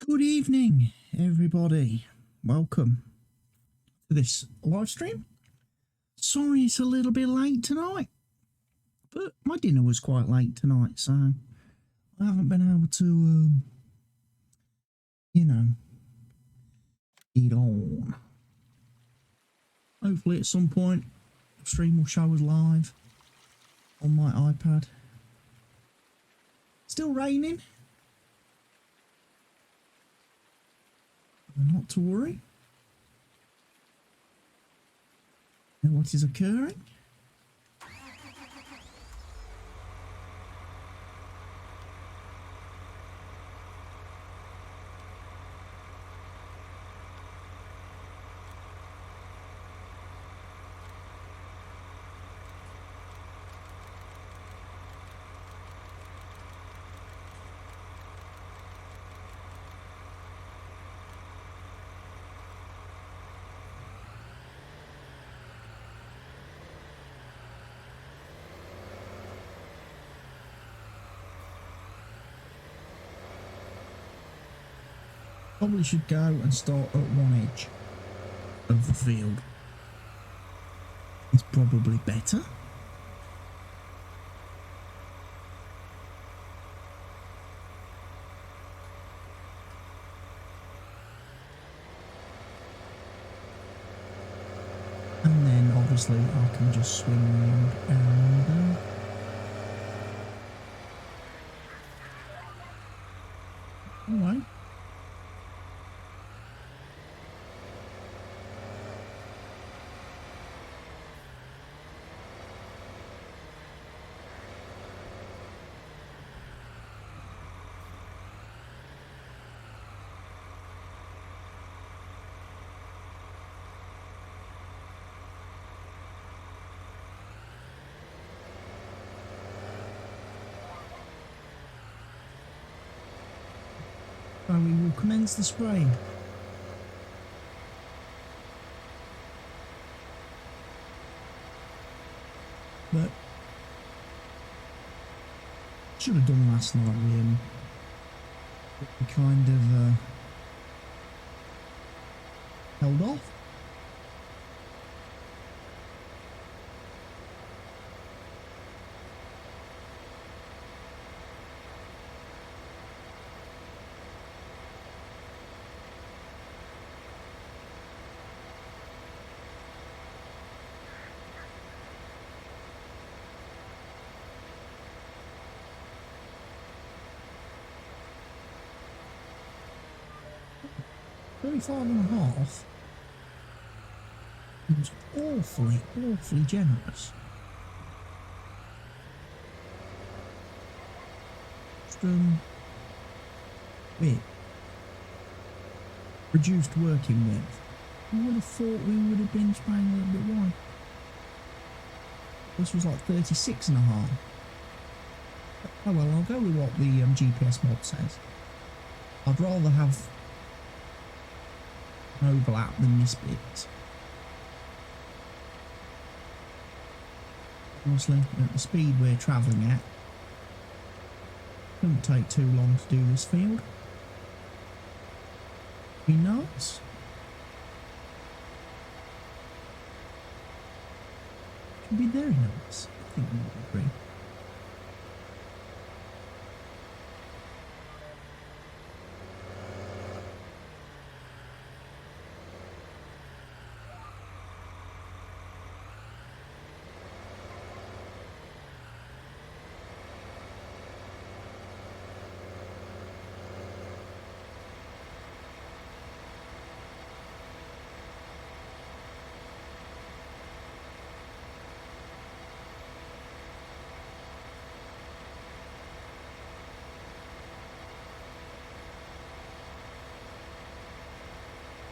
Good evening, everybody. Welcome to this live stream. Sorry it's a little bit late tonight, but my dinner was quite late tonight, so I haven't been able to, eat on. Hopefully at some point, the stream will show us live on my iPad. Still raining. Not to worry. And what is occurring? Probably should go and start at one edge of the field. It's probably better. And then obviously I can just swing around and anyway. So we will commence the spraying. But should have done last night really. We kind of held off. $35.5. It was awfully generous. Bit reduced working width. I would have thought we would have been spraying a little bit wide. This was like 36.5. Oh well, I'll go with what the GPS mod says. I'd rather have overlap than this bit. Honestly, at the speed we're travelling at, it won't take too long to do this field. Be nice. Should be very nice. I think we would agree.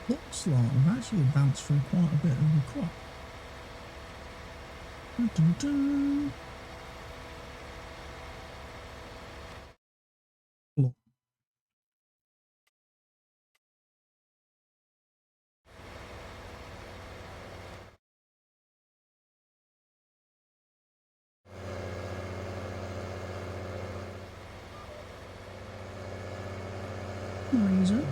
Looks like we've actually advanced through quite a bit of the crop. Dun, dun, dun. Look. CWATTYESO.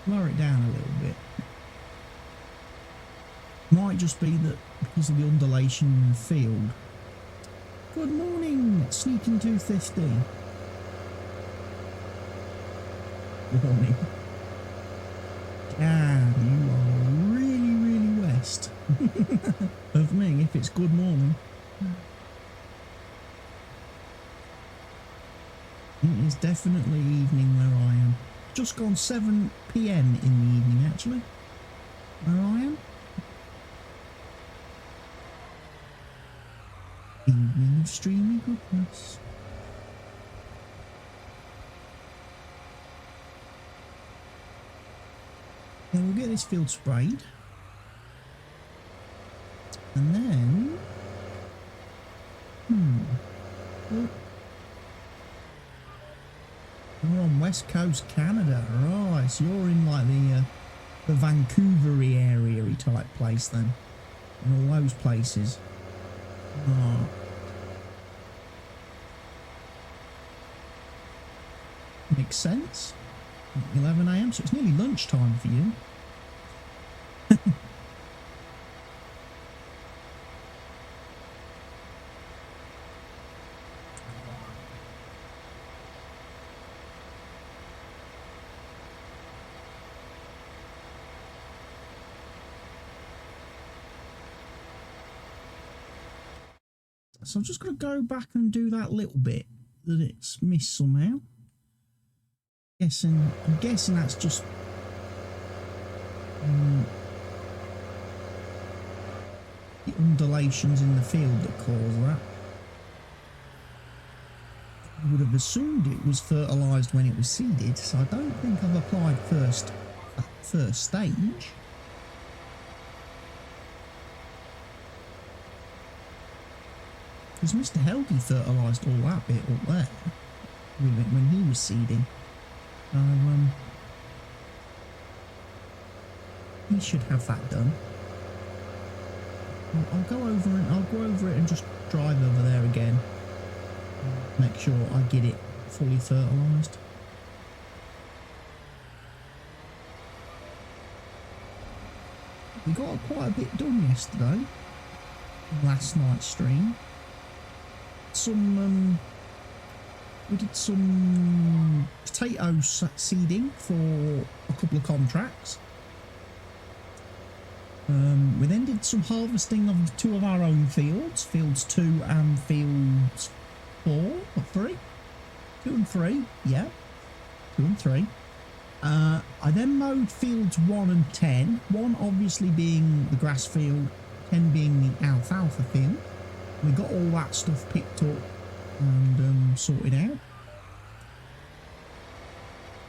Lower it down a little bit. Might just be that because of the undulation in the field. Good morning, Sneaking 250. Good morning. Damn, you are really, really west of me if it's good morning. It is definitely evening where I am. Just gone 7 PM in the evening, actually, where I am. Evening of streamy goodness. Yeah, we'll get this field sprayed. And then... Oh. You're on West Coast Canada, right? So you're in like the Vancouver-y area type place then, and all those places. Oh. Makes sense. 11 AM, so it's nearly lunchtime for you. So I'm just going to go back and do that little bit that it's missed somehow. I'm guessing that's just the undulations in the field that cause that. I would have assumed it was fertilised when it was seeded, so I don't think I've applied first stage. Because Mr. Helgi fertilised all that bit up there with it when he was seeding. So, he should have that done. I'll go over it and just drive over there again. Make sure I get it fully fertilised. We got quite a bit done yesterday. Last night's stream. We did some potato seeding for a couple of contracts. We then did some harvesting of 2 of our own fields, fields 2 and fields 4 or 3. 2 and 3, yeah, 2 and 3. I then mowed fields 1 and 10, 1 obviously being the grass field, 10 being the alfalfa field. We got all that stuff picked up and sorted out.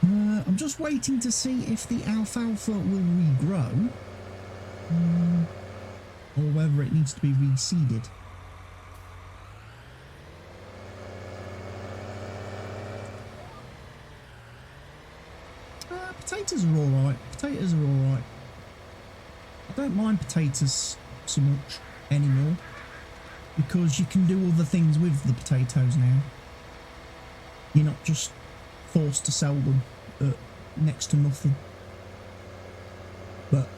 I'm just waiting to see if the alfalfa will regrow or whether it needs to be reseeded. Potatoes are alright. Potatoes are alright. I don't mind potatoes so much anymore, because you can do other things with the potatoes now. You're not just forced to sell them at next to nothing. But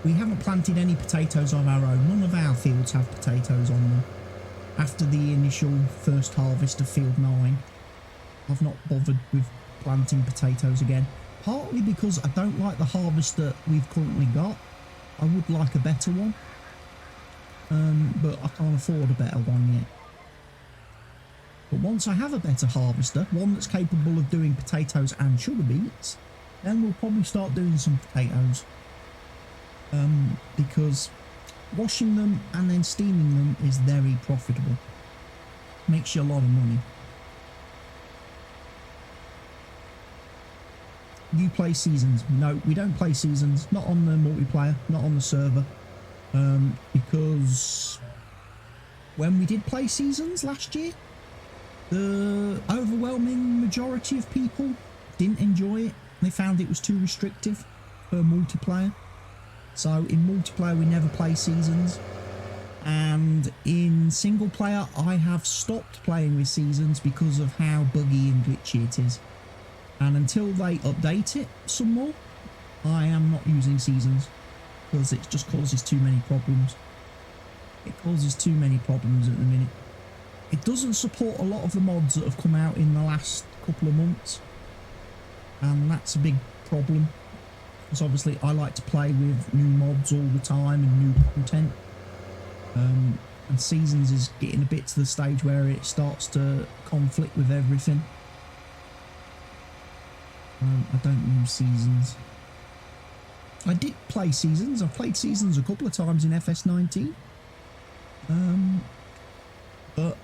we haven't planted any potatoes of our own. None of our fields have potatoes on them. After the initial first harvest of field 9, I've not bothered with planting potatoes again. Partly because I don't like the harvester we've currently got. I would like a better one. But I can't afford a better one yet. But once I have a better harvester, one that's capable of doing potatoes and sugar beets, then we'll probably start doing some potatoes. Because washing them and then steaming them is very profitable. Makes you a lot of money. You play seasons? No, we don't play seasons. Not on the multiplayer, not on the server. Because when we did play seasons last year, The overwhelming majority of people didn't enjoy it. They found it was too restrictive for multiplayer. So in multiplayer we never play seasons, and in single player I have stopped playing with seasons because of how buggy and glitchy it is. And until they update it some more, I am not using seasons, because it just causes too many problems. It causes too many problems at the minute. It doesn't support a lot of the mods that have come out in the last couple of months, and that's a big problem, because obviously I like to play with new mods all the time and new content, and seasons is getting a bit to the stage where it starts to conflict with everything. I don't use seasons. I did play seasons. I've played seasons a couple of times in FS19, but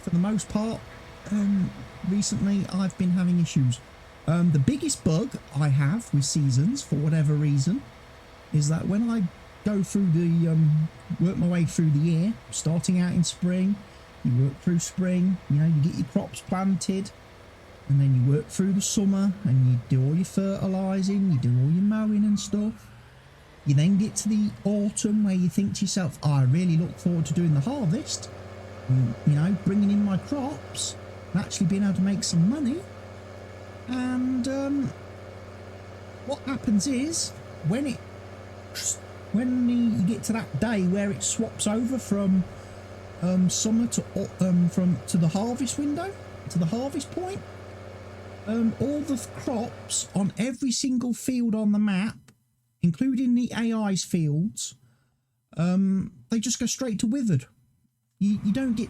for the most part, recently I've been having issues. The biggest bug I have with seasons, for whatever reason, is that when I go through the work my way through the year, starting out in spring, you work through spring, you know, you get your crops planted, and then you work through the summer and you do all your fertilising, you do all your mowing and stuff. You then get to the autumn where you think to yourself, oh, I really look forward to doing the harvest, and, you know, bringing in my crops and actually being able to make some money. And what happens is, when you get to that day where it swaps over from summer to the harvest window, to the harvest point, all the crops on every single field on the map, including the AI's fields, they just go straight to withered. You don't get,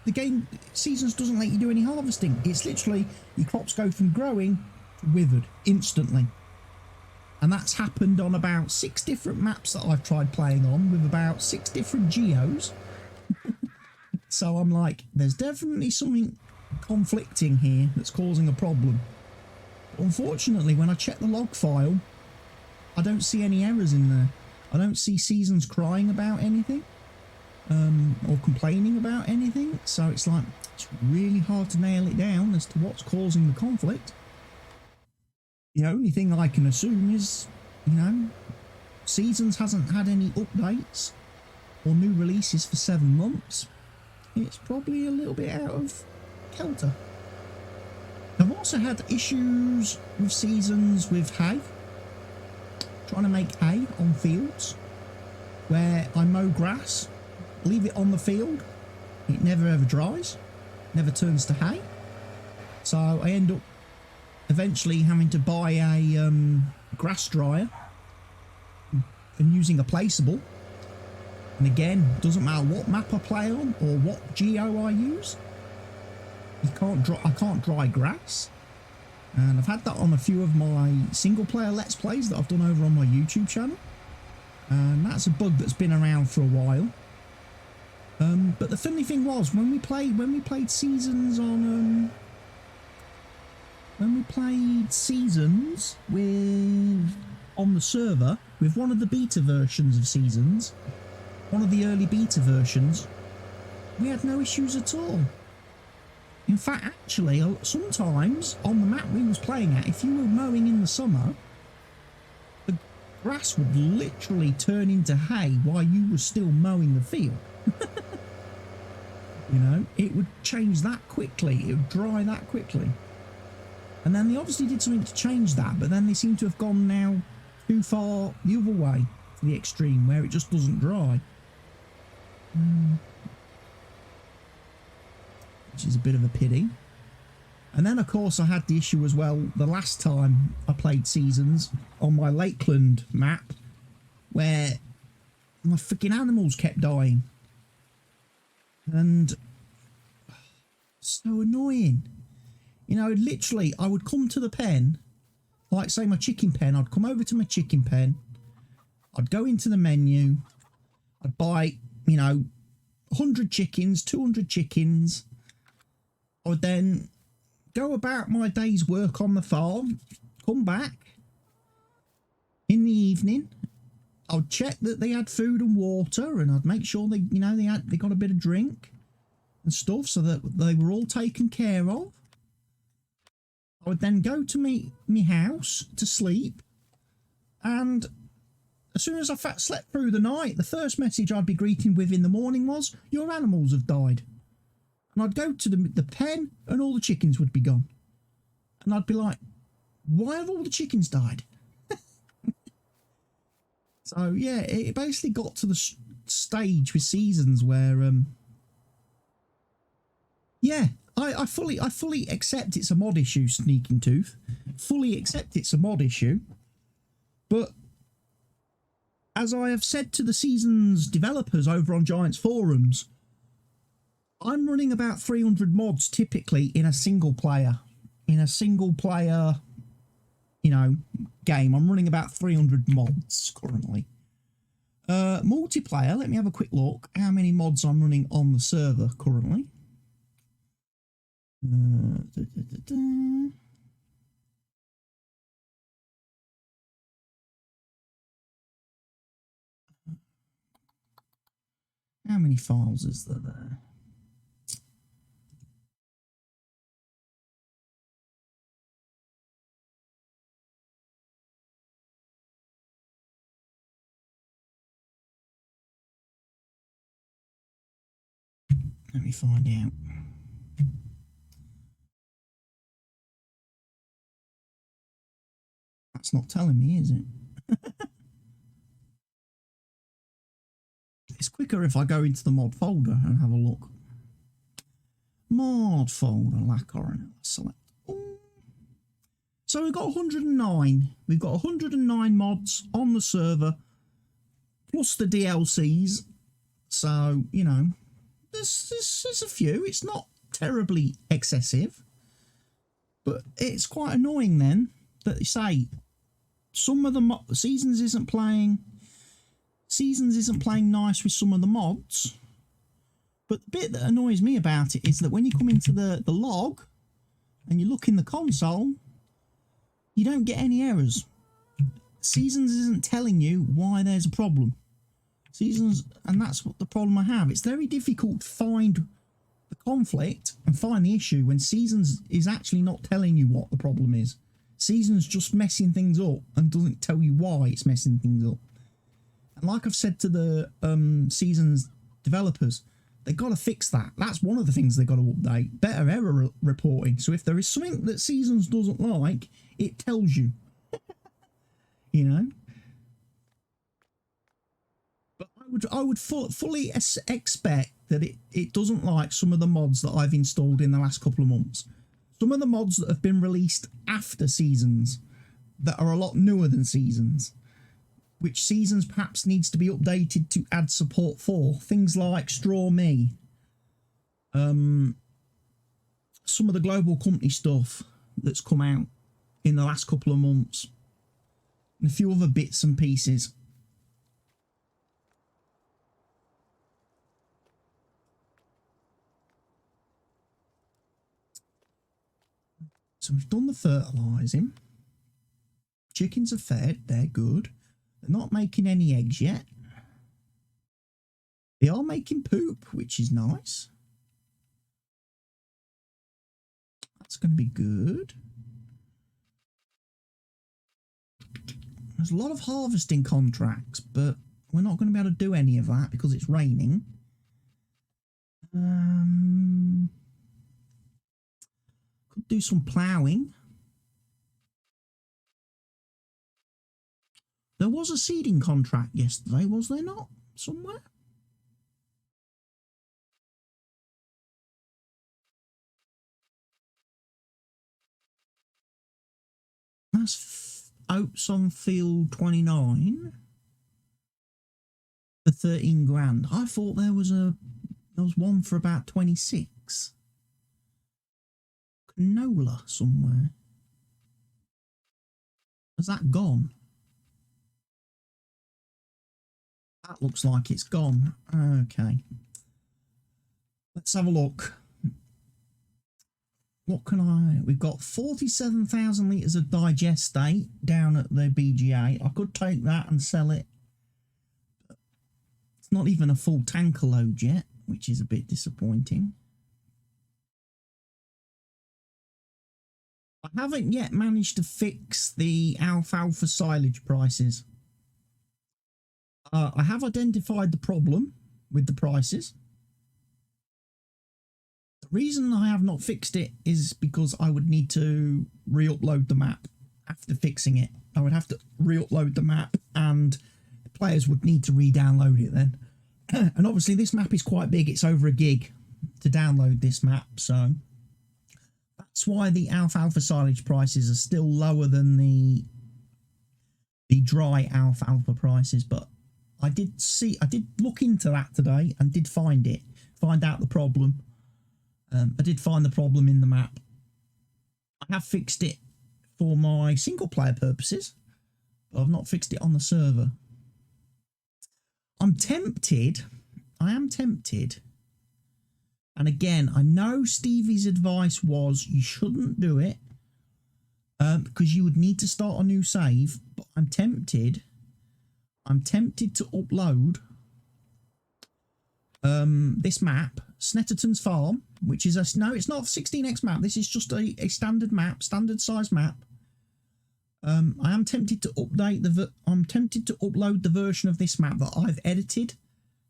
the game seasons doesn't let you do any harvesting. It's literally your crops go from growing to withered instantly. And that's happened on about 6 different maps that I've tried playing on, with about 6 different geos. So I'm like, there's definitely something conflicting here that's causing a problem. But unfortunately, when I check the log file, I don't see any errors in there. I don't see seasons crying about anything, or complaining about anything. So it's like, it's really hard to nail it down as to what's causing the conflict. The only thing I can assume is, you know, seasons hasn't had any updates or new releases for 7 months. It's probably a little bit out of kilter. I've also had issues with seasons with hay, trying to make hay on fields, where I mow grass, leave it on the field, it never ever dries, never turns to hay. So I end up eventually having to buy a grass dryer and using a placeable. And again, doesn't matter what map I play on or what geo I use, I can't dry grass. And I've had that on a few of my single player let's plays that I've done over on my YouTube channel, and that's a bug that's been around for a while. But the funny thing was, when we played seasons on on the server with one of the beta versions of seasons, one of the early beta versions, we had no issues at all. In fact, actually, sometimes on the map we was playing at, if you were mowing in the summer, the grass would literally turn into hay while you were still mowing the field. You know, it would change that quickly, it would dry that quickly. And then they obviously did something to change that, but then they seem to have gone now too far the other way, to the extreme, where it just doesn't dry. Which is a bit of a pity. And then of course I had the issue as well the last time I played seasons on my Lakeland map, where my freaking animals kept dying. And so annoying. You know, literally I would come to the pen, like say my chicken pen, I'd come over to my chicken pen, I'd go into the menu, I'd buy, you know, 100 chickens, 200 chickens. I would then go about my day's work on the farm, come back in the evening, I would check that they had food and water, and I'd make sure they, you know, they got a bit of drink. and stuff, so that they were all taken care of. I would then go to me house to sleep, and as soon as I slept through the night, the first message I'd be greeting with in the morning was, "Your animals have died." And I'd go to the pen, and all the chickens would be gone. And I'd be like, why have all the chickens died? So yeah, it basically got to the stage with seasons where yeah, I fully accept it's a mod issue, Sneaking Tooth. Fully accept it's a mod issue. But as I have said to the Seasons developers over on Giants forums, I'm running about 300 mods typically in a single player. In a single player, you know, game. I'm running about 300 mods currently. Multiplayer, let me have a quick look how many mods I'm running on the server currently. How many files is there? Let me find out. That's not telling me, is it? It's quicker if I go into the mod folder and have a look. Mod folder, lacquer, select. Ooh. So we've got 109. We've got 109 mods on the server, plus the DLCs. So, you know, there's a few. It's not terribly excessive, but it's quite annoying then that they say some of the Seasons isn't playing nice with some of the mods. But the bit that annoys me about it is that when you come into the log and you look in the console, you don't get any errors. Seasons isn't telling you why there's a problem. Seasons, and that's what the problem I have. It's very difficult to find the conflict and find the issue when Seasons is actually not telling you what the problem is. Seasons just messing things up and doesn't tell you why it's messing things up. And like I've said to the Seasons developers, they've got to fix that. That's one of the things they've got to update. Better error reporting. So if there is something that Seasons doesn't like, it tells you. You know? But I would fully expect that it doesn't like some of the mods that I've installed in the last couple of months. Some of the mods that have been released after Seasons that are a lot newer than Seasons, which Seasons perhaps needs to be updated to add support for. Things like Straw Me. Some of the global company stuff that's come out in the last couple of months. And a few other bits and pieces. So we've done the fertilising. Chickens are fed, they're good. They're not making any eggs yet. They are making poop, which is nice. That's going to be good. There's a lot of harvesting contracts, but we're not going to be able to do any of that because it's raining. Could do some ploughing. There was a seeding contract yesterday, was there not? Somewhere? That's oats on field 29 for 13 grand. I thought there was one for about 26. Canola somewhere. Has that gone? That looks like it's gone. Okay. Let's have a look. What can we've got 47,000 litres of digestate down at the BGA. I could take that and sell it. It's not even a full tanker load yet, which is a bit disappointing. I haven't yet managed to fix the alfalfa silage prices. I have identified the problem with the prices. The reason I have not fixed it is because I would need to re-upload the map after fixing it. I would have to re-upload the map and players would need to re-download it then. And obviously this map is quite big. It's over a gig to download this map. So that's why the alfalfa silage prices are still lower than the dry alfalfa prices. But I did look into that today and did find out the problem. I did find the problem in the map. I have fixed it for my single player purposes, but I've not fixed it on the server. I am tempted, and again, I know Stevie's advice was you shouldn't do it because you would need to start a new save, but I'm tempted to upload this map, Snetterton Farm, which is no, it's not a 16x map. This is just a standard map, standard size map. I am tempted to upload the version of this map that I've edited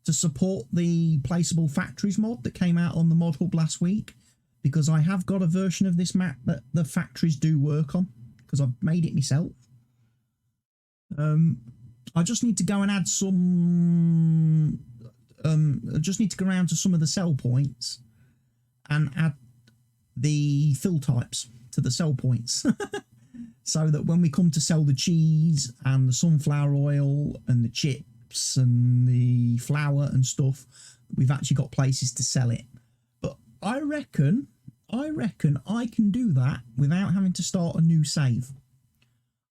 to support the placeable factories mod that came out on the mod hub last week, because I have got a version of this map that the factories do work on because I've made it myself. I just need to go and add some. I just need to go around to some of the sell points and add the fill types to the sell points. So that when we come to sell the cheese and the sunflower oil and the chips and the flour and stuff, we've actually got places to sell it. But I reckon I can do that without having to start a new save.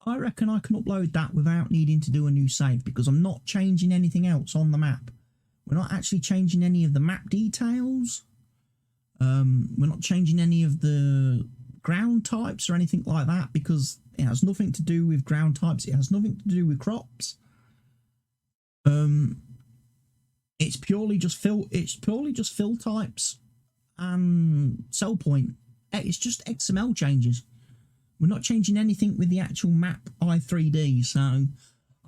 I reckon I can upload that without needing to do a new save because I'm not changing anything else on the map. We're not actually changing any of the map details. We're not changing any of the ground types or anything like that because it has nothing to do with ground types. It has nothing to do with crops. It's purely just fill types and sell point. It's just XML changes. We're not changing anything with the actual map i3D. So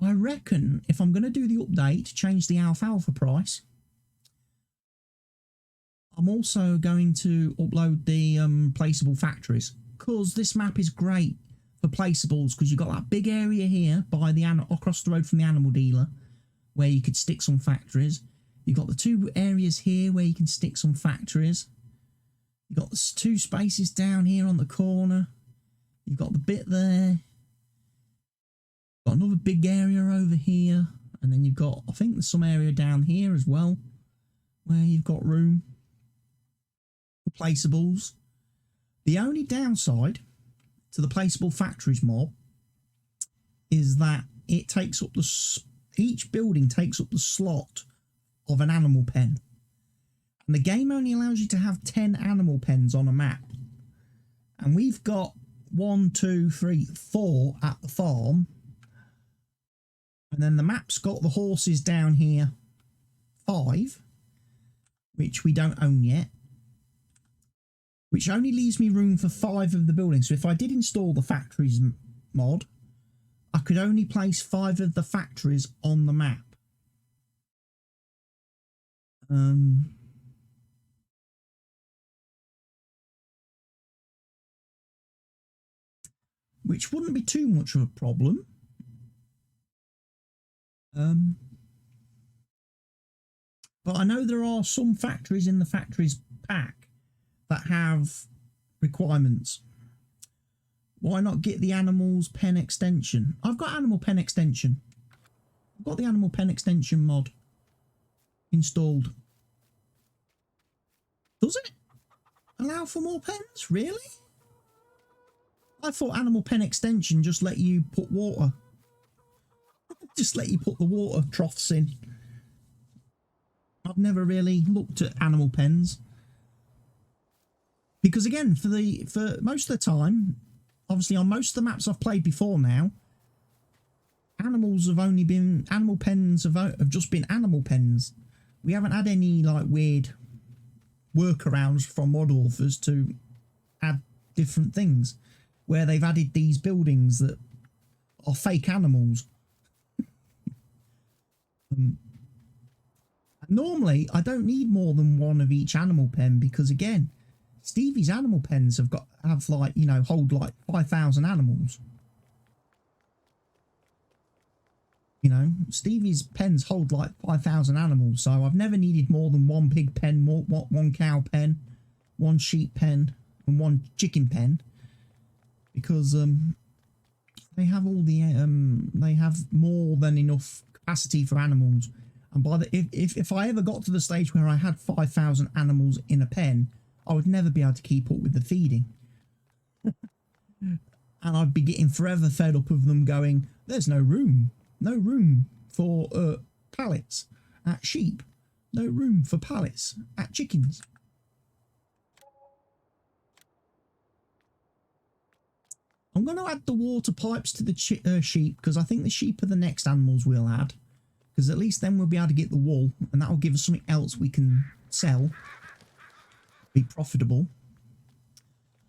I reckon if I'm going to do the update, change the alfalfa price, I'm also going to upload the placeable factories because this map is great for placeables because you've got that big area here by the across the road from the animal dealer where you could stick some factories. You've got the two areas here where you can stick some factories. You've got the two spaces down here on the corner. You've got the bit there. Got another big area over here, and then you've got, I think there's some area down here as well where you've got room for placeables. The only downside to the placeable factories mob is that it takes up each building takes up the slot of an animal pen, and the game only allows you to have 10 animal pens on a map, and we've got 1, 2, 3, 4 at the farm. And then the map's got the horses down here, 5, which we don't own yet, which only leaves me room for 5 of the buildings. So if I did install the factories mod, I could only place 5 of the factories on the map. Which wouldn't be too much of a problem. But I know there are some factories in the factories pack that have requirements. Why not get the animals pen extension? I've got animal pen extension. I've got the animal pen extension mod installed. Does it allow for more pens? Really? I thought animal pen extension just let you put water. Just let you put the water troughs in. I've never really looked at animal pens. Because again, for most of the time, obviously on most of the maps I've played before now, animal pens have just been animal pens. We haven't had any like weird workarounds from mod authors to add different things. where they've added these buildings that are fake animals. Normally, I don't need more than one of each animal pen because, again, Stevie's animal pens have like, you know, hold like 5,000 animals. You know, Stevie's pens hold like 5,000 animals, so I've never needed more than one pig pen, one cow pen, one sheep pen, and one chicken pen, because they have all the they have more than enough capacity for animals. And by the if I ever got to the stage where I had 5,000 animals in a pen, I would never be able to keep up with the feeding. And I'd be getting forever fed up of them going, there's no room for pallets at sheep, no room for pallets at chickens. I'm going to add the water pipes to the sheep, because I think the sheep are the next animals we'll add, because at least then we'll be able to get the wool, and that will give us something else we can sell, be profitable.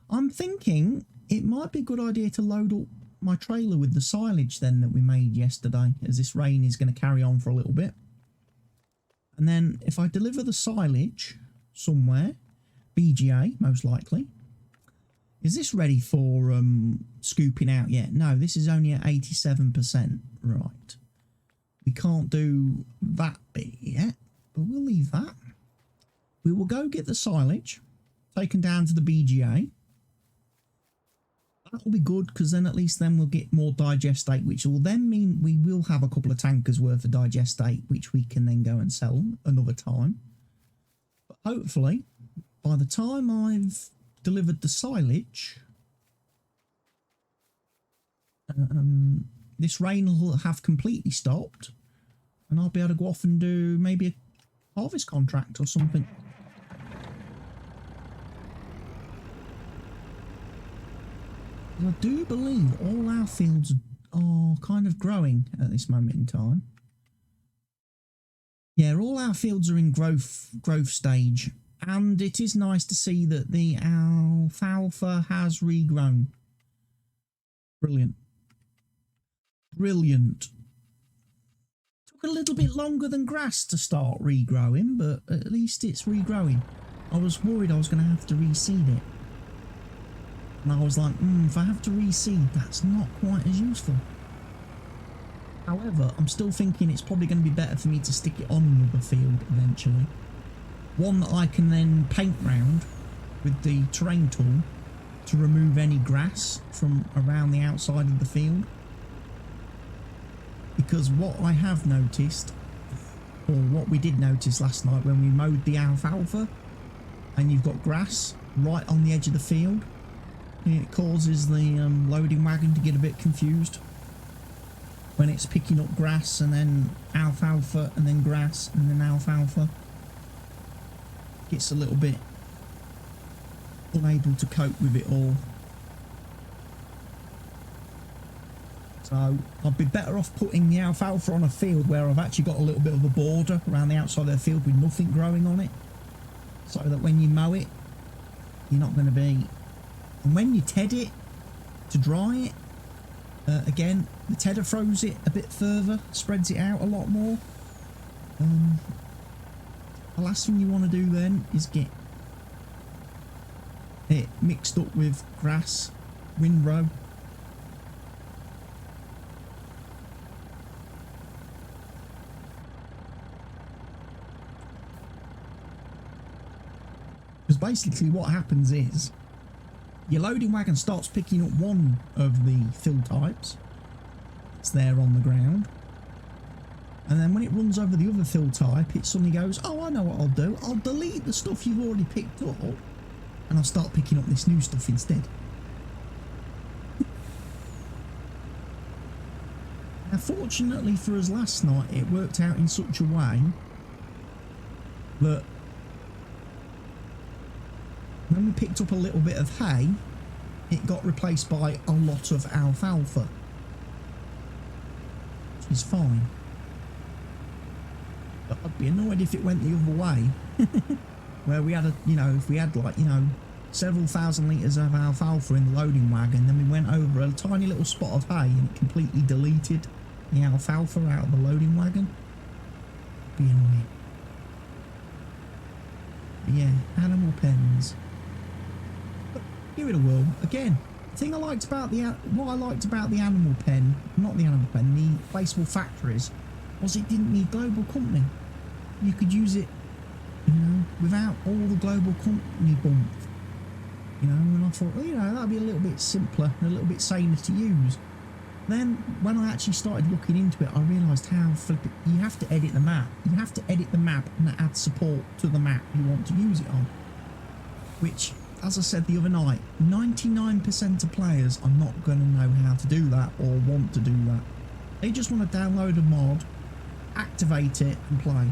I'm thinking it might be a good idea to load up my trailer with the silage then that we made yesterday, as this rain is going to carry on for a little bit. And then if I deliver the silage somewhere, BGA most likely. Is this ready for scooping out yet? No, this is only at 87%. Right. We can't do that bit yet, but we'll leave that. We will go get the silage taken down to the BGA. That will be good, because then at least then we'll get more digestate, which will then mean we will have a couple of tankers worth of digestate, which we can then go and sell another time. But hopefully, by the time I've delivered the silage, this rain will have completely stopped, and I'll be able to go off and do maybe a harvest contract or something. I do believe all our fields are kind of growing at this moment in time. Yeah, all our fields are in growth stage, and it is nice to see that the alfalfa has regrown. Brilliant. Brilliant. Took a little bit longer than grass to start regrowing, but at least it's regrowing. I was worried I was going to have to reseed it. And I was like, if I have to reseed, that's not quite as useful. However, I'm still thinking it's probably going to be better for me to stick it on another field eventually. One that I can then paint round with the terrain tool to remove any grass from around the outside of the field. Because what I have noticed, or what we did notice last night when we mowed the alfalfa, and you've got grass right on the edge of the field, it causes the loading wagon to get a bit confused when it's picking up grass and then alfalfa and then grass and then alfalfa. Gets a little bit unable to cope with it all. So I'd be better off putting the alfalfa on a field where I've actually got a little bit of a border around the outside of the field with nothing growing on it, so that when you mow it, you're not going to be... And when you ted it to dry it, again, the tedder throws it a bit further, spreads it out a lot more. The last thing you want to do then is get it mixed up with grass, windrow. Because basically what happens is, your loading wagon starts picking up one of the fill types that's there on the ground, and then when it runs over the other fill type, it suddenly goes, oh, I know what I'll do. I'll delete the stuff you've already picked up, and I'll start picking up this new stuff instead. Now, fortunately for us last night, it worked out in such a way that when we picked up a little bit of hay, it got replaced by a lot of alfalfa, which is fine. But I'd be annoyed if it went the other way, where we had a, if we had like, several thousand litres of alfalfa in the loading wagon. Then we went over a tiny little spot of hay and it completely deleted the alfalfa out of the loading wagon. Be annoying. But yeah, animal pens. But give it a whirl. Again, the thing I liked about what I liked about the animal pen, not the animal pen, the placeable factories, was it didn't need global company. You could use it, you know, without all the global company bump. You know, and I thought, well, you know, that'd be a little bit simpler and a little bit saner to use. Then, when I actually started looking into it, I realised how you have to edit the map. You have to edit the map and add support to the map you want to use it on. Which, as I said the other night, 99% of players are not going to know how to do that or want to do that. They just want to download a mod, activate it and play.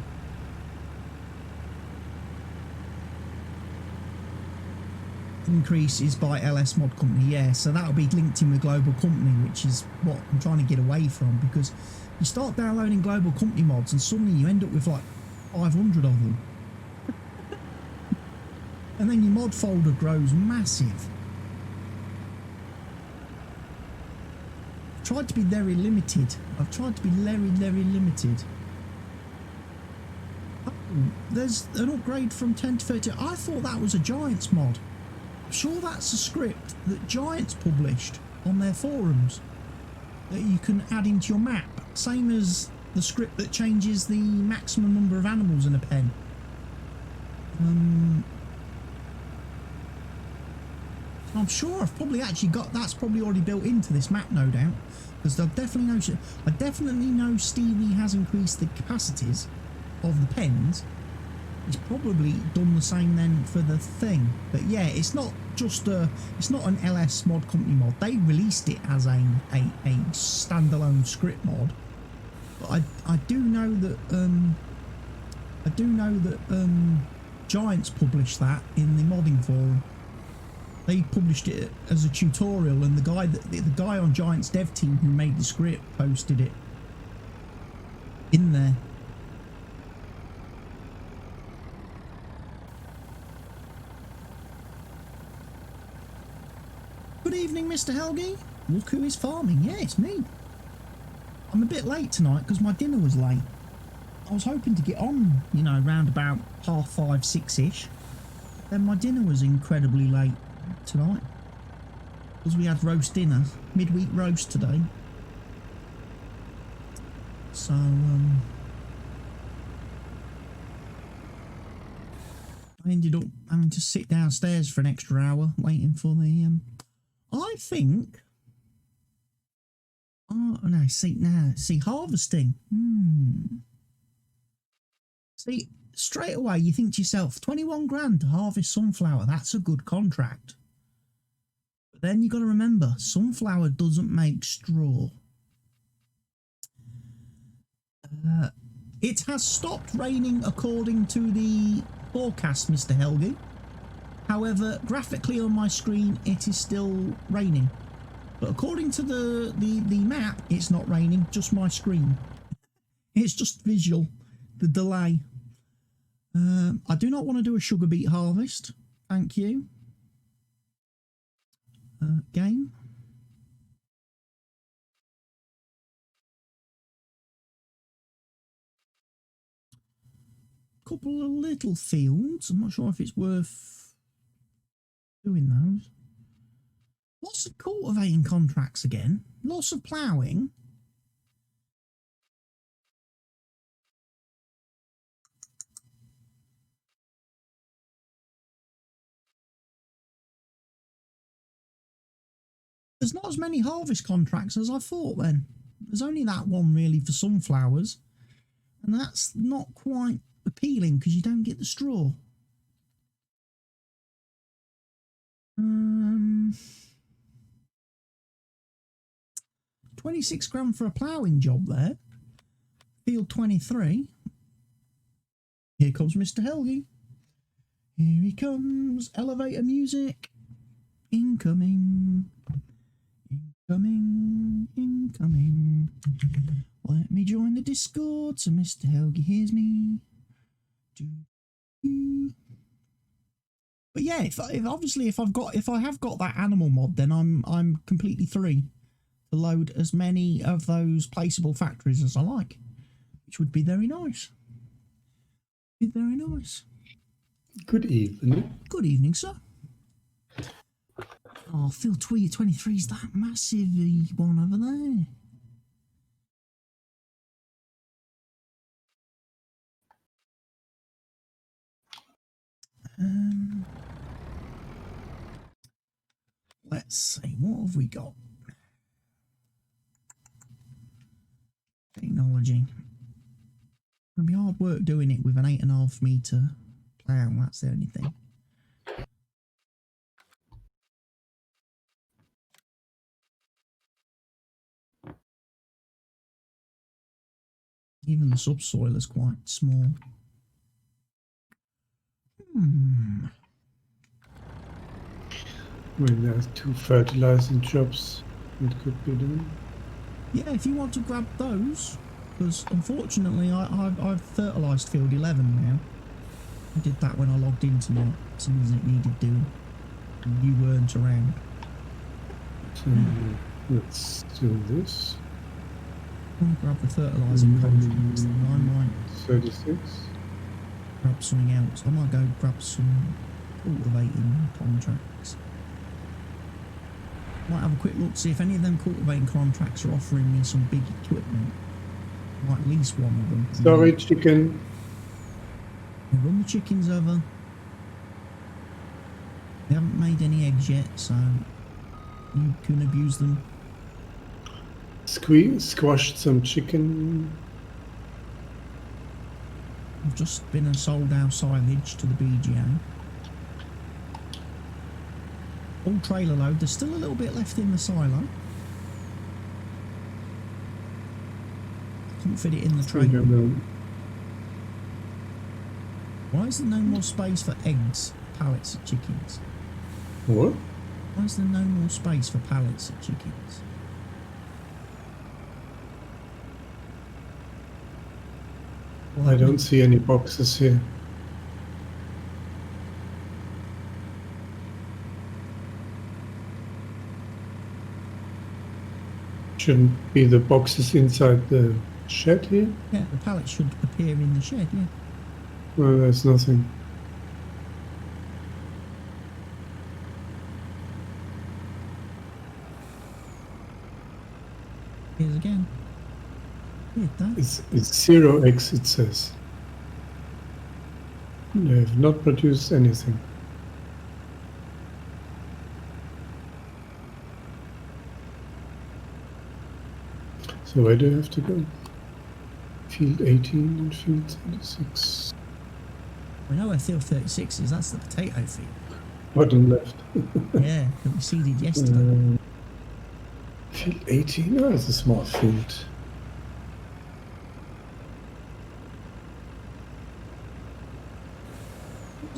Increases by LS Mod Company, yeah, so that'll be linked in with Global Company, which is what I'm trying to get away from, because you start downloading Global Company mods and suddenly you end up with like 500 of them. And then your mod folder grows massive. I've tried to be very limited. Very limited. Oh, there's an upgrade from 10 to 30. I thought that was a Giants mod. I'm sure that's a script that Giants published on their forums that you can add into your map, same as the script that changes the maximum number of animals in a pen. I'm sure I've probably actually got that's probably already built into this map, no doubt, because I definitely know Stevie has increased the capacities of the pens. He's probably done the same then for the thing, but yeah, it's not just it's not an LS Mod Company mod. They released it as a standalone script mod, but I do know that Giants published that in the modding forum. They published it as a tutorial, and the guy on Giants dev team who made the script posted it in there. Good evening, Mr. Helgi. Look who is farming. Yeah, it's me. I'm a bit late tonight because my dinner was late. I was hoping to get on, you know, round about 5:30, 6-ish. Then my dinner was incredibly late tonight because we had roast dinner, midweek roast today. So, I ended up having to sit downstairs for an extra hour waiting for the, I think. Oh no! See harvesting. See, straight away you think to yourself, 21 grand to harvest sunflower. That's a good contract. But then you got to remember, sunflower doesn't make straw. It has stopped raining according to the forecast, Mr. Helgi. However, graphically on my screen, it is still raining. But according to the map, it's not raining, just my screen. It's just visual, the delay. I do not want to do a sugar beet harvest. Thank you. Game. Couple of little fields. I'm not sure if it's worth doing those. Lots of cultivating contracts again. Lots of ploughing. There's not as many harvest contracts as I thought then. There's only that one really for sunflowers. And that's not quite appealing because you don't get the straw. 26 grand for a ploughing job there. Field 23. Here comes Mr. Helgi. Here he comes. Elevator music. Incoming. Incoming. Incoming. Let me join the Discord so Mr. Helgi hears me. But yeah, if obviously if I have got that animal mod, then I'm completely free to load as many of those placeable factories as I like, which would be very nice. Be very nice. Good evening. Good evening, sir. Oh, Phil Tweet 23 is that massive one over there. Let's see, what have we got? Technology. It'll be hard work doing it with an 8.5 metre plough, that's the only thing. Even the subsoil is quite small. When there's 2 fertilizing jobs, it could be done. Yeah, if you want to grab those, because unfortunately I've fertilised field 11 now. I did that when I logged in tonight, as soon as it needed doing. And you weren't around. So let's do this. I'll grab the fertilising contracts, then I might 36. grab something else. I might go grab some cultivating contracts. Might have a quick look, see if any of them cultivating contracts are offering me some big equipment. Like at least one of them. Sorry, chicken. I'll run the chickens over. They haven't made any eggs yet, so you can abuse them. Squashed some chicken. I've just been and sold our silage to the BGA. All trailer load. There's still a little bit left in the silo. Couldn't fit it in the trailer. Why is there no more space for eggs, pallets, and chickens? What? Why is there no more space for pallets and chickens? Well, I don't see any boxes here. Shouldn't be the boxes inside the shed here? Yeah, the pallets should appear in the shed, yeah. Well, there's nothing. Here's again. Weird, that. It's 0x, it says. They have not produced anything. So where do I have to go? Field 18 and field 36. We know where field 36 is, that's the potato field. Bottom left. Yeah, that we seeded yesterday. Field 18? Oh, it's a small field.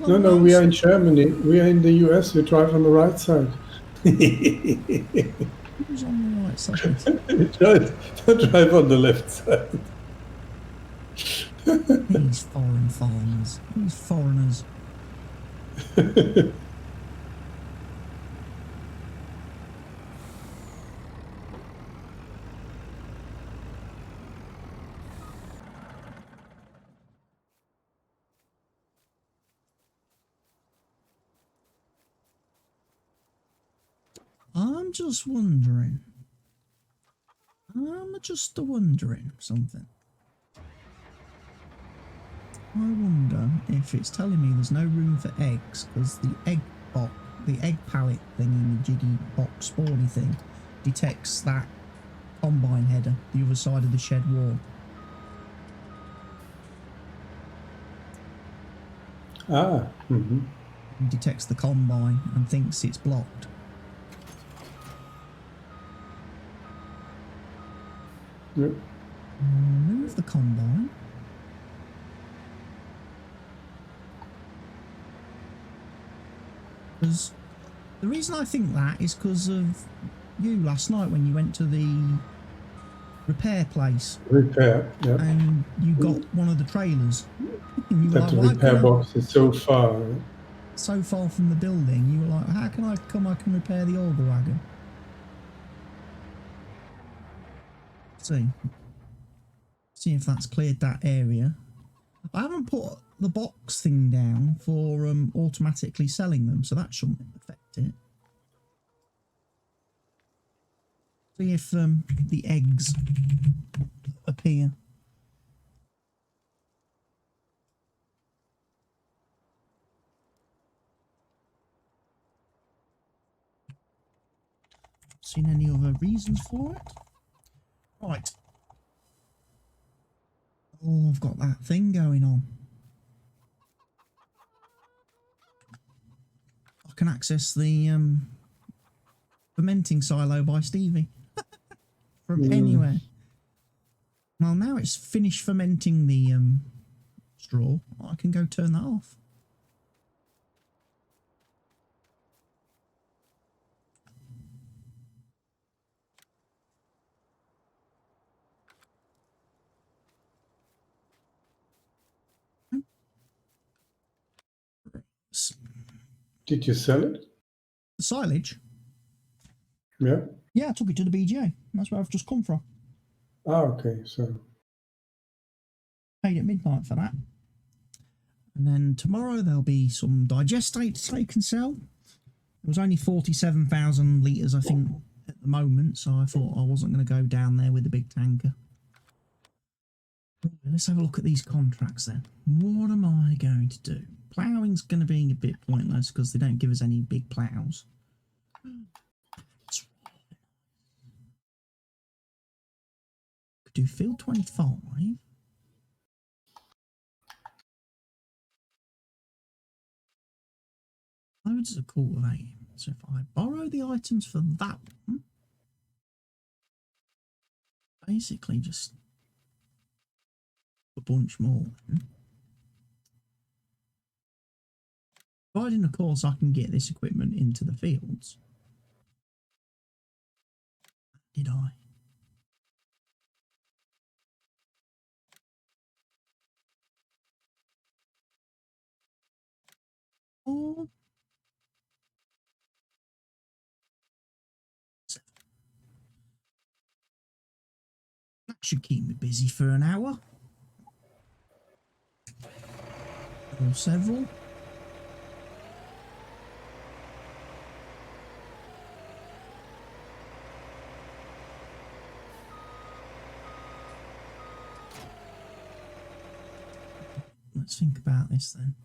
No, we are in Germany. We are in the US. We drive on the right side. Who's on the right side? Don't drive on the left side. These foreign farmers. These foreigners. I'm just wondering something. I wonder if it's telling me there's no room for eggs because the egg pallet thingy, jiggy box spawny thing, detects that combine header the other side of the shed wall. Ah. Mm-hmm. It detects the combine and thinks it's blocked. Yep. Remove the combine. Because the reason I think that is because of you last night when you went to the repair place. Repair, yeah. And you got one of the trailers. And you were That the like, repair box is so far. so far from the building, you were like, how can I come? I can repair the auger wagon. See if that's cleared that area. I haven't put the box thing down for automatically selling them, so that shouldn't affect it. See if the eggs appear. Seen any other reasons for it? Right. Oh, I've got that thing going on. I can access the fermenting silo by Stevie from anywhere. Well, now it's finished fermenting the straw. I can go turn that off. Did you sell it? The silage? Yeah. Yeah, I took it to the BGA. That's where I've just come from. Ah, okay. So Paid at midnight for that. And then tomorrow there'll be some digestate to take and sell. There was only 47,000 litres, I think, at the moment, so I thought I wasn't going to go down there with the big tanker. Right, let's have a look at these contracts then. What am I going to do? Ploughing's going to be a bit pointless because they don't give us any big ploughs. Could do field 25. Loads of cultivating. So if I borrow the items for that one, basically just a bunch more. Providing, of course, I can get this equipment into the fields. Did I? Oh. That should keep me busy for an hour. Or several. Let's think about this then.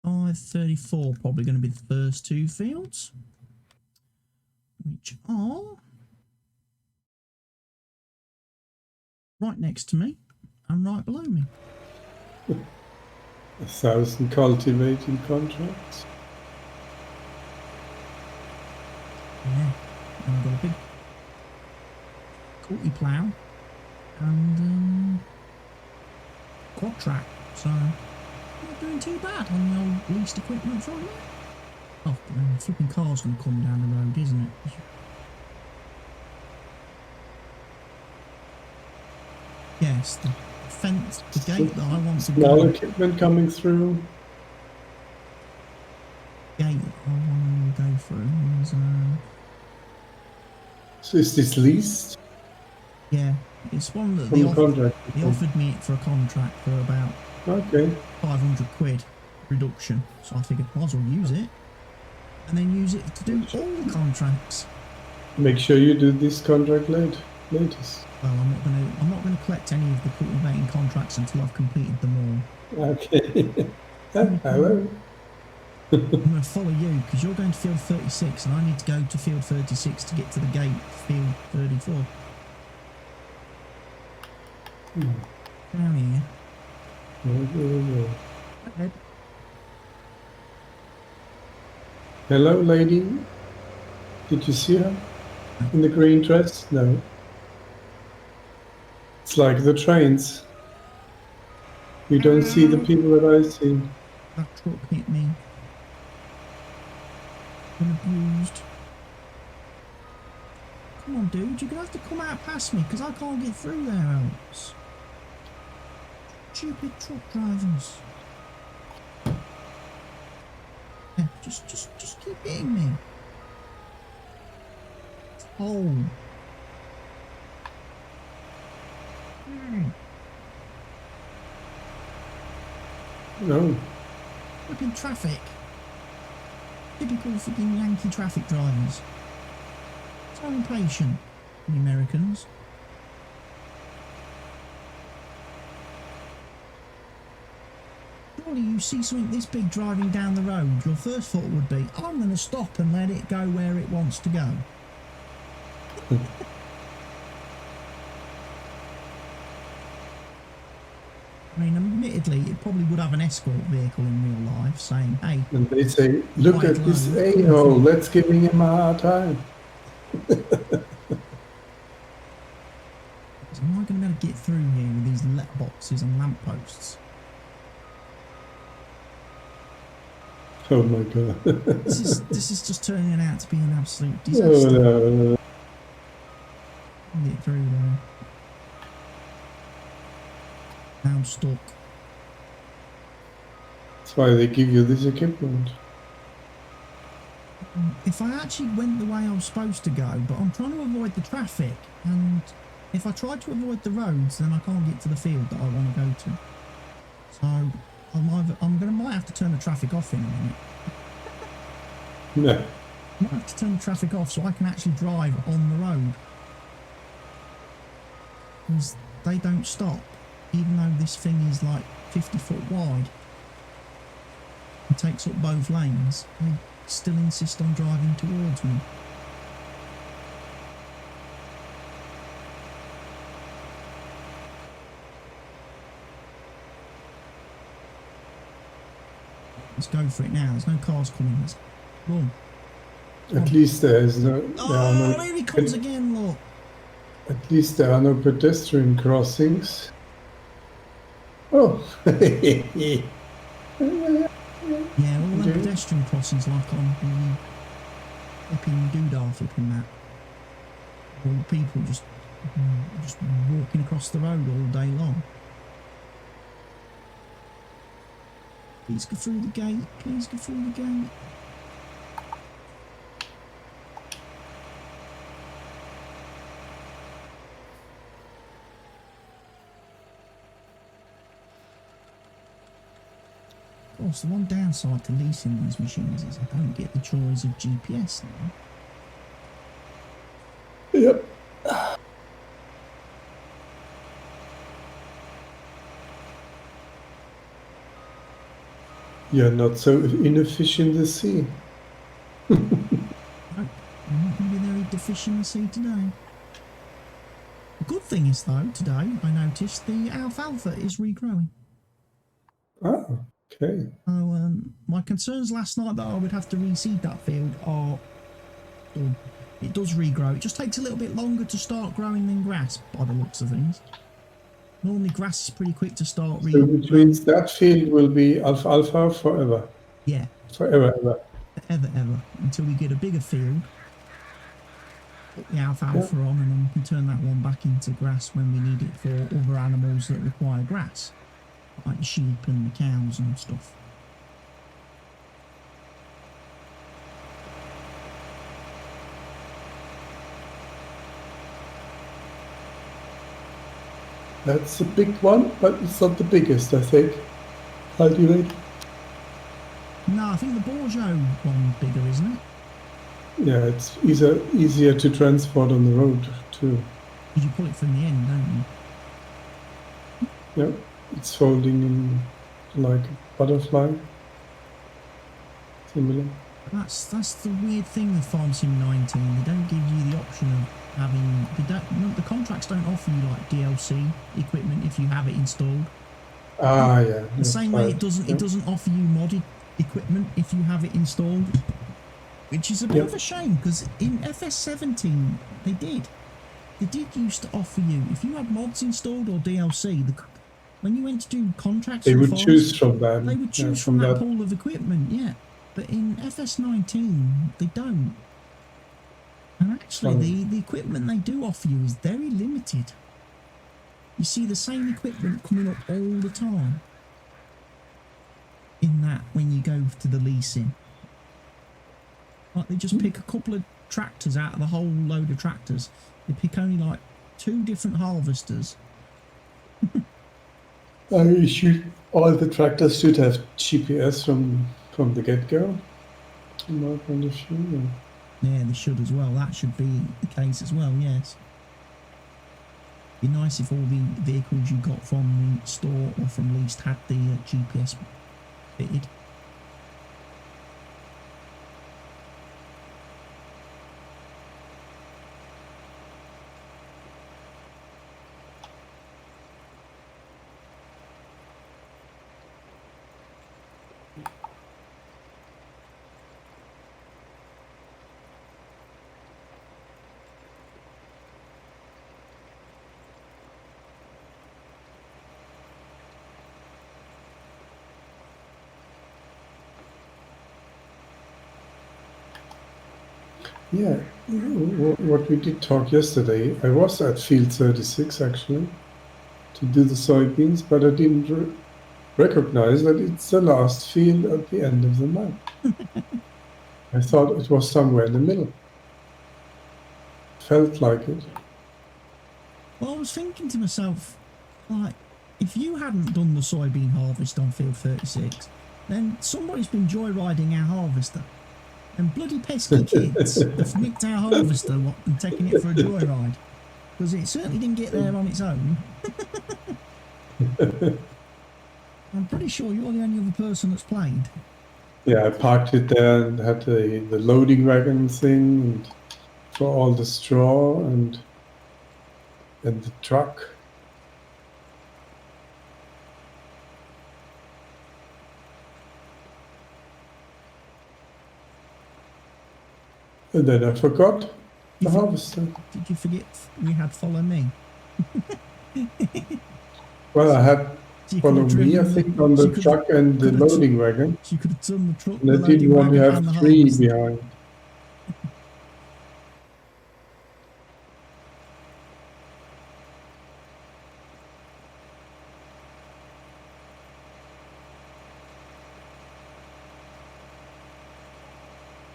534 probably going to be the first two fields, which are right next to me and right below me. 1,000 cultivating contracts. Yeah, and I've got a big culti plough and quad track, so not doing too bad on the old leased equipment from there. Oh, the flipping car's going to come down the road, isn't it? Yes, the fence, the gate that I want to Small go. equipment coming through. Gate that I want to go through is So is this leased? yeah, it's one that From the contract? they offered me it for a contract for about Okay. 500 quid reduction, so I figured might as well use it and then use it to do all the contracts. Make sure you do this contract latest. Well, I'm not gonna collect any of the cultivating contracts until I've completed them all. Okay. Hello. I'm gonna follow you because you're going to field 36 and I need to go to field 36 to get to the gate field 34. Down here. No. Ahead. Hello, lady. Did you see her in the green dress? No. It's like the trains. You don't see the people that I see. That truck hit me. Been abused. Come on, dude. You're gonna have to come out past me because I can't get through there else. Stupid truck drivers. Just keep hitting me. Oh. No. Flipping traffic. Typical freaking Yankee traffic drivers. So impatient, the Americans. Surely you see something this big driving down the road, your first thought would be, I'm going to stop and let it go where it wants to go. I mean, admittedly, it probably would have an escort vehicle in real life saying, hey. And they say, look at this a-hole, let's give him a hard time. Am I going to be able to get through here with these letterboxes and lampposts? Oh my god. This is just turning out to be an absolute disaster. Oh, no. Get through there. Now I'm stuck. That's why they give you this equipment. If I actually went the way I was supposed to go, but I'm trying to avoid the traffic, and if I try to avoid the roads, then I can't get to the field that I want to go to. So might have to turn the traffic off in a minute. No. I might have to turn the traffic off so I can actually drive on the road. Because they don't stop, even though this thing is like 50 foot wide. It takes up both lanes. They still insist on driving towards me. Let's go for it now. There's no cars coming. Let's run. At least there is no. Oh, here he comes again, look. At least there are no pedestrian crossings. Oh. Yeah, all the pedestrian crossings like on the flipping doodah flipping that. All people just walking across the road all day long. Please go through the gate. Please go through the gate. Of course, the one downside to leasing these machines is I don't get the joys of GPS now. Yep. You're not so inefficient to see. No, I'm not going to be very deficiency today. The good thing is, though, today I noticed the alfalfa is regrowing. Oh, okay. So, my concerns last night that I would have to reseed that field are done. It does regrow. It just takes a little bit longer to start growing than grass, by the looks of things. Normally, grass is pretty quick to start regrowing. So which means that field will be alfalfa forever. Yeah. Forever, ever. Ever. Until we get a bigger field. Put the alfalfa on, and then we can turn that one back into grass when we need it for other animals that require grass. Like the sheep and the cows and stuff. That's a big one, but it's not the biggest, I think. Cultivate. No, I think the Bordeaux one's bigger, isn't it? Yeah, it's easier to transport on the road too. Because you pull it from the end, don't you? Yeah, it's folding in like a butterfly. Similar. That's the weird thing with Farm Sim 19. They don't give you the option of having the contracts don't offer you like DLC equipment if you have it installed. Ah, yeah. The same way it doesn't offer you modded equipment if you have it installed, which is a bit of a shame because in FS17 they did used to offer you if you had mods installed or DLC. When you went to do contracts, they would choose from them. They would choose from that pool of equipment, yeah. But in FS19 they don't. And actually, the equipment they do offer you is very limited. You see the same equipment coming up all the time. In that, when you go to the leasing. Like they just pick a couple of tractors out of the whole load of tractors. They pick only like 2 different harvesters. All the tractors should have GPS from the get-go, from my point of view. Yeah, they should as well. That should be the case as well, yes. Be nice if all the vehicles you got from the store or from leased had the GPS fitted. Yeah, what we did talk yesterday, I was at field 36 actually to do the soybeans, but I didn't recognize that it's the last field at the end of the map. I thought it was somewhere in the middle. Felt like it. Well, I was thinking to myself, like, if you hadn't done the soybean harvest on field 36, then somebody's been joyriding our harvester. And bloody pesky kids have nicked our harvester and taken it for a joyride. Because it certainly didn't get there on its own. I'm pretty sure you're the only other person that's played. Yeah, I parked it there and had the loading wagon thing and for all the straw and the truck. And then I forgot the harvester. Did you forget we had follow me? Well, I had So follow me, I think, on the truck and the loading wagon. So you could have done the truck, And I didn't want to have 3 behind.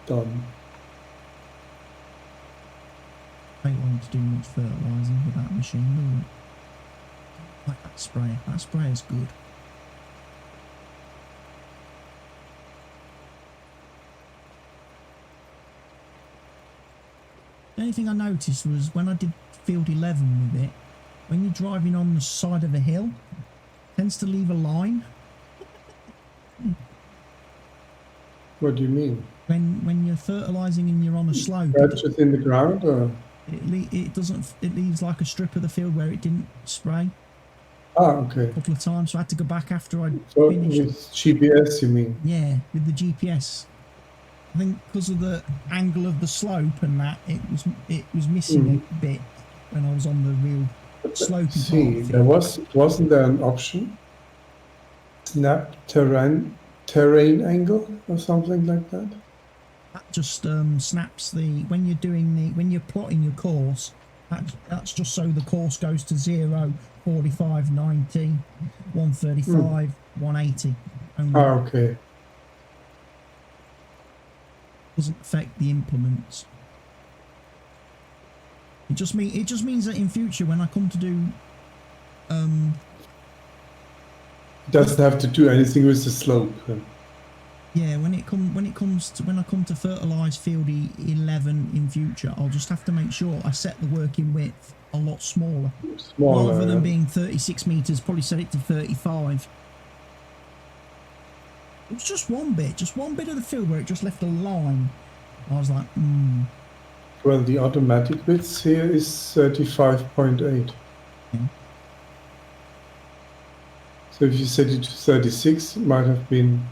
Done. I don't want to do much fertilising with that machine, do it? Like that sprayer. That sprayer's good. The only thing I noticed was when I did field 11 with it, when you're driving on the side of a hill, it tends to leave a line. What do you mean? When you're fertilising and you're on a slope, That's just in the ground, or it leaves like a strip of the field where it didn't spray. okay. A couple of times, so I had to go back after I'd So finished. with GPS, you mean? Yeah, with the GPS. I think because of the angle of the slope and that, it was missing a bit when I was on the real slopey part of the field. Wasn't there an option? Snap terrain angle or something like that? That just snaps when you're plotting your course. That's just so the course goes to 0, 45, 90, 135, 180. Only. Okay. Doesn't affect the implements. It just means that in future when I come to do It doesn't have to do anything with the slope. yeah, when I come to fertilise field 11 in future, I'll just have to make sure I set the working width a lot smaller. Rather than being 36 metres, probably set it to 35. It was just one bit of the field where it just left a line. I was like, Well, the automatic width here is 35.8. Yeah. So if you set it to 36, it might have been...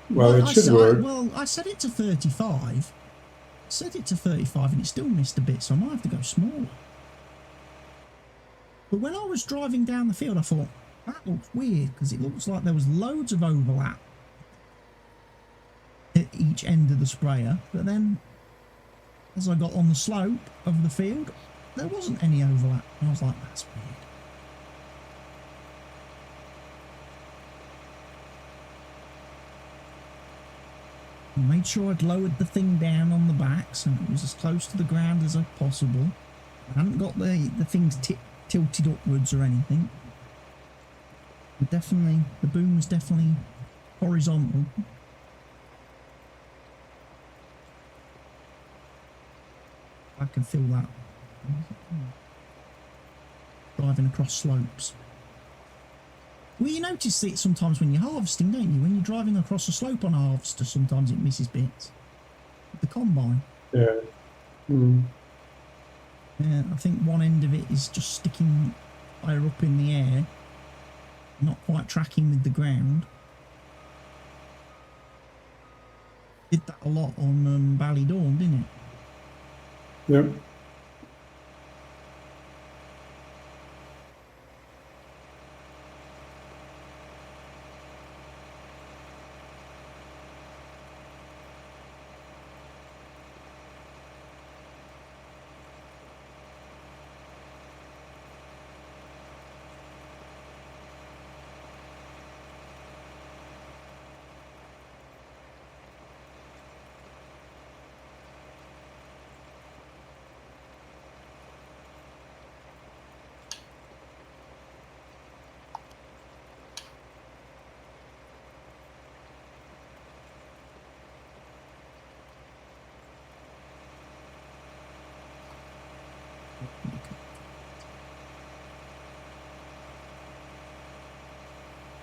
Well, it should work. I set it to 35. Set it to 35 and it still missed a bit, so I might have to go smaller. But when I was driving down the field, I thought, that looks weird, because it looks like there was loads of overlap at each end of the sprayer. But then, as I got on the slope of the field, there wasn't any overlap. And I was like, that's weird. I made sure I'd lowered the thing down on the back so it was as close to the ground as possible. I hadn't got the things tilted upwards or anything. Definitely, the boom was definitely horizontal. I can feel that. Driving across slopes. Well, you notice it sometimes when you're harvesting, don't you? When you're driving across a slope on a harvester, sometimes it misses bits. With the combine. Yeah. Mm. Yeah, I think one end of it is just sticking higher up in the air. Not quite tracking with the ground. Did that a lot on Valley Dawn, didn't it? Yep.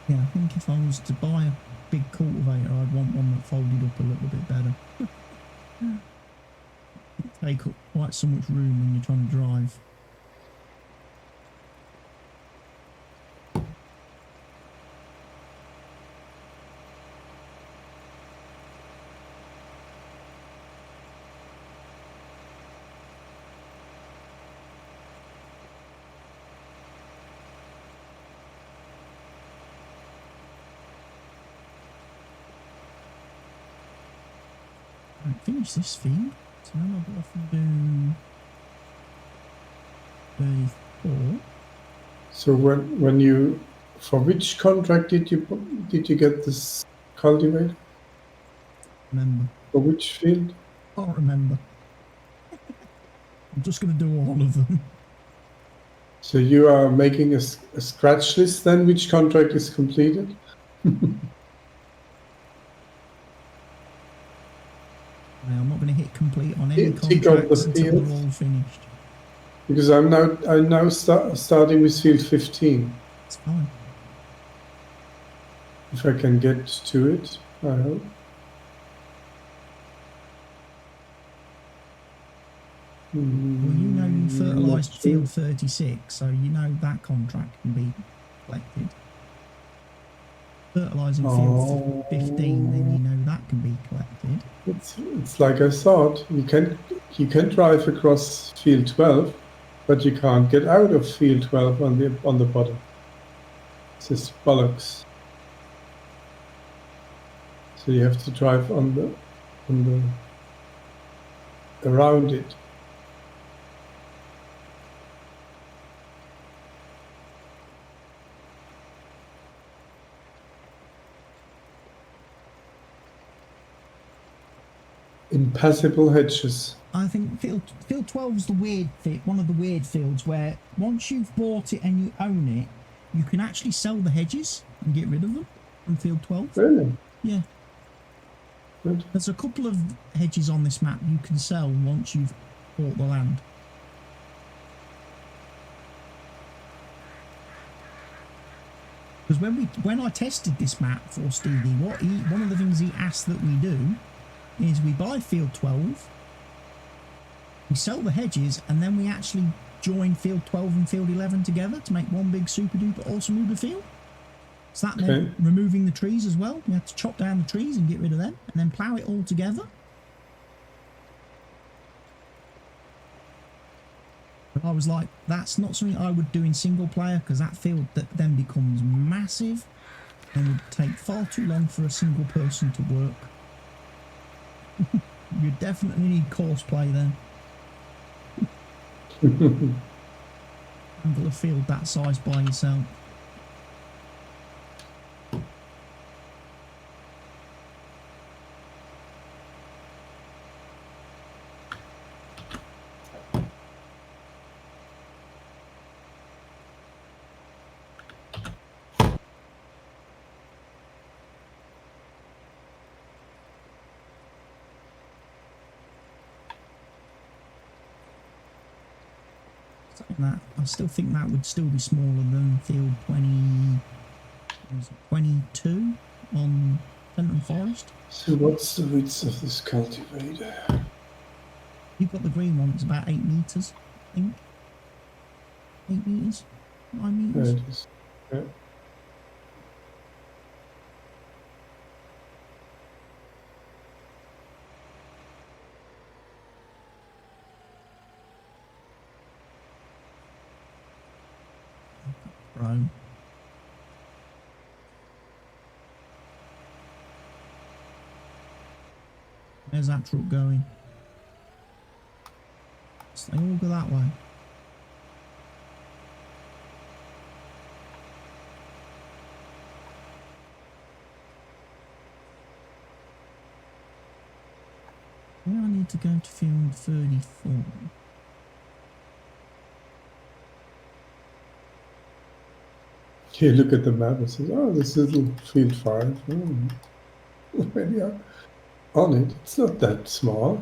Yeah, I think if I was to buy a big cultivator, I'd want one that folded up a little bit better. It take up quite so much room when you're trying to drive. Finish this field, so then I'll go off and do 34. So when you, for which contract did you get this cultivator? Remember? For which field? Can't remember. I'm just going to do all of them. So you are making a scratch list then, which contract is completed? I'm not going to hit complete on any Tick off the contracts until fields. they're all finished. Because I'm now starting with field 15. It's fine. If I can get to it, I hope. Well, you know you fertilised field 36, so you know that contract can be collected. Fertilising field 15, then you know that can be collected. It's like I thought. You can drive across field 12, but you can't get out of field 12 on the bottom. It's just bollocks. So you have to drive around it. Impassable hedges. I think field 12 is the weird one of the weird fields where once you've bought it and you own it, you can actually sell the hedges and get rid of them from field 12. Really? Yeah. Good. There's a couple of hedges on this map you can sell once you've bought the land. Because when I tested this map for Stevie, one of the things he asked that we do is we buy field 12, we sell the hedges, and then we actually join field 12 and field 11 together to make one big super duper awesome uber field. So that meant removing the trees as well. We had to chop down the trees and get rid of them, and then plough it all together. But I was like, that's not something I would do in single player, because that field that then becomes massive and would take far too long for a single person to work. You definitely need course play then. Handle a field that size by yourself. Saying that, I still think that would still be smaller than field 20, was it 22 on Snetterton Forest. So what's the width of this cultivator? You've got the green one, it's about 8 metres, I think. 8 metres? 9 metres? There it is. Yeah. Bro. Where's that truck going? So they all go that way. Where I need to go to field 34. You look at the map and say, oh, this little field 5. When you're on it, it's not that small.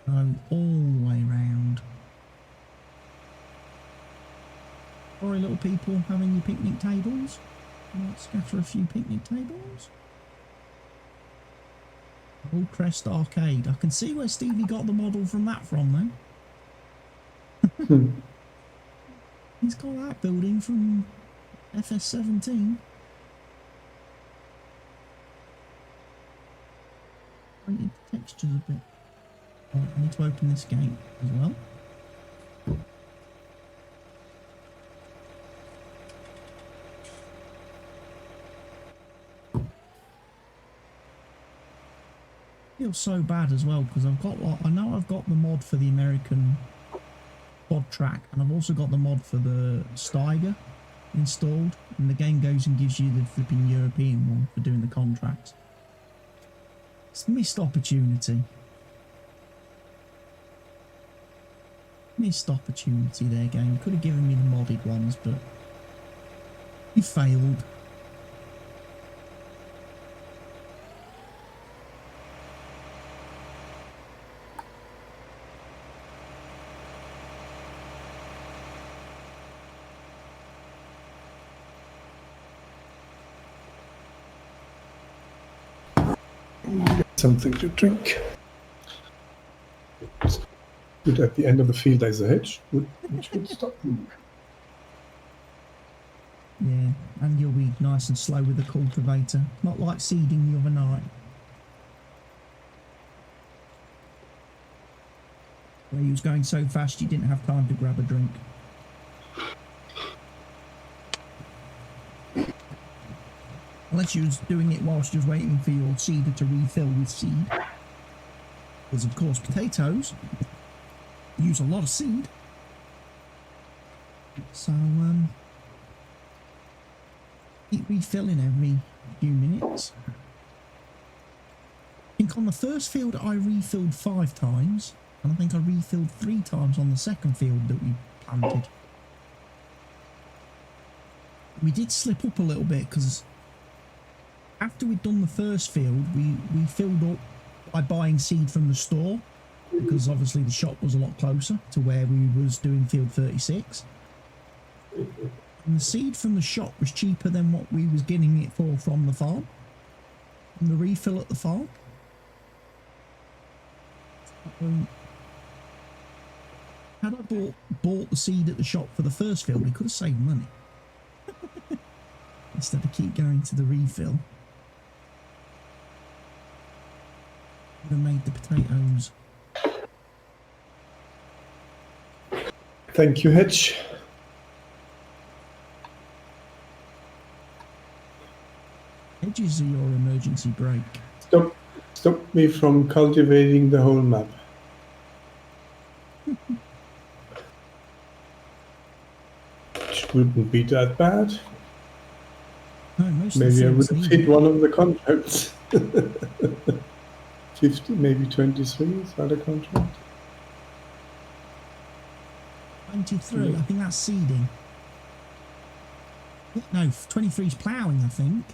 Go all the way round. Sorry, little people having your picnic tables. Might scatter a few picnic tables. Old Crest Arcade. I can see where Stevie got the model from that from, though. He's got that building from FS17. Painted the textures a bit. Oh, I need to open this gate as well. Feels so bad as well because I've got, I know I've got the mod for the American pod track and I've also got the mod for the Steiger installed, and the game goes and gives you the flipping European one for doing the contracts. It's a missed opportunity. Missed opportunity there, game. You could have given me the modded ones, but you failed. Something to drink. It's good at the end of the field there's a hedge, which would stop them. Yeah, and you'll be nice and slow with the cultivator. Not like seeding the other night. Where you was going so fast you didn't have time to grab a drink. Unless you was doing it whilst you was waiting for your seeder to refill with seed. Because of course potatoes use a lot of seed. So keep refilling every few minutes. I think on the first field I refilled 5 times, and I think I refilled 3 times on the second field that we planted. We did slip up a little bit because after we'd done the first field, we filled up by buying seed from the store, because obviously the shop was a lot closer to where we was doing field 36. And the seed from the shop was cheaper than what we was getting it for from the farm, from the refill at the farm. Had I bought the seed at the shop for the first field, we could have saved money. Instead of keep going to the refill. Would have made the potatoes. Thank you, Hedge. Hedges are your emergency brake. Stop me from cultivating the whole map. Which wouldn't be that bad. No, most Maybe I of would the have fields hit one of the contracts. 50, maybe 23 is that a contract? 23, I think that's seeding. No, 23 is ploughing, I think.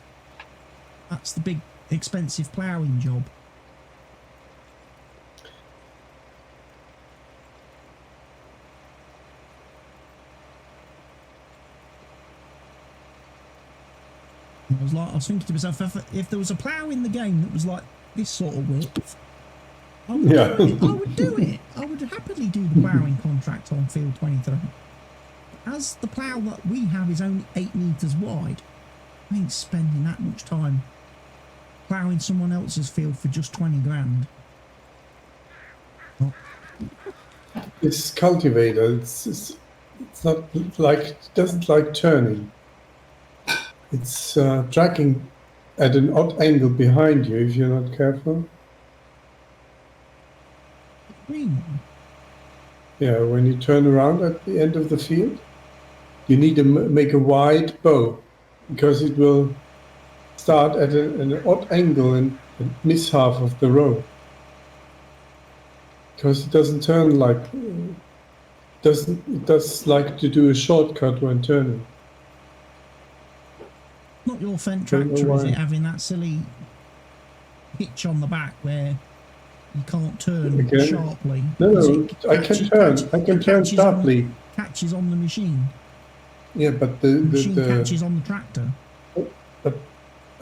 That's the big expensive ploughing job. I was thinking to myself, if there was a plough in the game that was like this sort of width, I would do it. I would do it. I would happily do the ploughing contract on field 23. As the plough that we have is only 8 metres wide, I ain't spending that much time ploughing someone else's field for just 20 grand. Oh. This cultivator, it's not like, it doesn't like turning. It's tracking at an odd angle behind you if you're not careful. Green one? Yeah, when you turn around at the end of the field, you need to make a wide bow because it will start at an odd angle and miss half of the row. Because it doesn't turn like, it does like to do a shortcut when turning. Not your Fendt tractor, is it, having that silly hitch on the back where you can't turn sharply? No, I can turn sharply. Catches on the machine. Yeah, but the machine catches on the tractor. But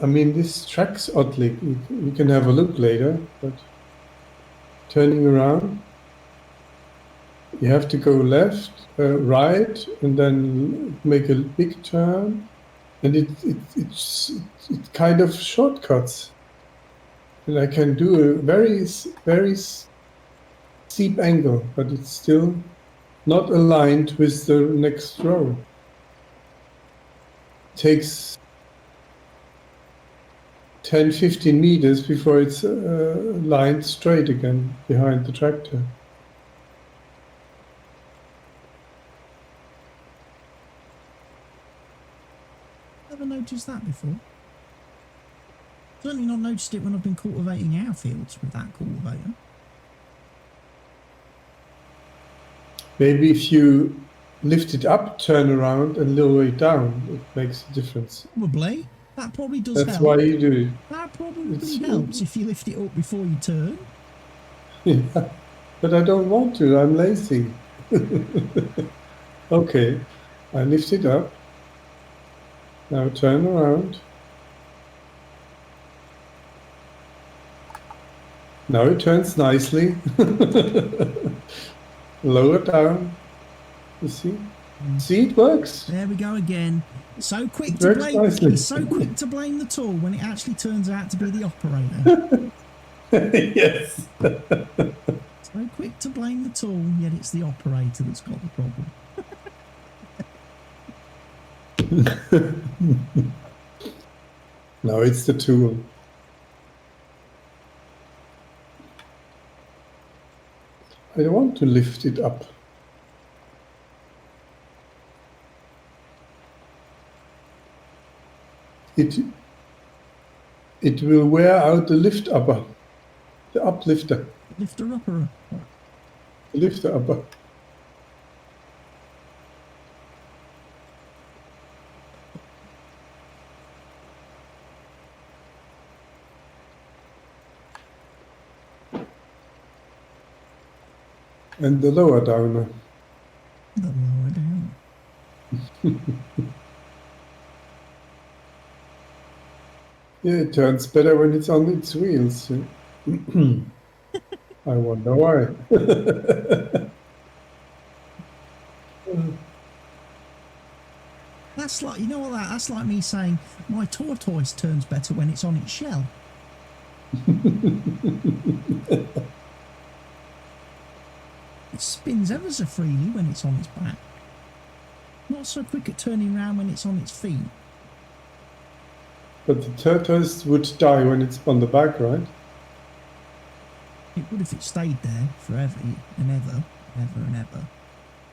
I mean, this tracks oddly. You can have a look later, but turning around, you have to go left, right, and then make a big turn, and it kind of shortcuts. And I can do a very steep angle, but it's still not aligned with the next row. It takes 10-15 meters before it's lined straight again behind the tractor. Never noticed that before. Certainly not noticed it when I've been cultivating our fields with that cultivator. Maybe if you lift it up, turn around and lower it down, it makes a difference. Probably. That probably does help. That's why you do it. That probably helps if you lift it up before you turn. Yeah, but I don't want to. I'm lazy. Okay, I lift it up. Now turn around. Now it turns nicely. Lower down. You see? See, it works. There we go again. So quick to blame. He's so quick to blame the tool when it actually turns out to be the operator. Yes. So quick to blame the tool, yet it's the operator that's got the problem. No, it's the tool. I don't want to lift it up. It will wear out the lift upper, the uplifter. Lifter upper. The lifter upper. And the lower downer. The lower down. Yeah, it turns better when it's on its wheels. I wonder why. That's like, you know what that's like me saying my tortoise turns better when it's on its shell. It spins ever so freely when it's on its back. Not so quick at turning around when it's on its feet. But the tortoise would die when it's on the back, right? It would if it stayed there forever and ever and ever.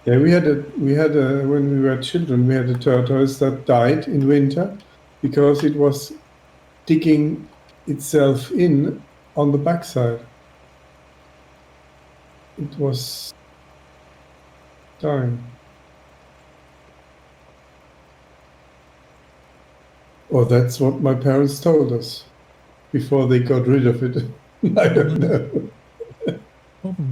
Yeah, we had when we were children, we had a tortoise that died in winter because it was digging itself in on the backside. It was dying. Or that's what my parents told us before they got rid of it. I don't know. Probably.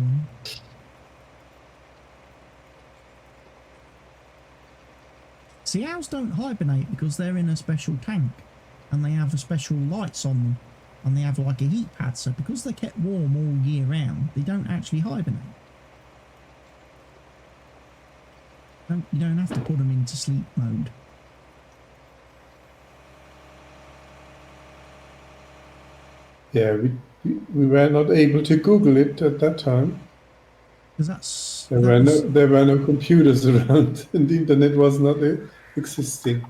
See, owls don't hibernate because they're in a special tank and they have a special lights on them and they have like a heat pad, so because they're kept warm all year round, they don't actually hibernate. You don't have to put them into sleep mode. Yeah, we were not able to Google it at that time. Because there were no computers around, and the internet was not existing.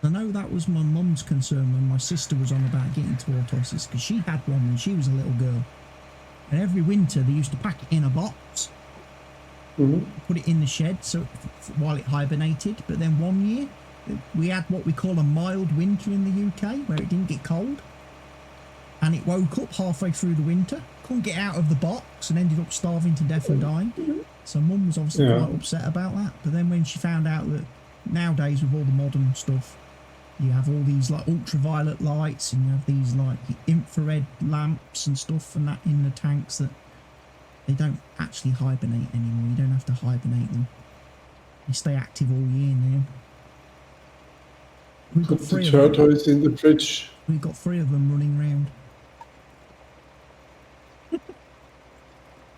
I know that was my mum's concern when my sister was on about getting tortoises, because she had one when she was a little girl, and every winter they used to pack it in a box, put it in the shed so while it hibernated. But then one year we had what we call a mild winter in the UK, where it didn't get cold, and it woke up halfway through the winter, couldn't get out of the box, and ended up starving to death and dying. So mum was obviously quite upset about that. But then when she found out that nowadays with all the modern stuff, you have all these like ultraviolet lights and you have these like infrared lamps and stuff and that in the tanks, that they don't actually hibernate anymore. You don't have to hibernate them. They stay active all year now. We've got three of them. Tortoise in the fridge. We've got 3 of them running around.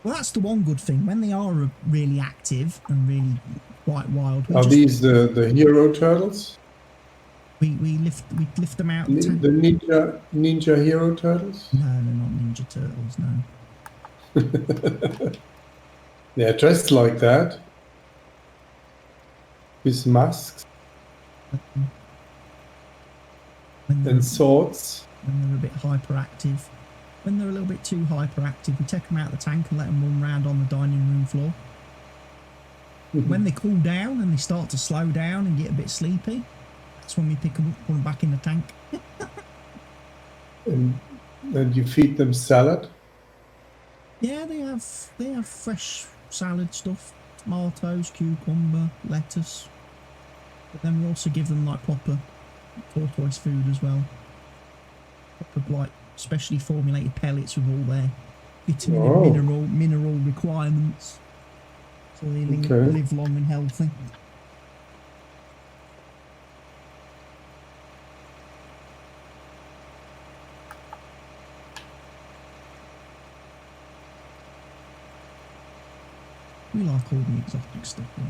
Well, that's the one good thing. When they are really active and really quite wild. Are these the hero turtles? We lift them out. The ninja hero turtles? No, they're not ninja turtles. No. They're dressed like that, with masks and swords. When they're a bit hyperactive. When they're a little bit too hyperactive, we take them out of the tank and let them run around on the dining room floor. When they cool down and they start to slow down and get a bit sleepy, that's when we pick them up, put them back in the tank. And then you feed them salad? Yeah, they have fresh salad stuff, tomatoes, cucumber, lettuce. But then we also give them like proper tortoise food as well. Proper like specially formulated pellets with all their vitamin and mineral requirements, so they live long and healthy. We like all the exotic stuff, yeah.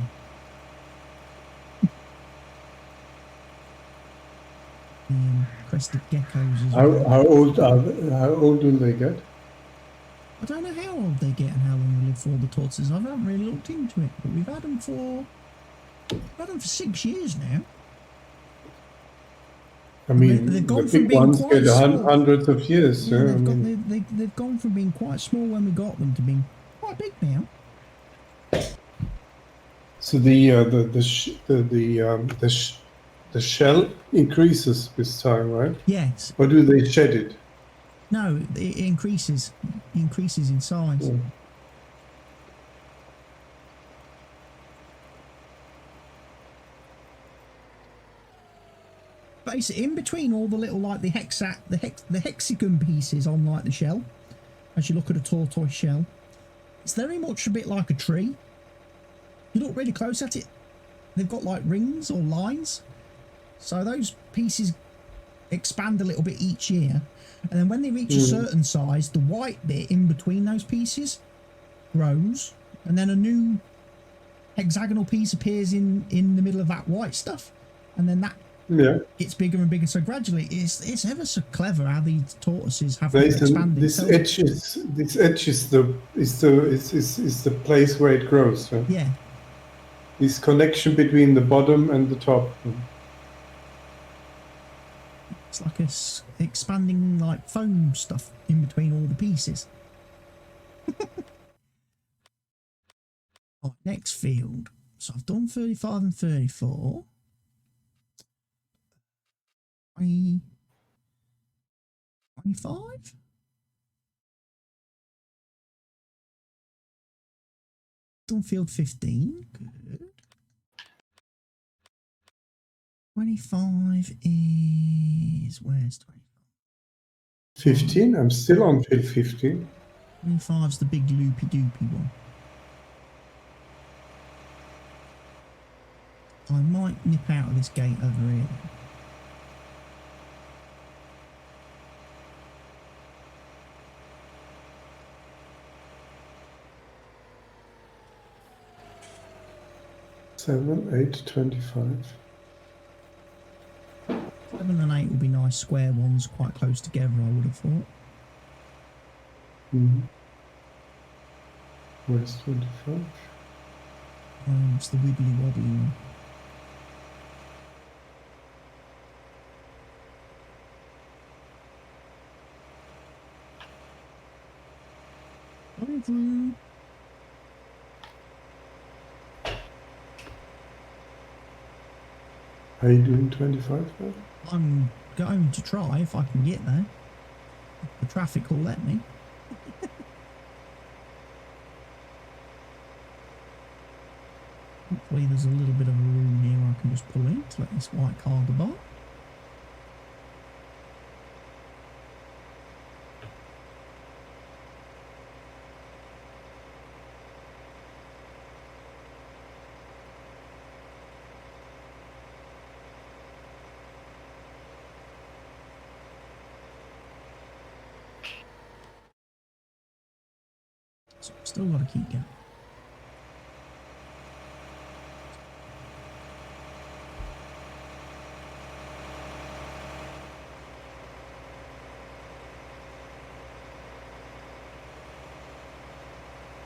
Crested geckos as well. How old do they get? I don't know how old they get and how long they live for, the tortoises. I haven't really looked into it, but we've had them for 6 years now. I mean, they've gone the from big being ones quite get small. hundreds of years. Yeah, they've gone from being quite small when we got them to being quite big now. So the shell increases with time, right? Yes. Or do they shed it? No, it increases. It increases in size. Yeah. Basically, in between all the little like the hexagon pieces on like the shell, as you look at a tortoise shell, it's very much a bit like a tree. You look really close at it, they've got like rings or lines. So those pieces expand a little bit each year, and then when they reach a certain size, the white bit in between those pieces grows, and then a new hexagonal piece appears in the middle of that white stuff, and then that gets bigger and bigger. So gradually, it's ever so clever how these tortoises have expanded. This edge is the place where it grows. Right? Yeah. This connection between the bottom and the top. It's like a expanding like foam stuff in between all the pieces. Right, next field. So I've done 35 and 34. 25? Done field 15. Good. 25 is... Where's 25? 15? I'm still on field 15. 25's the big loopy-doopy one. I might nip out of this gate over here. Seven, 8, 25. 7 and 8 will be nice square ones, quite close together, I would have thought. Where's 25? It's the wibbly wobbly one. Over. Are you doing 25 now? I'm going to try if I can get there. The traffic will let me. Hopefully there's a little bit of a room here where I can just pull in to let this white car go by. So I've still got to keep going.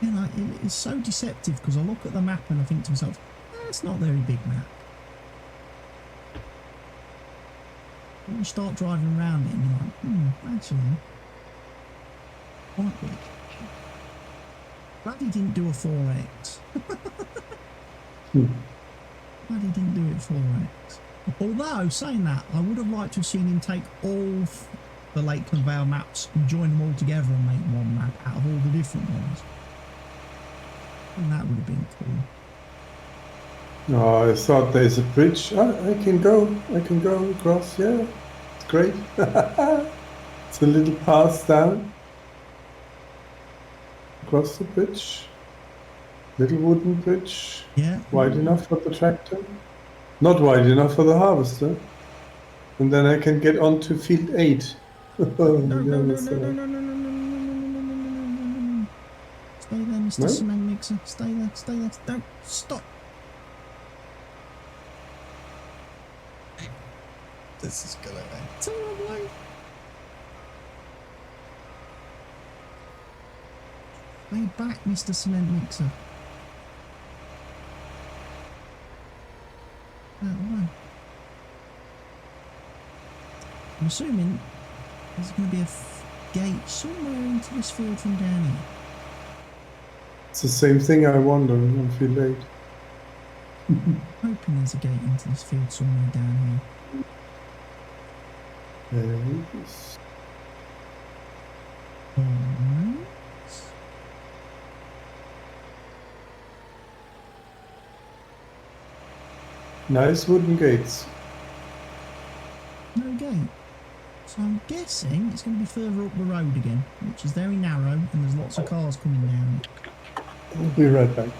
You know, it's so deceptive because I look at the map and I think to myself, it's not a very big map. When you start driving around it and you're like, actually, quite big. Glad he didn't do a 4X. Glad he didn't do it 4X. Although, saying that, I would have liked to have seen him take all the Lakeland Vale maps and join them all together and make one map out of all the different ones. And that would have been cool. Oh, I thought there's a bridge. I can go across. Yeah, it's great. It's a little pass down. Across the bridge. Little wooden bridge. Yeah. Wide enough for the tractor. Not wide enough for the harvester. And then I can get onto field 8. No. Stay there, Mr. No? Cement Mixer. Stay there. Don't stop. This is gonna end terribly. Stay back, Mr. Cement Mixer. I'm assuming there's going to be a gate somewhere into this field from down here. It's the same thing I wonder on field 8. Hoping there's a gate into this field somewhere down here. There it is. Alright. Nice wooden gates. No gate. So I'm guessing it's going to be further up the road again, which is very narrow and there's lots of cars coming down it. I'll be right back.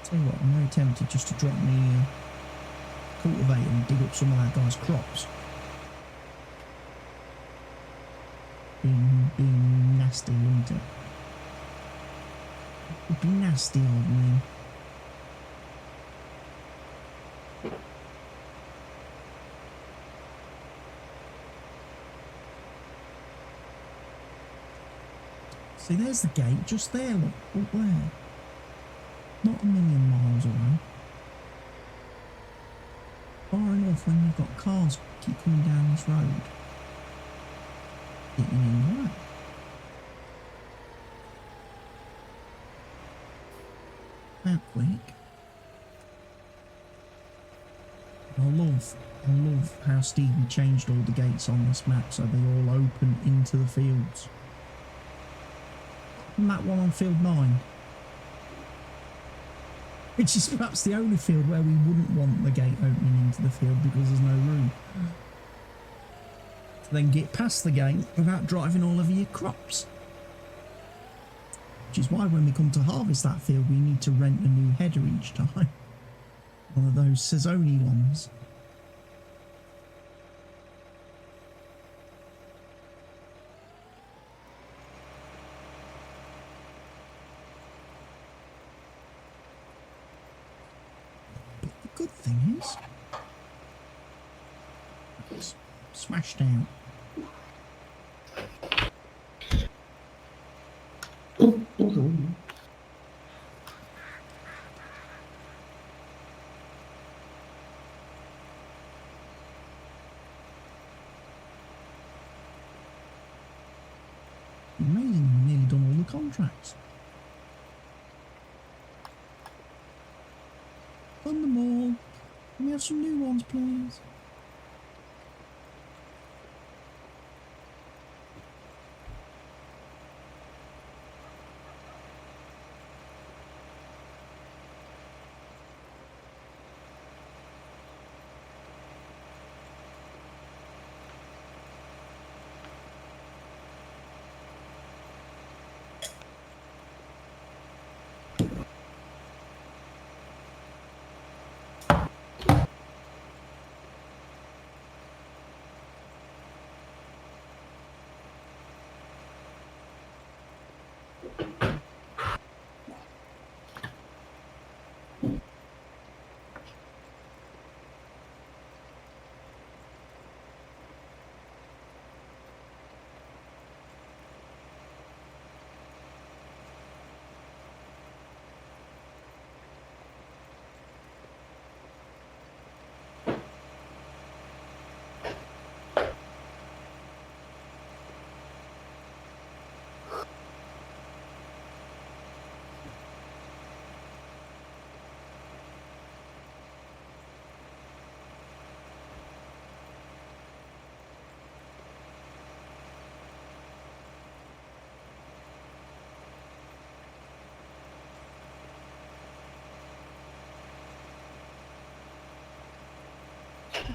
Tell you what, I'm very tempted just to drop me cultivator and dig up some of that guy's crops. Being nasty, wouldn't it? It'd be nasty, old man. See, there's the gate, just there, look, up there. Not a million miles away. Far enough when you've got cars keep coming down this road. Getting in the way. That quick. I love how Stevie changed all the gates on this map so they all open into the fields. And that one on field 9. Which is perhaps the only field where we wouldn't want the gate opening into the field because there's no room. To then get past the gate without driving all over your crops. Which is why when we come to harvest that field, we need to rent a new header each time. One of those Sazzoni ones. But the good thing is, it's smashed out. Amazing, we've nearly done all the contracts. Done them all. Can we have some new ones, please?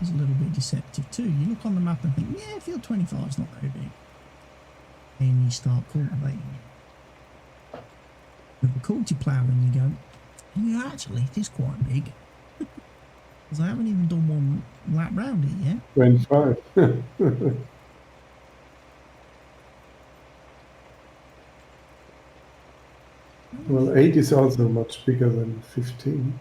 It's a little bit deceptive too. You look on the map and think, yeah, field 25 is not very big. And you start cultivating. With a culti plough and you go, yeah, actually it is quite big. Because I haven't even done one lap round it yet. 25. Well, 8 is also much bigger than 15.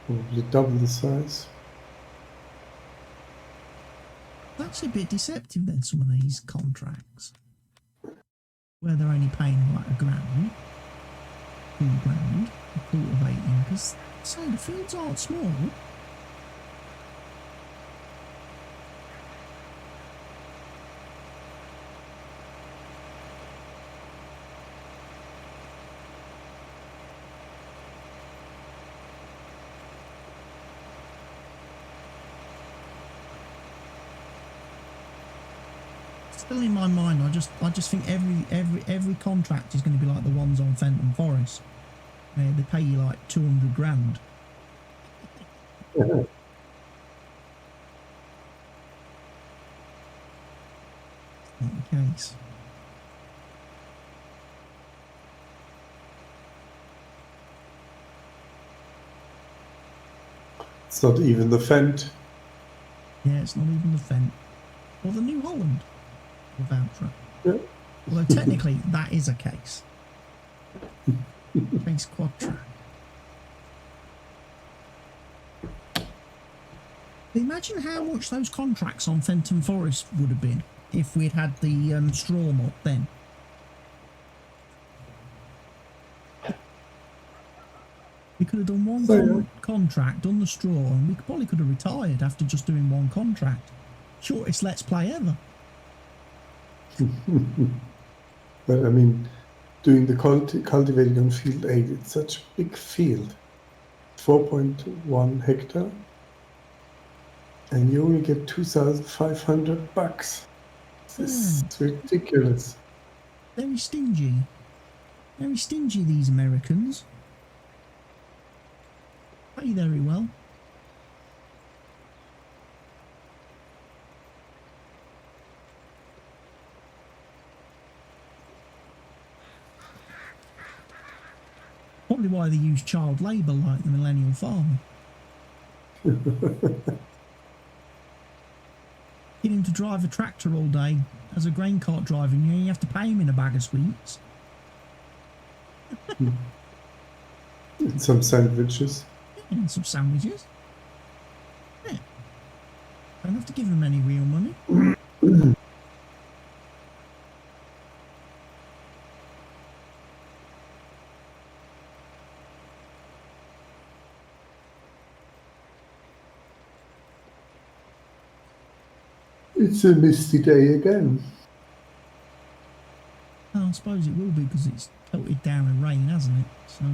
Probably double the size. That's a bit deceptive then, some of these contracts. Where they're only paying like £1,000, £2,000 for cultivating, because say the fields aren't small. Still in my mind, I just think every contract is going to be like the ones on Fenton Forest. They pay you like 200 grand. Yeah. Not the case. It's not even the Fendt. Yeah, it's not even the Fent or the New Holland or Valtra. Yeah. Although technically that is a case. Case Quadtra. Imagine how much those contracts on Fenton Forest would have been if we'd had the straw mop then. We could have done one contract, done the straw, and we probably could have retired after just doing one contract. Shortest Let's Play ever. But I mean, doing the cultivating on field 8, it's such a big field. 4.1 hectare. And you only get $2,500. This is ridiculous. Very stingy. Very stingy, these Americans. Pay very well. Probably why they use child labour like the millennial farmer. Get him to drive a tractor all day as a grain cart driver, and you have to pay him in a bag of sweets. And some sandwiches. And some sandwiches. Yeah. Don't have to give him any real money. It's a misty day again. Oh, I suppose it will be because it's pelted down with rain, hasn't it? So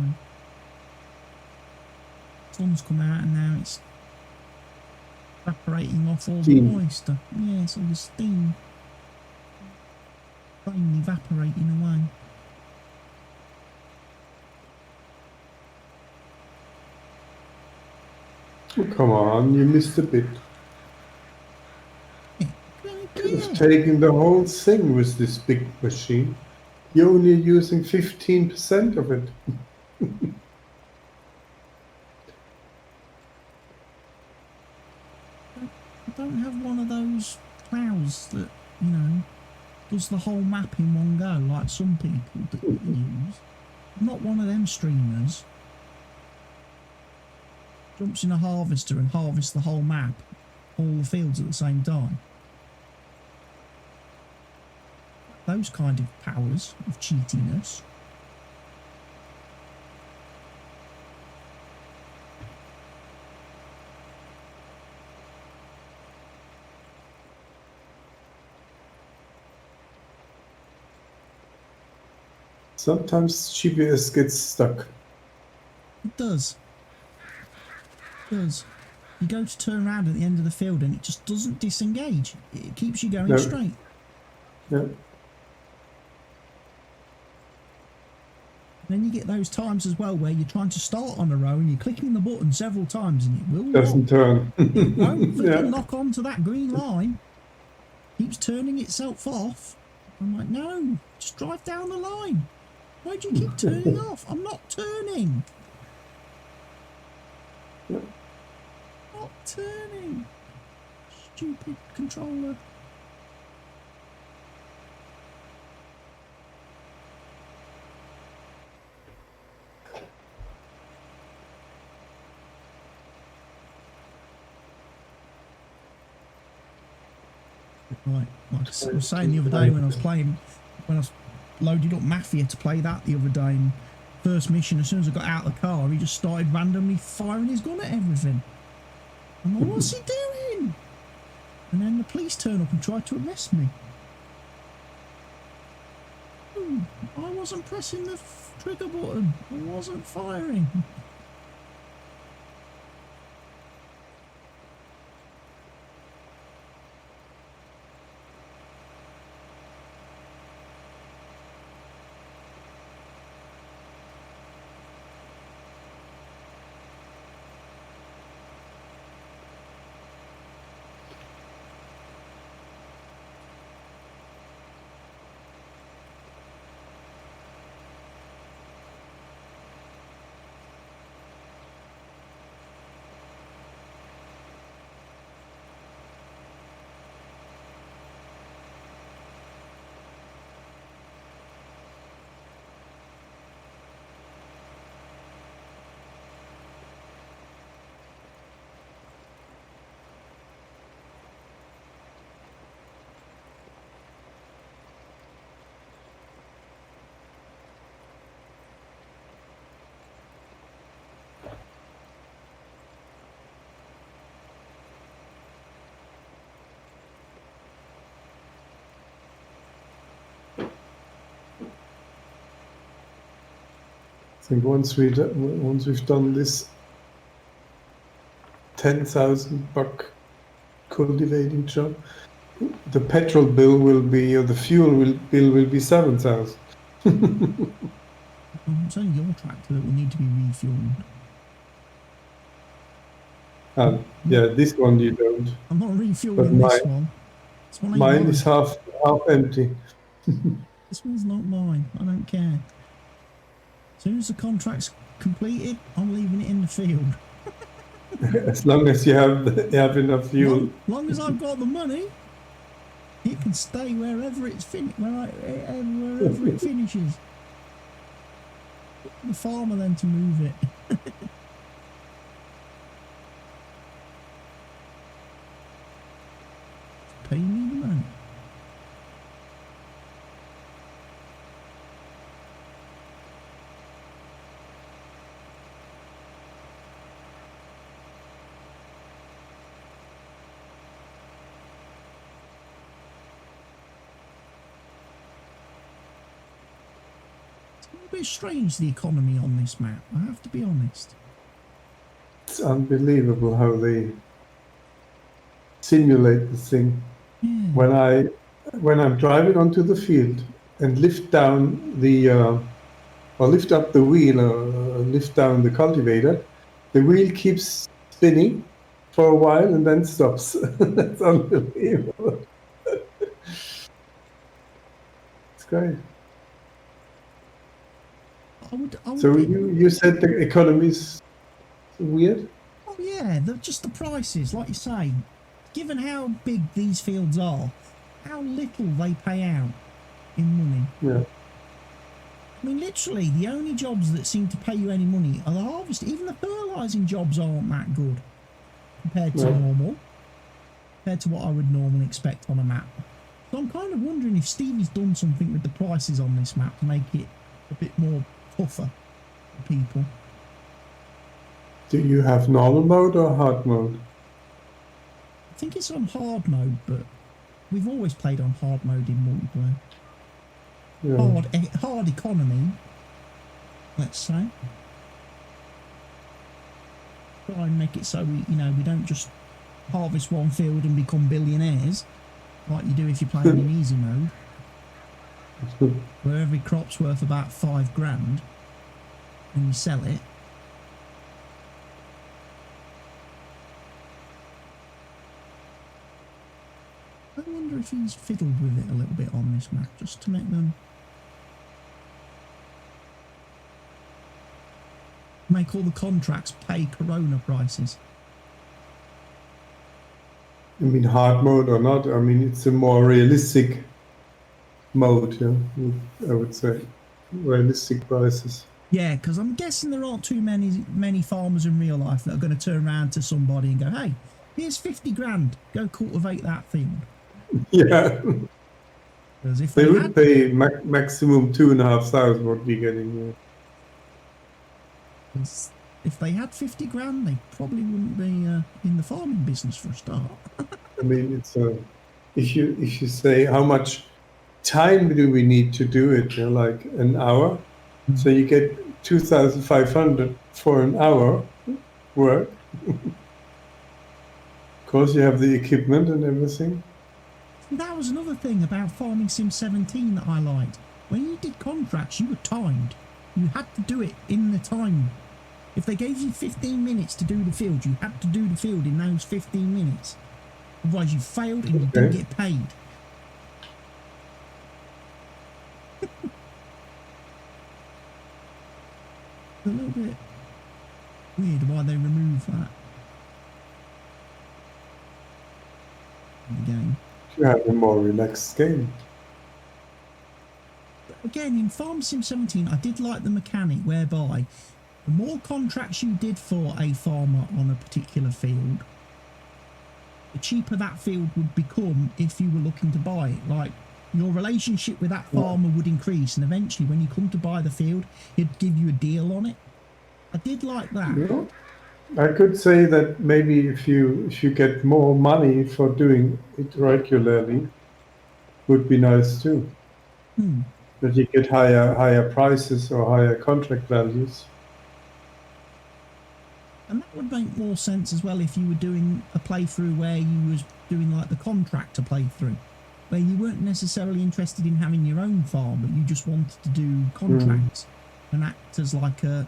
sun's come out and now it's evaporating off all the moisture. Yeah, it's all the steam. Rain evaporating away. Oh, come on, you missed a bit. Could have taken the whole thing with this big machine. You're only using 15% of it. I don't have one of those plows that, you know, does the whole map in one go like some people that use. I'm not one of them streamers. Jumps in a harvester and harvests the whole map, all the fields at the same time. Those kind of powers of cheatiness. Sometimes GPS gets stuck. It does. It does. You go to turn around at the end of the field and it just doesn't disengage. It keeps you going straight. Yeah. Then you get those times as well where you're trying to start on a row and you're clicking the button several times and it will doesn't turn. It won't knock onto that green line. Keeps turning itself off. I'm like, no, just drive down the line. Why do you keep turning off? I'm not turning. Not turning. Stupid controller. Right, like I was saying the other day when I was loaded up Mafia to play that the other day, and first mission, as soon as I got out of the car, he just started randomly firing his gun at everything. I'm like, what's he doing? And then the police turn up and try to arrest me. I wasn't pressing the trigger button. I wasn't firing. I think once we've done this 10,000 buck cultivating job, the petrol bill will be, or the bill will be 7,000. It's only your tractor that will need to be refueled. Yeah, this one you don't. I'm not But refueling this one. This one ain't mine mine. is half empty. This one's not mine. I don't care. As soon as the contract's completed, I'm leaving it in the field. As long as you have enough fuel. Long as I've got the money, it can stay wherever it's wherever it finishes. The farmer then to move it. Pay me the money. A bit strange, the economy on this map, I have to be honest. It's unbelievable how they simulate the thing. Yeah. When I'm driving onto the field and lift down or lift up the wheel or lift down the cultivator, the wheel keeps spinning for a while and then stops. That's unbelievable. It's great. So you said the economy's weird? Oh yeah, just the prices, like you say. Given how big these fields are, how little they pay out in money. Yeah. I mean, literally, the only jobs that seem to pay you any money are the harvest. Even the fertilising jobs aren't that good compared to normal. Compared to what I would normally expect on a map. So I'm kind of wondering if Stevie's done something with the prices on this map to make it a bit more tougher for people. Do you have normal mode or hard mode? I think it's on hard mode, but we've always played on hard mode in multiplayer. Yeah. Hard economy, let's say. Try and make it so we don't just harvest one field and become billionaires like you do if you're playing in easy mode. Where every crop's worth about $5,000 and you sell it. I wonder if he's fiddled with it a little bit on this map just to make all the contracts pay Corona prices. I mean, hard mode or not, I mean, it's a more realistic mode, I would say. Realistic prices. Yeah, because I'm guessing there aren't too many farmers in real life that are going to turn around to somebody and go, hey, here's 50 grand, go cultivate that field. Yeah. Because if they would pay maximum 2,500 what we're getting here. If they had 50 grand, they probably wouldn't be in the farming business for a start. I mean, it's if you say how much time do we need to do it, like an hour, so you get 2,500 for an hour work. Of course, you have the equipment and everything. That was another thing about Farming Sim 17 that I liked. When you did contracts, you were timed. You had to do it in the time. If they gave you 15 minutes to do the field, you had to do the field in those 15 minutes. Otherwise you failed and you didn't get paid. A little bit weird why they removed that in the game. You have a more relaxed game. But again, in Farm Sim 17, I did like the mechanic whereby the more contracts you did for a farmer on a particular field, the cheaper that field would become if you were looking to buy it. Like, your relationship with that farmer would increase, and eventually when you come to buy the field, he'd give you a deal on it. I did like that. Yeah. I could say that maybe if you get more money for doing it regularly, would be nice too. That you get higher prices or higher contract values. And that would make more sense as well if you were doing a playthrough where you was doing like the contractor playthrough, where you weren't necessarily interested in having your own farm, but you just wanted to do contracts and act as like a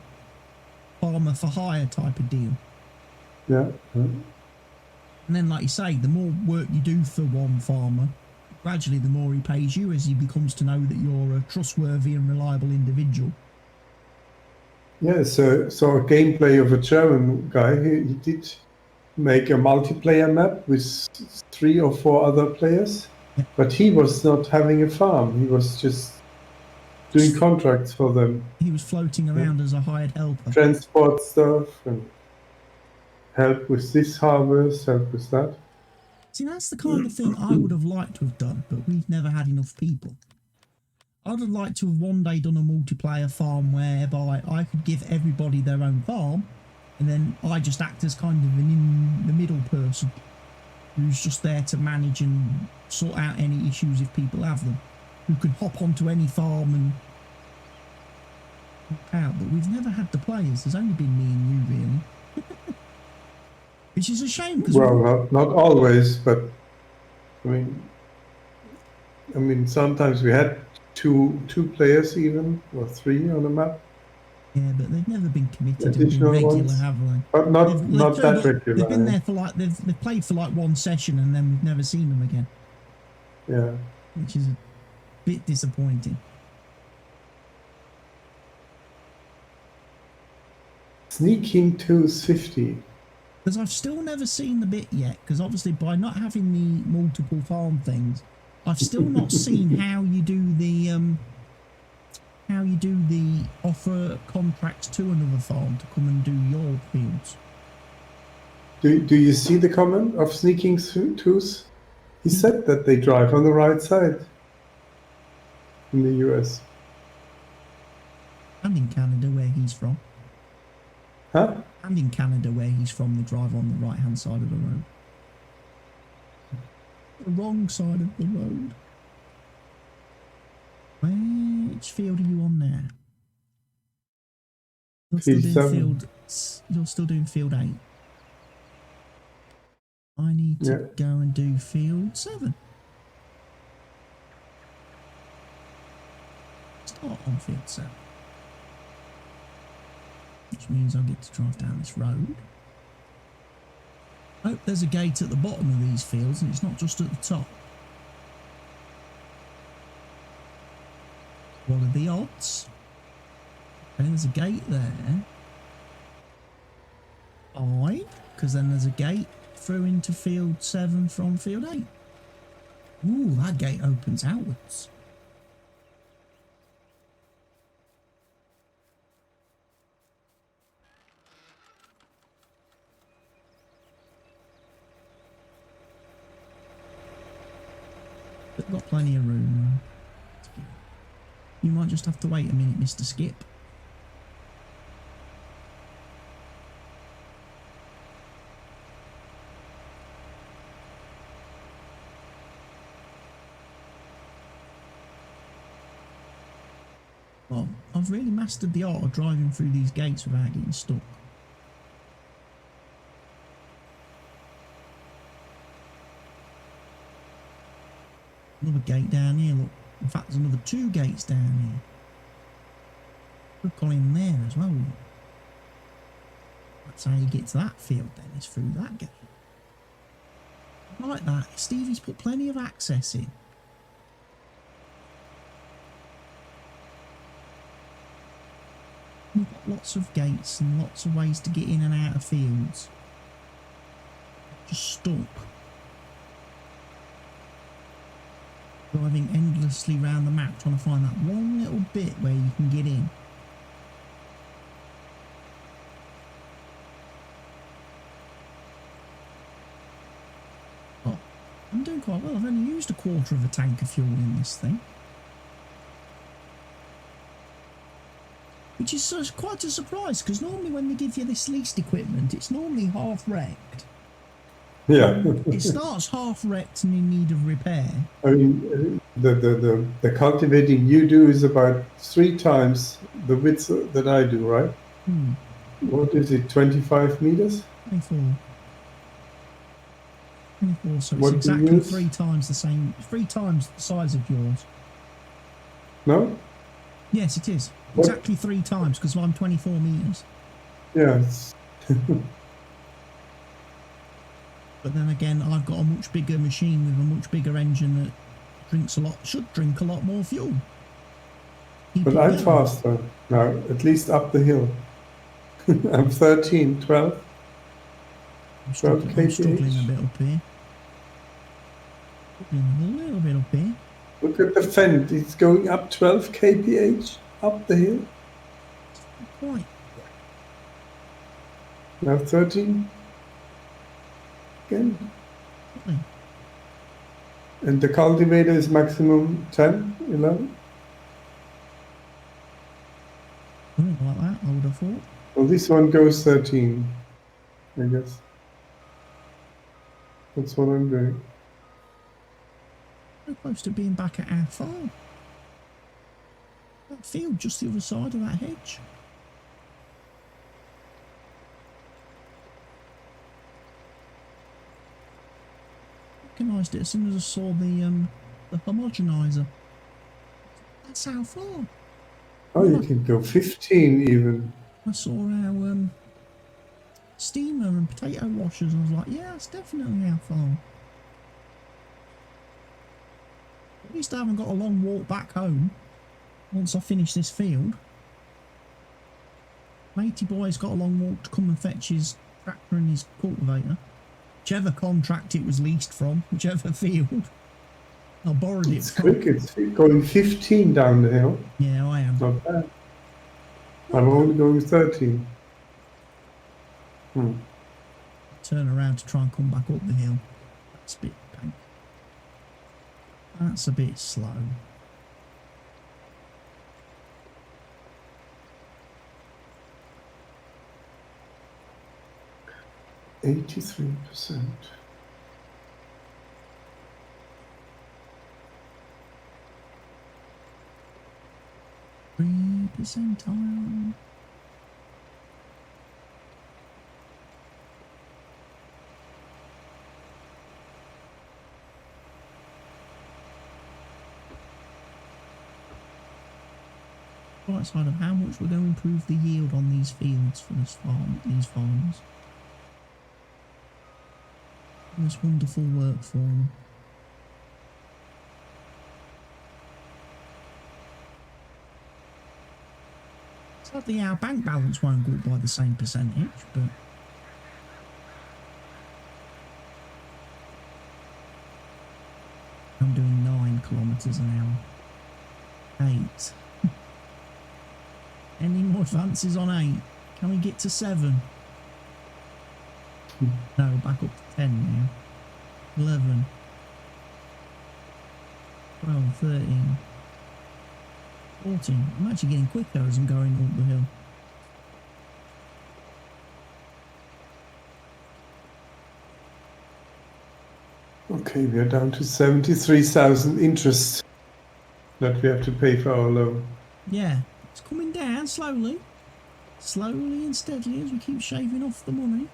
farmer for hire type of deal. Yeah. And then, like you say, the more work you do for one farmer, gradually the more he pays you as he becomes to know that you're a trustworthy and reliable individual. Yeah, so a gameplay of a German guy. He did make a multiplayer map with 3 or 4 other players, but he was not having a farm. He was just doing contracts for them. He was floating around as a hired helper. Transport stuff and help with this harvest, help with that. See, that's the kind of thing I would have liked to have done, but we've never had enough people. I'd have liked to have one day done a multiplayer farm whereby I could give everybody their own farm, and then I just act as kind of an in-the-middle person who's just there to manage and sort out any issues if people have them, who can hop onto any farm and help out. But we've never had the players. There's only been me and you, really. Which is a shame. Well, not always, but I mean, sometimes we had two players even, or 3 on a map. Yeah, but they've never been committed and been regular, ones, have they? but not that regular. They've been there for like they've played for like 1 session and then we've never seen them again. Yeah, which is a bit disappointing. Sneaking 250. Because I've still never seen the bit yet. Because obviously, by not having the multiple farm things, I've still not seen how you do the offer contracts to another farm to come and do your fields. Do you see the comment of Sneaking Twos? He said that they drive on the right side in the US. And in Canada, where he's from. Huh? And in Canada, where he's from, they drive on the right-hand side of the road. The wrong side of the road. Which field are you on there? You're still doing field 8. I need to go and do field 7. Start on field 7. Which means I get to drive down this road. Oh, there's a gate at the bottom of these fields and it's not just at the top. What are the odds? Okay, there's a gate there. 5, because then there's a gate through into field 7 from field 8. Ooh, that gate opens outwards. They've got plenty of room. You might just have to wait a minute, Mr. Skip. Well, I've really mastered the art of driving through these gates without getting stuck. Another gate down here, look. In fact, there's another 2 gates down here. Look on in there as well. That's how you get to that field then, is through that gate. I like that. Stevie's put plenty of access in. We've got lots of gates and lots of ways to get in and out of fields. Just stuck. Driving endlessly around the map trying to find that one little bit where you can get in. Oh, I'm doing quite well. I've only used a quarter of a tank of fuel in this thing. Which is quite a surprise, because normally when they give you this leased equipment, it's normally half wrecked. Yeah. It starts half wrecked and in need of repair. I mean, the cultivating you do is about 3 times the width that I do, right? What is it, 25 meters? 24. 24, so it's What do you exactly use? 3 times the same, 3 times the size of yours. No? Yes, it is. What? Exactly 3 times, because I'm 24 metres. Yeah, it's But then again, I've got a much bigger machine with a much bigger engine that should drink a lot more fuel. but Keep it I'm going. faster now, at least up the hill. I'm 13, 12. I'm 12 struggling a kph. bit up here. Struggling a little bit up here. Look at the fend, it's going up 12 kph up the hill. Quite. Now 13 again. Really. And the cultivator is maximum 10, 11. Something like that, I would have thought. Well, this one goes 13, I guess. That's what I'm doing. So close to being back at our farm. That field just the other side of that hedge. Recognised it as soon as I saw the homogenizer. That's how far. Oh, you can go 15 even. I saw our steamer and potato washers, and I was like, yeah, that's definitely how far. At least I haven't got a long walk back home once I finish this field. Matey boy's got a long walk to come and fetch his tractor and his cultivator. Whichever contract it was leased from, whichever field. I borrowed it It's from. quick, it's going 15 down the hill. Yeah, I am. Not bad. I'm only going 13. Turn around to try and come back up the hill. That's a bit dank. That's a bit slow. %83%. Percentile. Right side of how much we're going to improve the yield on these fields for this farm, these farms. This wonderful work for them. Sadly, our bank balance won't go up by the same percentage, but I'm doing 9 kilometres an hour. 8. Any more advances on 8? Can we get to 7? No, back up to 10 now. 11. 12, 13. 14. I'm actually getting quicker as I'm going up the hill. Okay, we are down to 73,000 interest that we have to pay for our loan. Yeah, it's coming down slowly. Slowly and steadily as we keep shaving off the money.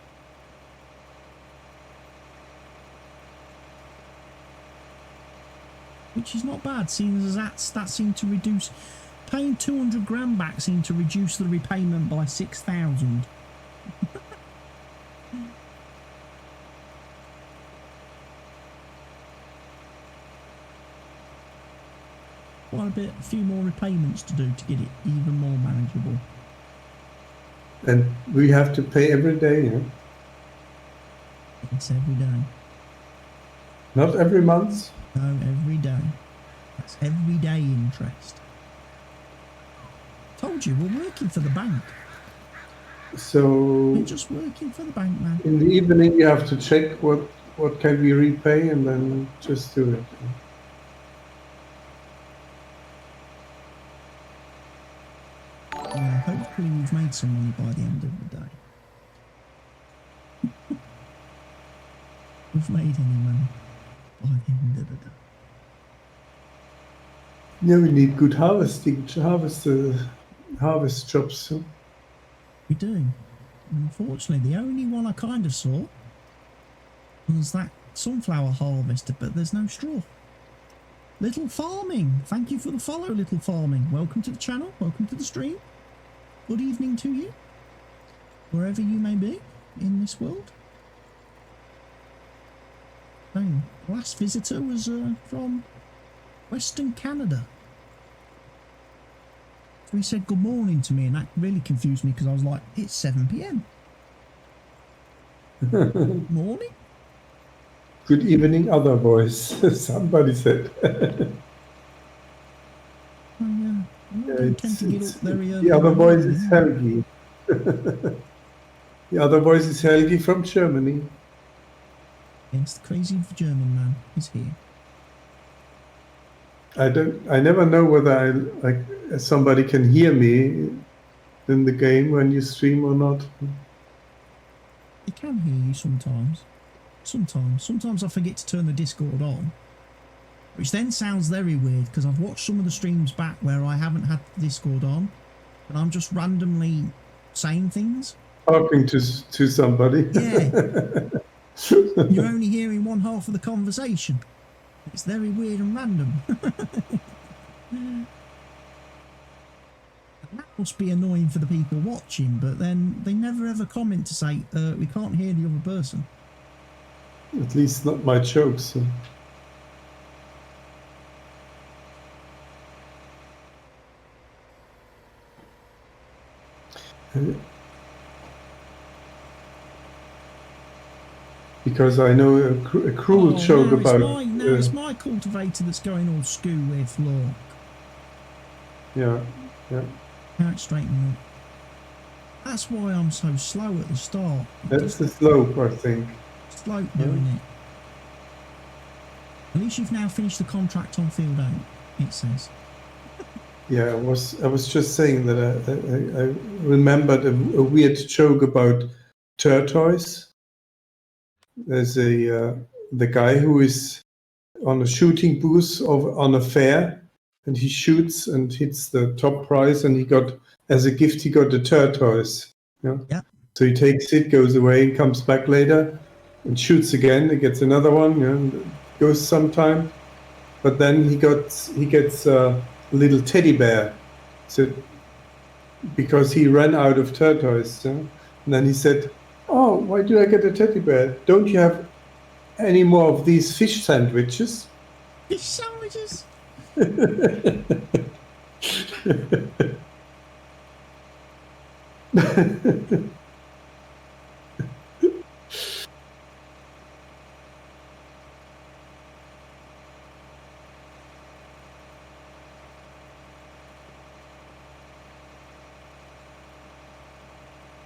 Which is not bad, seeing as that seemed to reduce. Paying 200 grand back seemed to reduce the repayment by 6,000. Quite a few more repayments to do to get it even more manageable. And we have to pay every day, yeah? It's every day. Not every month? No, every day. That's everyday interest. Told you, we're working for the bank. So We're just working for the bank, man. in the evening you have to check what can we repay and then just do it. Yeah, hopefully we've made some money by the end of the day. We've made any money by the end of the day. Yeah, we need good harvest jobs. So. We do. Unfortunately, the only one I kind of saw was that sunflower harvester, but there's no straw. Little Farming, thank you for the follow, Little Farming. Welcome to the channel, welcome to the stream. Good evening to you, wherever you may be in this world. Oh, last visitor was from Western Canada. So he said good morning to me, and that really confused me because I was like, it's 7 p.m. Morning? Good evening, other boys. Somebody said. I don't tend to get up very early. The other in voice morning. is Helgi. The other voice is Helgi from Germany. Yes, the crazy German man is here. I never know whether somebody can hear me in the game when you stream or not. They can hear you sometimes. Sometimes I forget to turn the Discord on, which then sounds very weird because I've watched some of the streams back where I haven't had the Discord on, and I'm just randomly saying things. Talking to somebody. Yeah. You're only hearing one half of the conversation. It's very weird and random. And that must be annoying for the people watching, but then they never ever comment to say, we can't hear the other person. At least not my jokes. Because I know a cruel joke about... It's my cultivator that's going all skew with, look. Yeah. Can't straighten up. That's why I'm so slow at the start. That's the slope, I think. Slow doing it. At least you've now finished the contract on field 8, it says. Yeah, I was just saying that I remembered a weird joke about tortoise. There's the guy who is on a shooting booth on a fair, and he shoots and hits the top prize, and as a gift he got a tortoise. Yeah. So he takes it, goes away, and comes back later, and shoots again. He gets another one, and goes sometime, but then he gets a little teddy bear. So because he ran out of tortoise, and then he said, "Oh, why do I get a teddy bear? Don't you have any more of these fish sandwiches?" Fish sandwiches?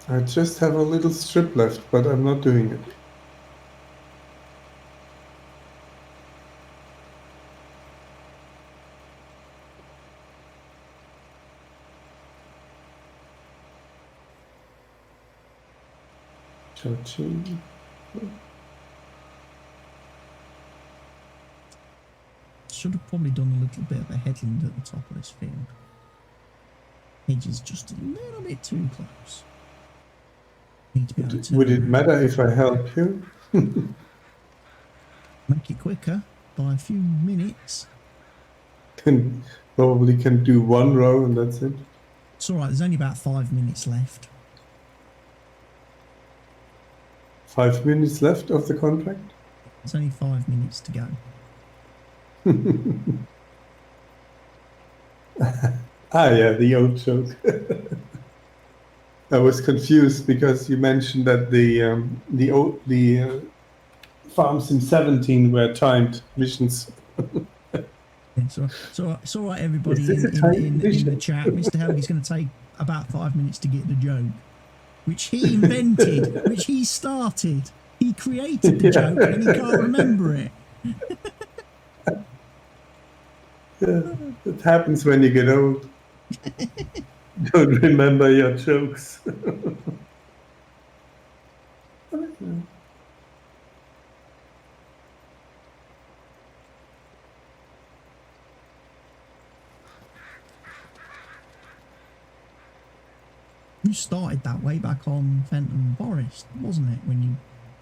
I just have a little strip left, but I'm not doing it. Cha-ching. Should have probably done a little bit of a headland at the top of this field. Hedge is just a little bit too close. Need to be able to Would it matter if I help you? make it quicker by a few minutes. Probably can do one row and that's it. It's all right. There's only about 5 minutes left. 5 minutes left of the contract? It's only 5 minutes to go. Yeah, the old joke. I was confused because you mentioned that the farms in 17 were timed missions. So it's all right, everybody in the chat. Mr. Helgi's going to take about 5 minutes to get the joke, which he invented, which he started. He created the joke and he can't remember it. It happens when you get old. Don't remember your jokes. You started that way back on Fenton Forest, wasn't it, when you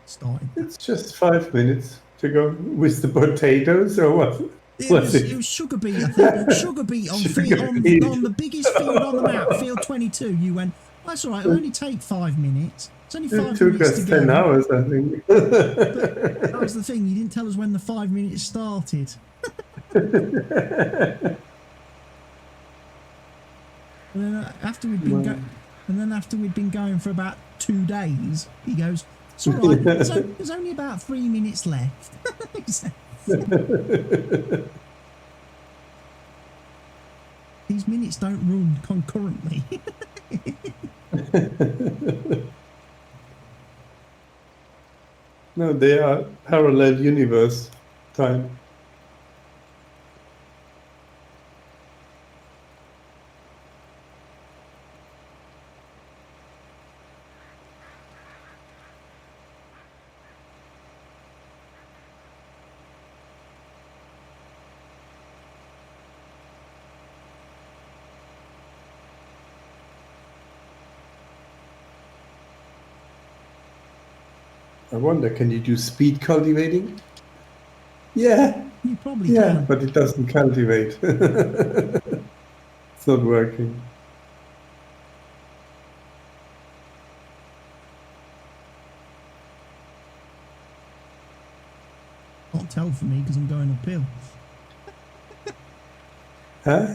started that? It's just 5 minutes to go with the potatoes, or what? It was Sugar Beet, I think. Sugar Beet on on the biggest field on the map, field 22. You went, that's all right, it'll only take 5 minutes. It's only 5 It took minutes us to go. 10 hours, I think. But that was the thing, you didn't tell us when the 5 minutes started. And then after we'd been going for about 2 days, he goes, it's all right, there's only about 3 minutes left. These minutes don't run concurrently. No, they are parallel universe time. I wonder, can you do speed cultivating? Yeah. You probably can. But it doesn't cultivate. It's not working. Can't tell for me because I'm going uphill. Huh?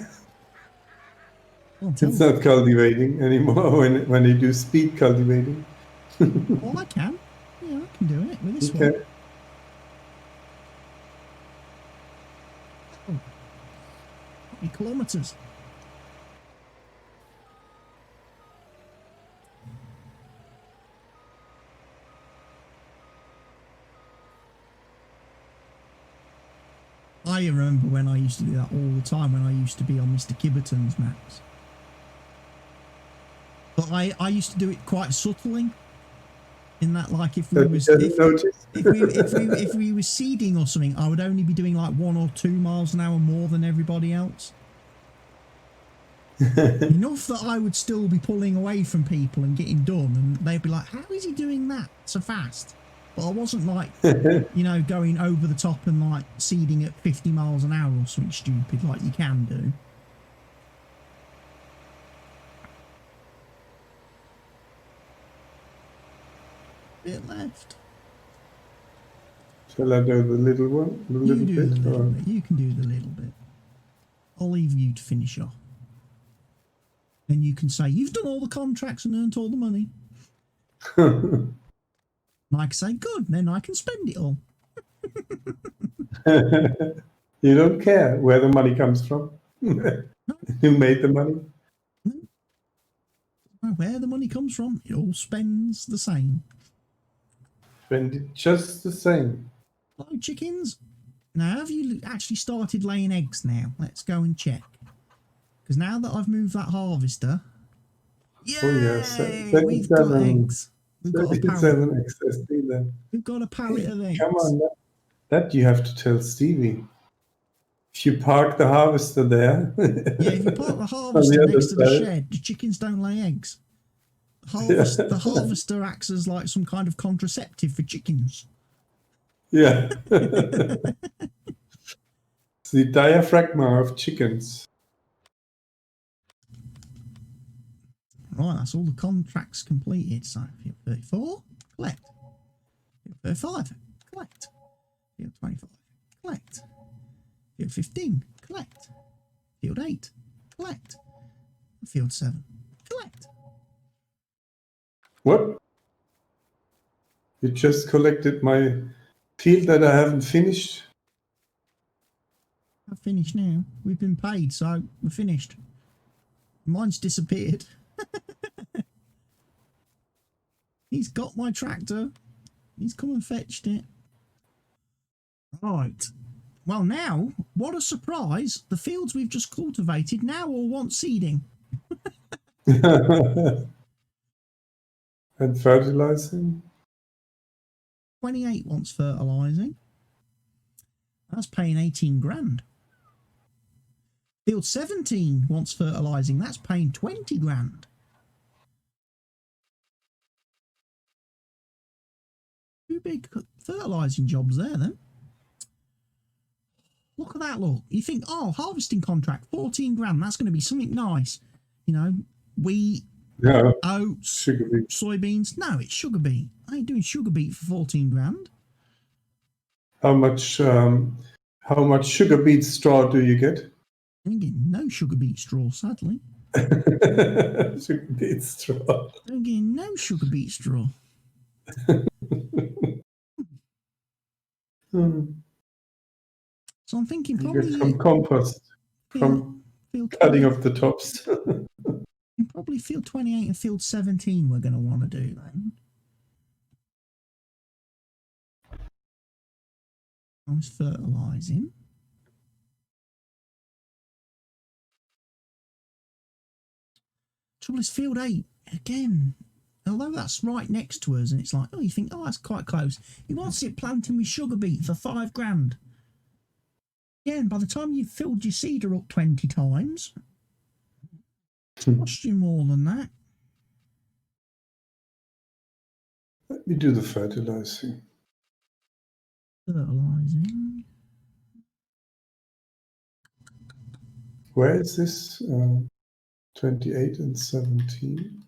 It's not cultivating anymore when they do speed cultivating. Oh, I can. Yeah, I can do it with this one. Oh. 20 kilometres. I remember when I used to do that all the time when I used to be on Mr. Kibberton's maps. But I used to do it quite subtly. In that, like, if we were seeding or something, I would only be doing like 1 or 2 miles an hour more than everybody else. Enough that I would still be pulling away from people and getting done, and they'd be like, how is he doing that so fast? But I wasn't like, you know, going over the top and like seeding at 50 miles an hour or something stupid like you can do. Bit left. Shall I do the little one? The little bit? You can do the little bit. I'll leave you to finish off. And you can say, you've done all the contracts and earned all the money. And I can say, good, then I can spend it all. You don't care where the money comes from? No. Who made the money? No. Where the money comes from, it all spends the same. Spend it just the same. Hello, chickens. Now, have you actually started laying eggs now? Let's go and check. Because now that I've moved that harvester, we've got eggs. We've got a pallet. We've got a pallet of eggs. Come on, that you have to tell Stevie. If you park the harvester there. Yeah, if you park the harvester next to the shed, the chickens don't lay eggs. The harvester acts as like some kind of contraceptive for chickens. Yeah. It's the diaphragm of chickens. Right, that's all the contracts completed. So, field 34, collect. Field 35, collect. Field 25, collect. Field 15, collect. Field 8, collect. Field 7, collect. What? You just collected my field that I haven't finished? I've finished now. We've been paid, so we're finished. Mine's disappeared. He's got my tractor. He's come and fetched it. Right. Well, now, what a surprise. The fields we've just cultivated now all want seeding. And fertilizing? 28 wants fertilizing. That's paying 18 grand. Field 17 wants fertilizing. That's paying 20 grand. two big fertilising jobs there then. Look at that, look. You think, oh, harvesting contract, 14 grand, that's going to be something nice. You know, wheat, oats, sugar beet, soybeans. No, it's sugar beet. I ain't doing sugar beet for 14 grand. How much sugar beet straw do you get? I ain't getting no sugar beet straw, sadly. Sugar beet straw. I'm getting no sugar beet straw. So I'm thinking probably you get some compost from cutting off the tops. In probably field 28 and field 17 we're going to want to do then. I was fertilising. Trouble is field 8, again, although that's right next to us and it's like, oh, you think, oh, that's quite close. He wants it planting with sugar beet for 5 grand. Yeah, and by the time you've filled your seeder up 20 times, it costs you more than that. Let me do the fertilizing. Fertilising. Where is this? 28 and 17.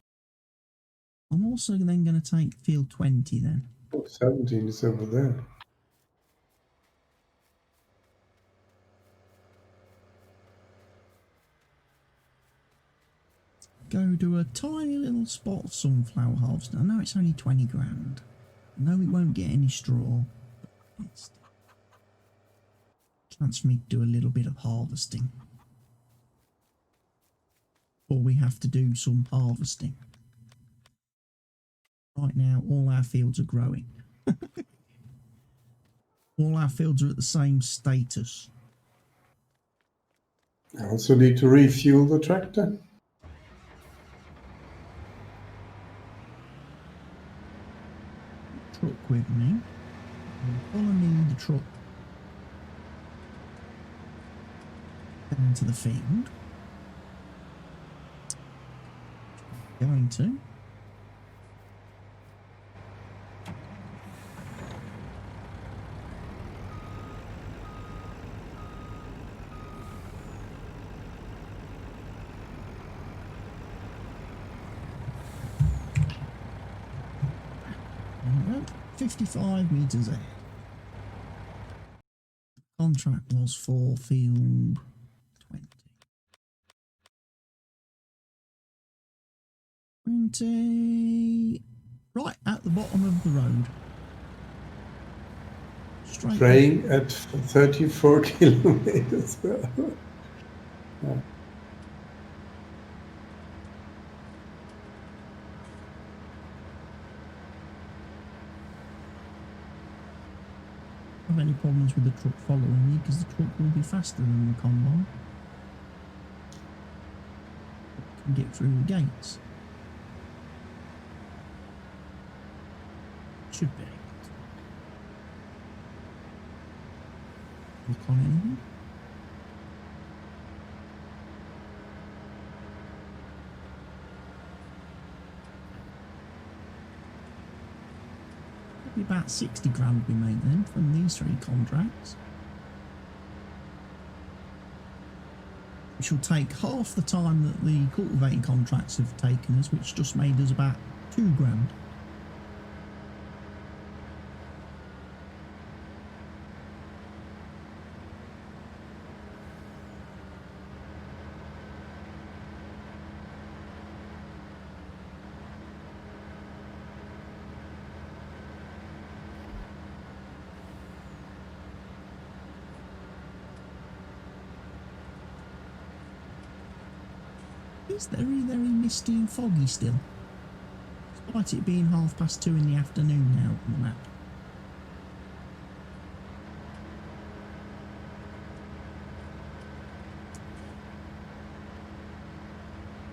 I'm also then going to take field 20 then. Oh, 17 is over there. Go do a tiny little spot of sunflower harvest. I know it's only 20 grand. I know we won't get any straw. But it's a chance for me to do a little bit of harvesting. Or we have to do some harvesting. Right now, all our fields are growing. All our fields are at the same status. I also need to refuel the tractor. Truck with me. I'll follow me the truck down to the field. Going to. There we go. 55 metres ahead. Contract was for field 20. 20. Right at the bottom of the road. Straight Spraying at 34 kilometers per hour. Yeah. Have any problems with the truck following me because the truck will be faster than the combine. It can get through the gates. Should be able to. Look on anything. Probably about 60 grand we made then from these 3 contracts. Which will take half the time that the cultivating contracts have taken us, which just made us about 2 grand. It's very, very misty and foggy still, despite it being 2:30 in the afternoon now on the map.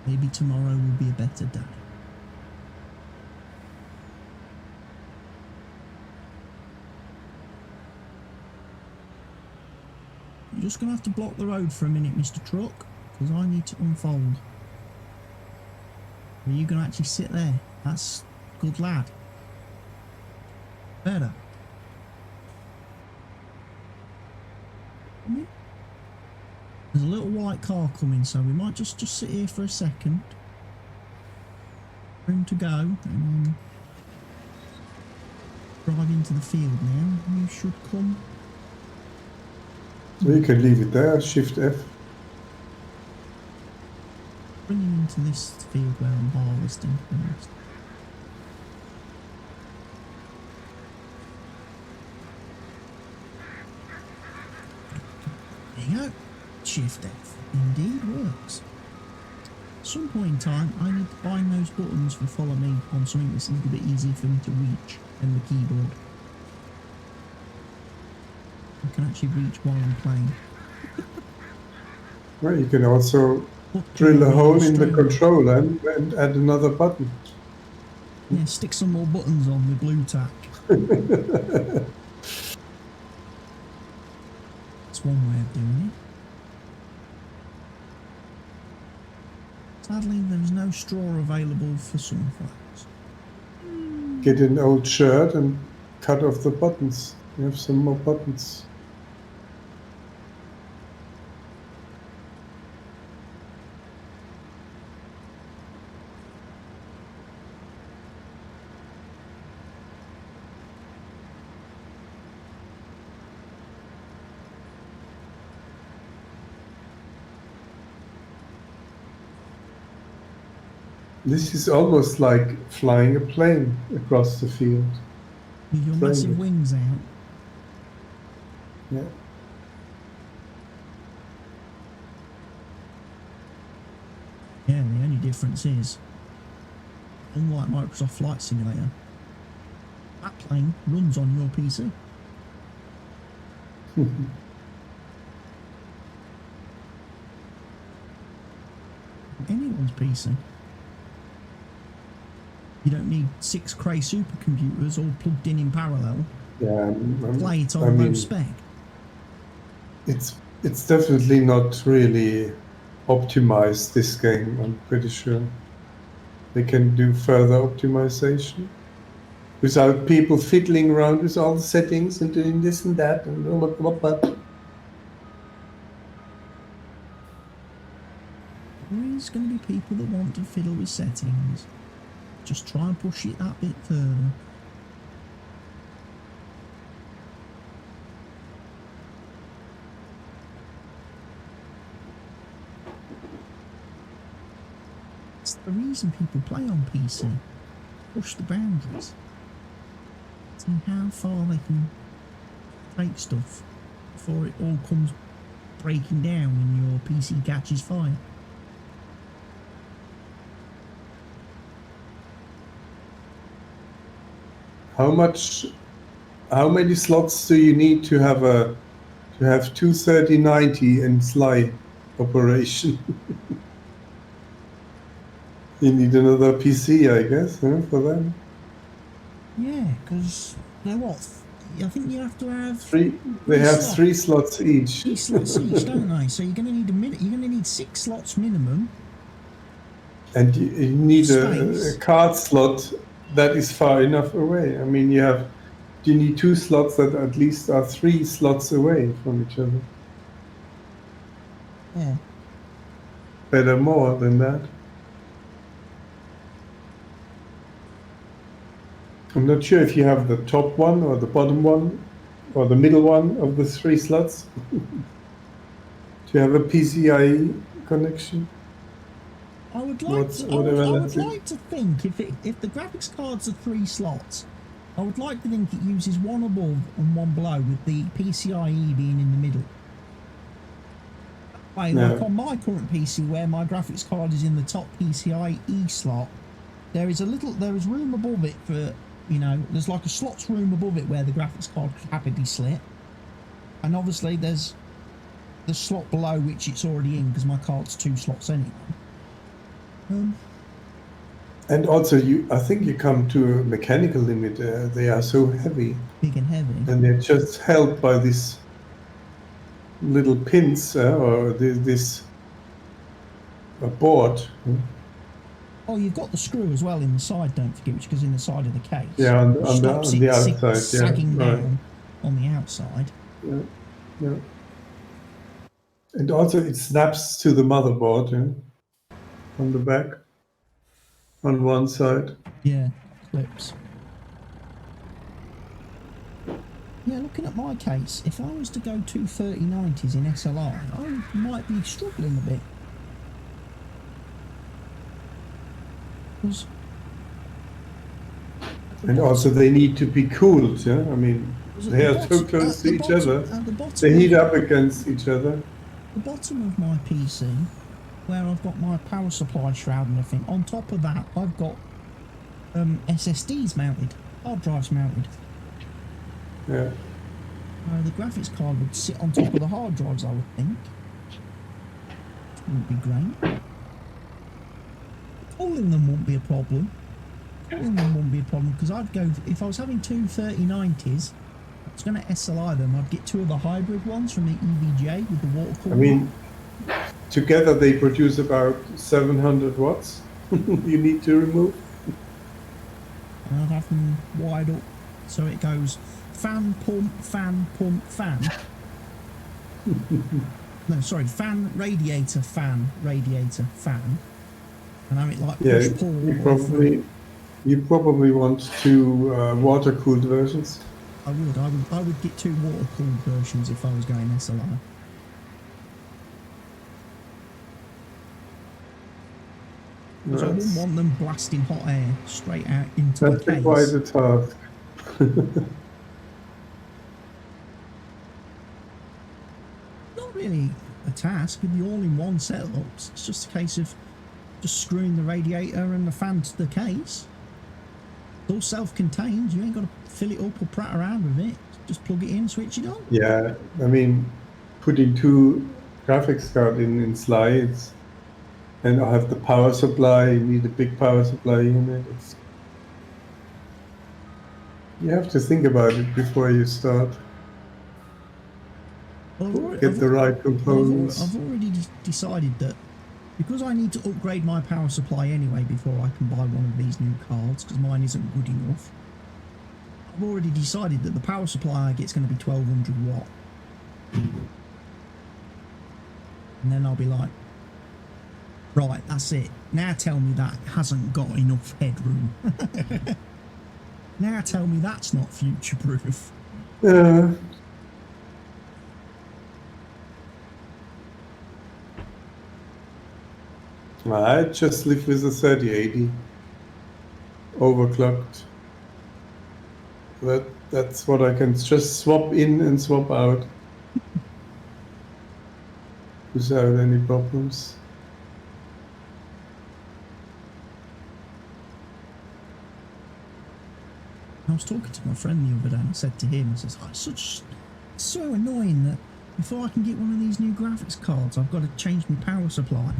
Maybe tomorrow will be a better day. You're just going to have to block the road for a minute, Mr. Truck, because I need to unfold. Are you going to actually sit there? That's good lad. Better. Come in. There's a little white car coming, so we might just sit here for a second. Room to go, and then drive into the field now. You should come. So you can leave it there, Shift F. Bring him into this field where I'm harvesting first. There you go. Shift F indeed works. At some point in time, I need to find those buttons for follow me on something that's a little bit easier for me to reach than the keyboard. I can actually reach while I'm playing. Well, you can also drill a hole in the controller and add another button. Yeah, stick some more buttons on with blue tack. That's one way of doing it. Sadly, there's no straw available for sunflowers. Get an old shirt and cut off the buttons. You have some more buttons. This is almost like flying a plane across the field. With your massive wings out. Yeah. Yeah, the only difference is, unlike Microsoft Flight Simulator, that plane runs on your PC. Anyone's PC. You don't need 6 Cray supercomputers all plugged in parallel. Yeah, Play it on low spec. It's definitely not really optimized, this game, I'm pretty sure. They can do further optimization without people fiddling around with all the settings and doing this and that and what. There's going to be people that want to fiddle with settings. Just try and push it that bit further. It's the reason people play on PC. Push the boundaries. See how far they can take stuff before it all comes breaking down when your PC catches fire. How many slots do you need to have 23090 in Sly operation? You need another PC, I guess, for them. Yeah, because they're what? I think you have to have three. They have 3 slots each. 3 slots each, don't they? So you're going to need You're going to need 6 slots minimum. And you need a card slot that is far enough away. I mean, you need 2 slots that at least are 3 slots away from each other. Yeah. Better more than that. I'm not sure if you have the top one or the bottom one or the middle one of the 3 slots. Do you have a PCIe connection? I would like to think if the graphics cards are 3 slots, I would like to think it uses one above and one below, with the PCIe being in the middle. Like on my current PC, where my graphics card is in the top PCIe slot, there is room above it for, there's like a slots room above it where the graphics card could happily slip, and obviously there's the slot below which it's already in because my card's 2 slots anyway. And also, I think you come to a mechanical limit. They are so heavy. Big and heavy. And they're just held by these little pins or this board. Oh, you've got the screw as well in the side, don't forget, which goes in the side of the case. Yeah, Which stops on the it outside, sagging yeah, right. down on the outside. Yeah, yeah. And also it snaps to the motherboard, yeah, on the back, on one side. Yeah, clips. Yeah, looking at my case, if I was to go 23090s in SLI, I might be struggling a bit. And also they need to be cooled, yeah? I mean, they are so close to each other. They heat up against each other. The bottom of my PC, where I've got my power supply shroud and everything, on top of that I've got SSDs mounted, hard drives mounted. Yeah. The graphics card would sit on top of the hard drives, I would think. Wouldn't be great. Pulling them won't be a problem. Pulling them won't be a problem, because I'd go, if I was having two 3090s, I was going to SLI them, I'd get two of the hybrid ones from the EVGA with the water cooler. I mean, together they produce about 700 watts you need to remove. And I'd have them wired up so it goes fan, pump, fan, pump, fan. No, sorry, fan, radiator, fan, radiator, fan. And have it like push, pull. You probably want two water-cooled versions. I would get two water-cooled versions if I was going SLI. Because I wouldn't want them blasting hot air straight out into the case. That's quite a task. Not really a task with the all-in-one setups. It's just a case of just screwing the radiator and the fan to the case. It's all self-contained. You ain't got to fill it up or prat around with it. Just plug it in, switch it on. Yeah, I mean, putting two graphics cards in slides, and I have the power supply. You need a big power supply unit. You have to think about it before you start. Get the right components. I've already decided that because I need to upgrade my power supply anyway before I can buy one of these new cards, because mine isn't good enough. I've already decided that the power supply I get is going to be 1200 watt. And then I'll be like, right, that's it. Now tell me that hasn't got enough headroom. Now tell me that's not future-proof. Yeah. I just live with a 3080 overclocked. That's what I can just swap in and swap out without any problems. I was talking to my friend the other day and I said to him, I says, oh, it's so annoying that before I can get one of these new graphics cards, I've got to change my power supply.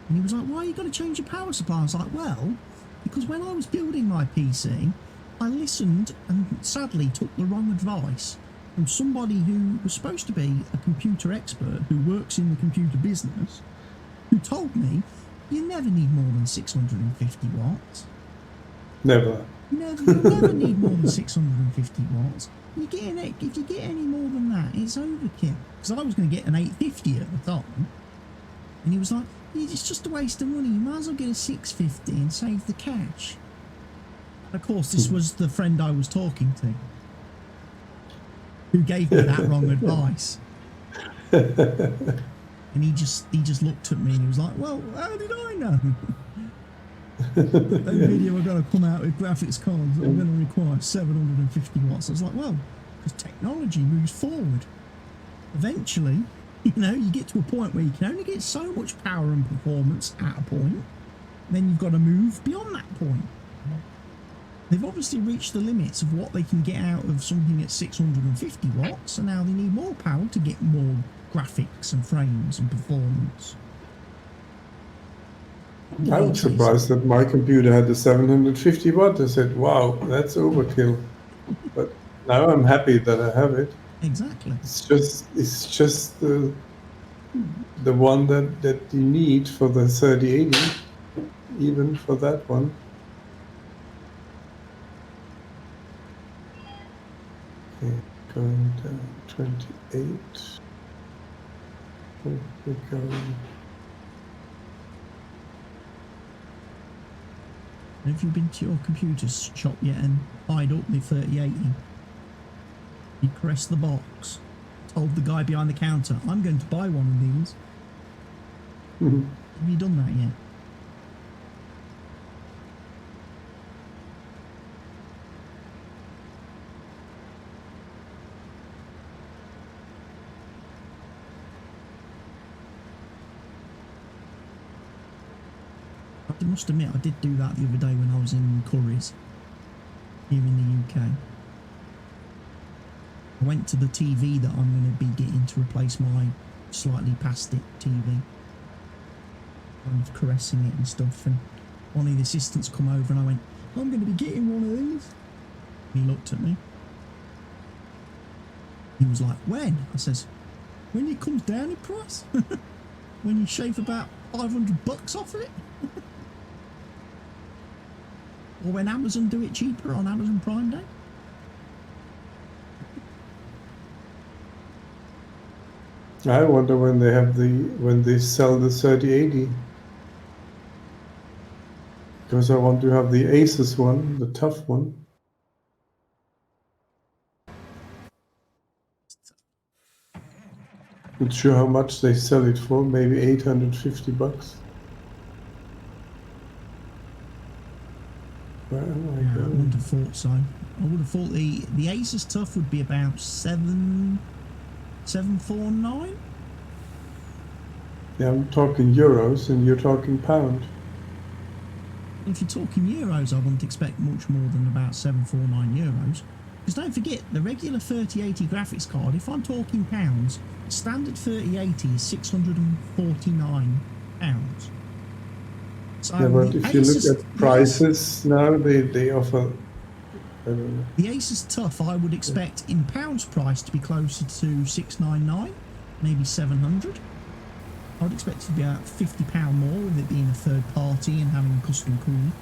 And he was like, why are you got to change your power supply? I was like, well, because when I was building my PC, I listened and sadly took the wrong advice from somebody who was supposed to be a computer expert who works in the computer business, who told me you never need more than 650 watts. Never. You never need more than 650 watts. If you get any more than that, it's overkill. Because I was going to get an 850 at the time. And he was like, it's just a waste of money. You might as well get a 650 and save the cash. And of course, this was the friend I was talking to who gave me that wrong advice. And he just looked at me and he was like, well, how did I know? That video are going to come out with graphics cards that are going to require 750 watts. I was like, well, because technology moves forward. Eventually, you get to a point where you can only get so much power and performance at a point. Then you've got to move beyond that point. They've obviously reached the limits of what they can get out of something at 650 watts, so now they need more power to get more graphics and frames and performance. I was surprised that my computer had the 750 watt. I said, wow, that's overkill. But now I'm happy that I have it. Exactly. It's just the one that you need for the 3080. even for that one. Okay, going down 28. Oh, we're going. Have you been to your computer shop yet and eyed up the 3080? You caressed the box, told the guy behind the counter, I'm going to buy one of these. Have you done that yet? I must admit I did do that the other day when I was in Curry's here in the UK. I went to the TV that I'm going to be getting to replace my slightly past it TV. Kind of caressing it and stuff, and one of the assistants come over and I went, I'm going to be getting one of these. He looked at me. He was like, when? I says, when it comes down in price. When you shave about $500 off of it. Or when Amazon do it cheaper on Amazon Prime Day. I wonder when they have when they sell the 3080. Because I want to have the Asus one, the tough one. Not sure how much they sell it for, maybe $850. Where am I Yeah, I going? wouldn't have thought so. I would have thought the Asus Tough would be about 749. Yeah, I'm talking euros and you're talking pound. If you're talking euros, I wouldn't expect much more than about 749 euros. Because don't forget, the regular 3080 graphics card, if I'm talking pounds, standard 3080 is £649. So Yeah, but if you look at prices now, they offer, I don't know. The Asus Tough, I would expect in pounds price to be closer to 699, maybe 700. I would expect it to be about £50 more with it being a third party and having custom cooling.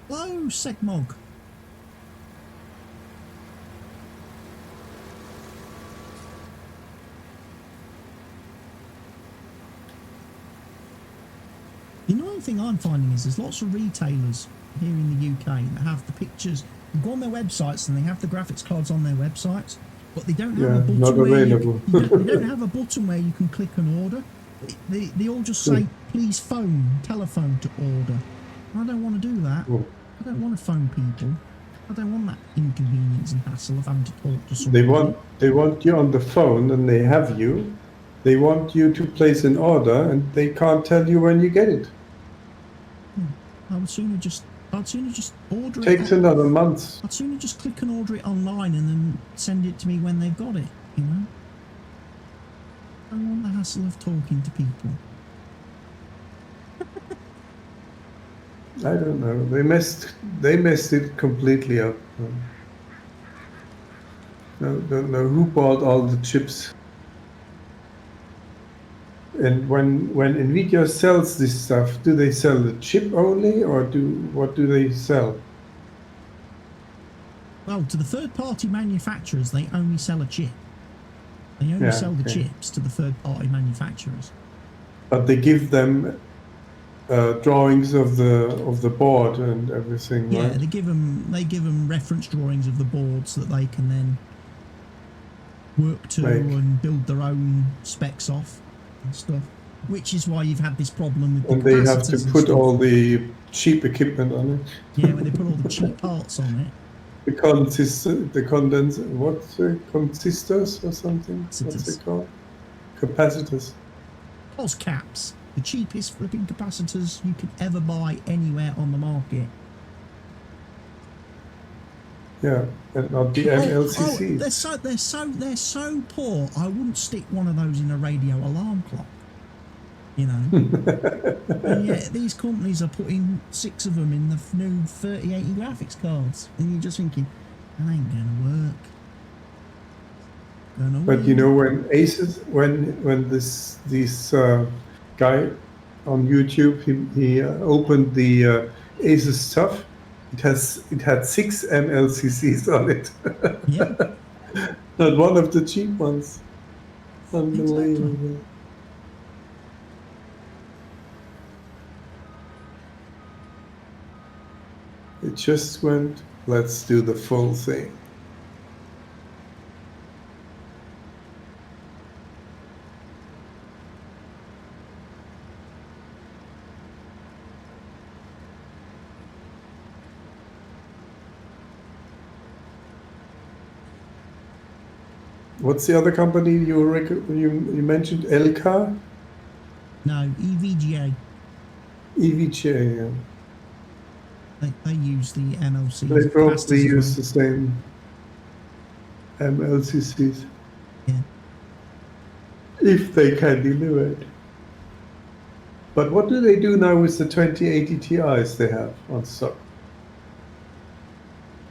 Hello, Segmog. The annoying thing I'm finding is there's lots of retailers here in the UK that have the pictures. You go on their websites and they have the graphics cards on their websites, but they don't have a button not where available. they don't have a button where you can click and order. They all just say, please telephone to order. I don't want to do that. I don't want to phone people. I don't want that inconvenience and hassle of having to talk to someone. They want you on the phone and they have you. They want you to place an order and they can't tell you when you get it. I'd sooner just order it. Takes another month. I'd sooner just click and order it online and then send it to me when they've got it, you know? I don't want the hassle of talking to people. I don't know. They messed it completely up. Don't know who bought all the chips. And when NVIDIA sells this stuff, do they sell the chip only, or what do they sell? Well, to the third-party manufacturers, they only sell a chip. They only sell the chips to the third-party manufacturers. But they give them drawings of the board and everything. Yeah, right? they give them reference drawings of the board so that they can then work to and build their own specs off and stuff. Which is why you've had this problem with the capacitors. And they have to put all the cheap equipment on it. Yeah, when they put all the cheap parts on it. Consistors or something? What's it called? Capacitors. Pos caps. The cheapest flipping capacitors you could ever buy anywhere on the market. Yeah, and not the MLCC. They're so poor. I wouldn't stick one of those in a radio alarm clock. You know. And yet these companies are putting 6 of them in the new 3080 graphics cards, and you're just thinking, that ain't gonna work. But you know, when Asus, when these guy on YouTube. He opened the Asus stuff. It had 6 MLCCs on it. Yeah, Not one of the cheap ones. Unbelievable. exactly. It just went, let's do the full thing. What's the other company you mentioned? Elka? No, EVGA. EVGA, yeah. They use the MLC. They probably use well. the same MLCCs. Yeah. If they can deliver it. But what do they do now with the 2080 Ti's they have on stock?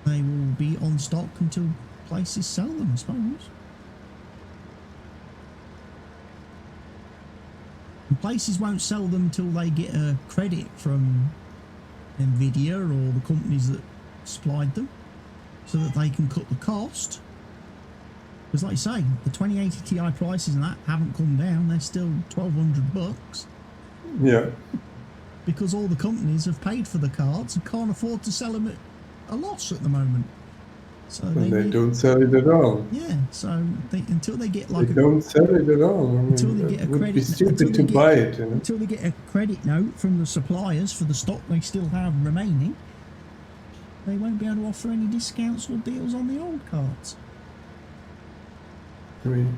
They will be on stock until places sell them, I suppose. And places won't sell them until they get a credit from Nvidia or the companies that supplied them, so that they can cut the cost. Because like you say, the 2080 Ti prices and that haven't come down. They're still $1,200. Yeah. Because all the companies have paid for the cards and can't afford to sell them at a loss at the moment. So they don't sell it at all. Yeah, so until they get they don't sell it at all. I mean, until they get a would credit, be stupid to buy it. You know? Until they get a credit note from the suppliers for the stock they still have remaining, they won't be able to offer any discounts or deals on the old cards. I mean,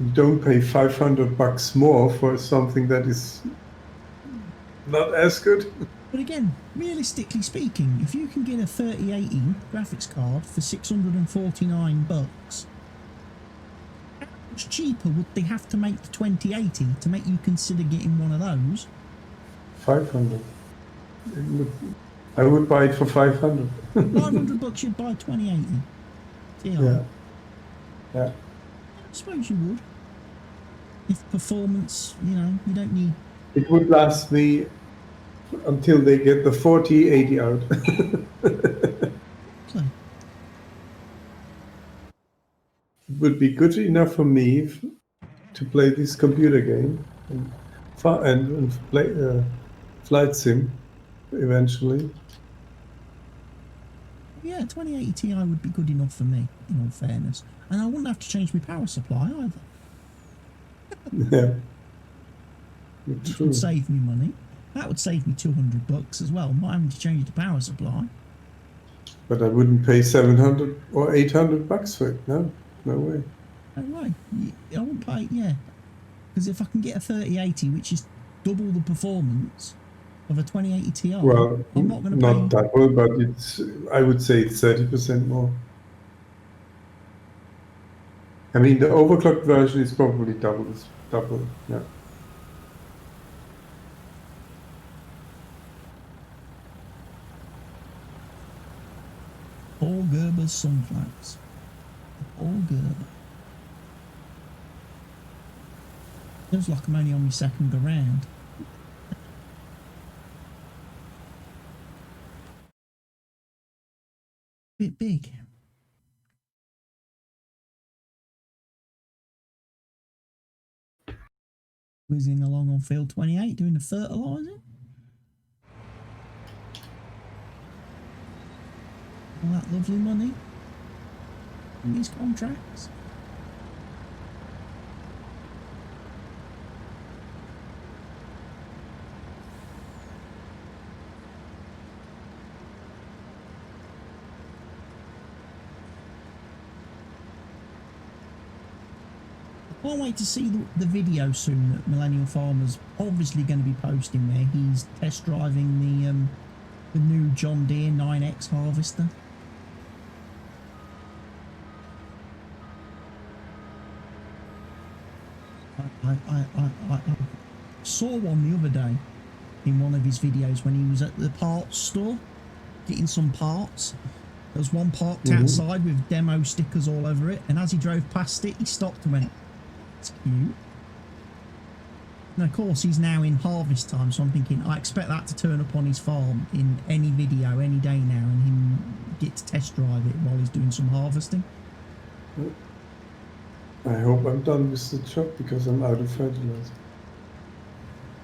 you don't pay $500 more for something that is not as good. But again, realistically speaking, if you can get a 3080 graphics card for $649, how much cheaper would they have to make the 2080 to make you consider getting one of those? 500. I would buy it for 500. $500 you'd buy 2080 Ti. Yeah. I suppose you would. If performance, you don't need. It would last me until they get the 4080 out. So. It would be good enough for me to play this computer game and play flight sim eventually. Yeah, 2080 Ti would be good enough for me, in all fairness. And I wouldn't have to change my power supply either. Yeah. Which would save me money. That would save me $200 as well, not having to change the power supply. But I wouldn't pay $700 or $800 for it. No way. No way. I wouldn't pay, yeah. Because if I can get a 3080, which is double the performance of a 2080 Ti, well, I'm not going to pay. Not double, but I would say it's 30% more. I mean, the overclocked version is probably double, yeah. Paul Gerber's sunflowers. Paul Gerber. Feels like I'm only on my second go round. Bit big. Whizzing along on field 28 doing the fertilising. All that lovely money in these contracts. I can't wait to see the video soon that Millennial Farmer's obviously going to be posting there. He's test driving the new John Deere 9X harvester. I saw one the other day in one of his videos when he was at the parts store getting some parts. There was one parked outside with demo stickers all over it, and as he drove past it, he stopped and went, "It's cute." And of course, he's now in harvest time, so I'm thinking I expect that to turn up on his farm in any video any day now, and him get to test drive it while he's doing some harvesting. I hope I'm done with the job because I'm out of fertilizer.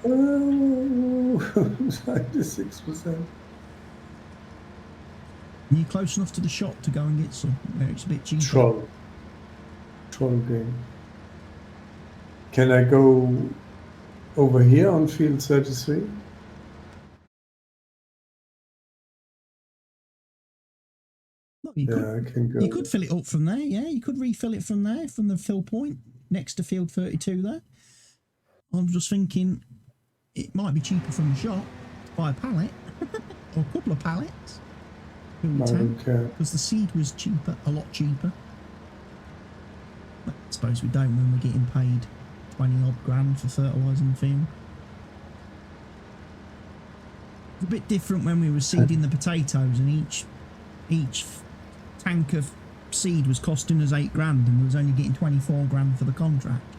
Oh, 96%. Are you close enough to the shop to go and get some where it's a bit cheaper? Troll game. Can I go over here on field 33? No, you could, I can go. You could fill it up from there, yeah. You could refill it from there, from the fill point next to field 32 there. I'm just thinking it might be cheaper from the shop to buy a pallet or a couple of pallets. I don't care. Because the seed was cheaper, a lot cheaper. But I suppose we don't when we're getting paid 20 odd grand for fertilising the field. It's a bit different when we were seeding the potatoes, and each tank of seed was costing us 8 grand and we was only getting 24 grand for the contract.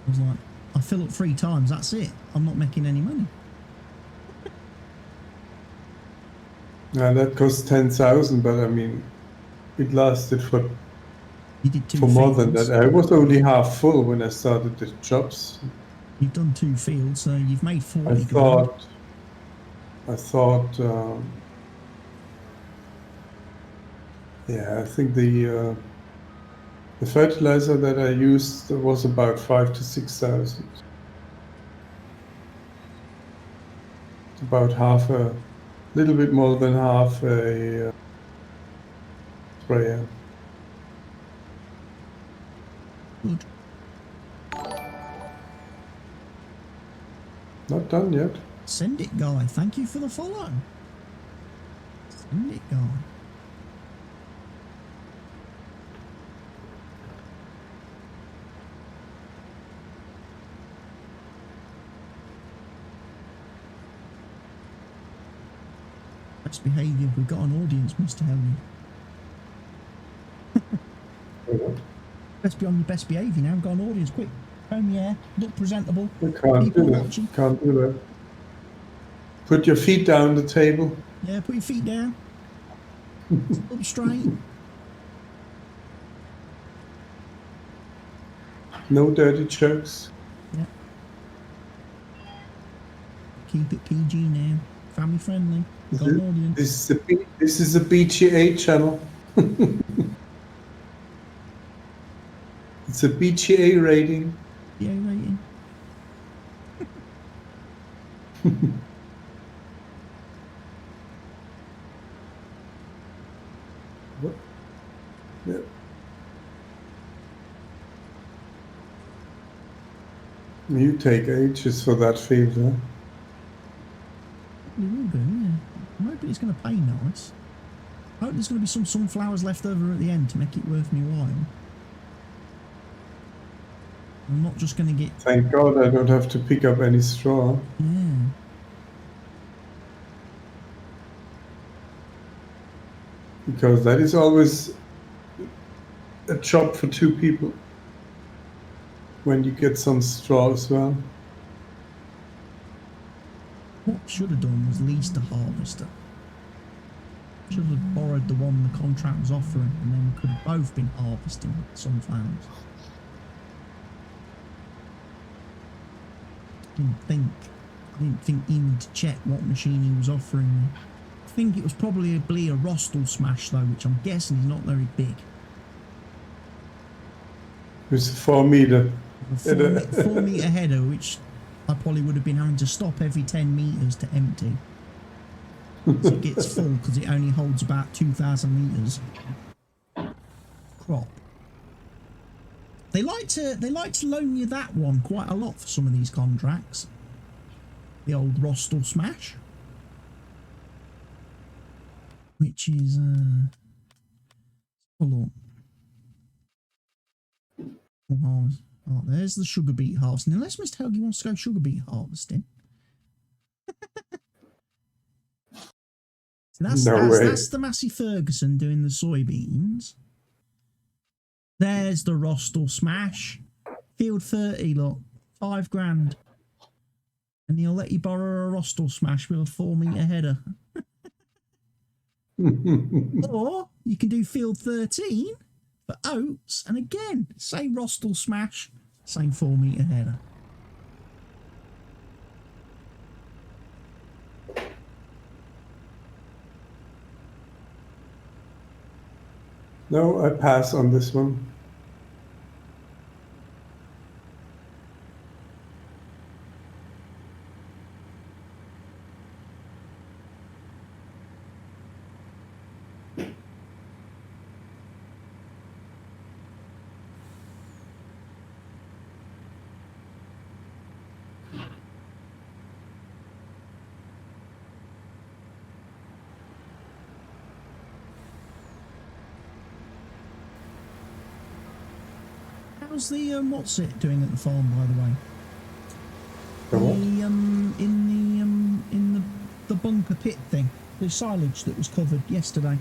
I was like, I fill up 3 times, that's it. I'm not making any money. Yeah, that cost 10,000, but I mean, it lasted for more than that. I was only half full when I started the jobs. You've done 2 fields, so you've made 40 grand. I thought, yeah, I think the fertilizer that I used was about 5,000 to 6,000. About half a little bit more than half a sprayer. Good. Not done yet. Send it, guy. Thank you for the follow. Send it, guy. Best behaviour. We've got an audience, Mr. Helmy. Best be on your best behaviour now. We've got an audience. Quick, comb your hair. Look presentable. Can't do that. Can't do that. Put your feet down the table. Yeah, put your feet down. Up straight. No dirty jokes. Yeah. Keep it PG now. Family friendly. Got an audience. This is a BGA channel. It's a BGA rating. BGA rating. What? Yeah. You take ages for that field, huh? We will do, yeah. I'm hoping it's going to pay nice. I hope there's going to be some sunflowers left over at the end to make it worth me while. I'm not just going to get... Thank God I don't have to pick up any straw. Yeah. Because that is always a job for 2 people. When you get some straw as well. What I should have done was leased a harvester. Should have borrowed the one the contract was offering, and then we could have both been harvesting sunflowers. I didn't think he needed to check what machine he was offering me. I think it was probably a Rostel Smash though, which I'm guessing is not very big. It's a 4 meter. A 4 meter header, which I probably would have been having to stop every 10 meters to empty. So it gets full because it only holds about 2,000 litres crop. They like to loan you that one quite a lot for some of these contracts. The old Rostel Smash, which is hold on. Oh, there's the sugar beet harvesting. Unless Mr. Helgi wants to go sugar beet harvesting. That's the Massey Ferguson doing the soybeans. There's the Rostel Smash. Field 30, look. £5. And he'll let you borrow a Rostel Smash with a 4-metre header. Or you can do field 13 for oats, and again, same Rostel Smash, same 4-metre header. No, I pass on this one. How's the what's it doing at the farm, by the way? The what? In the bunker pit thing, the silage that was covered yesterday.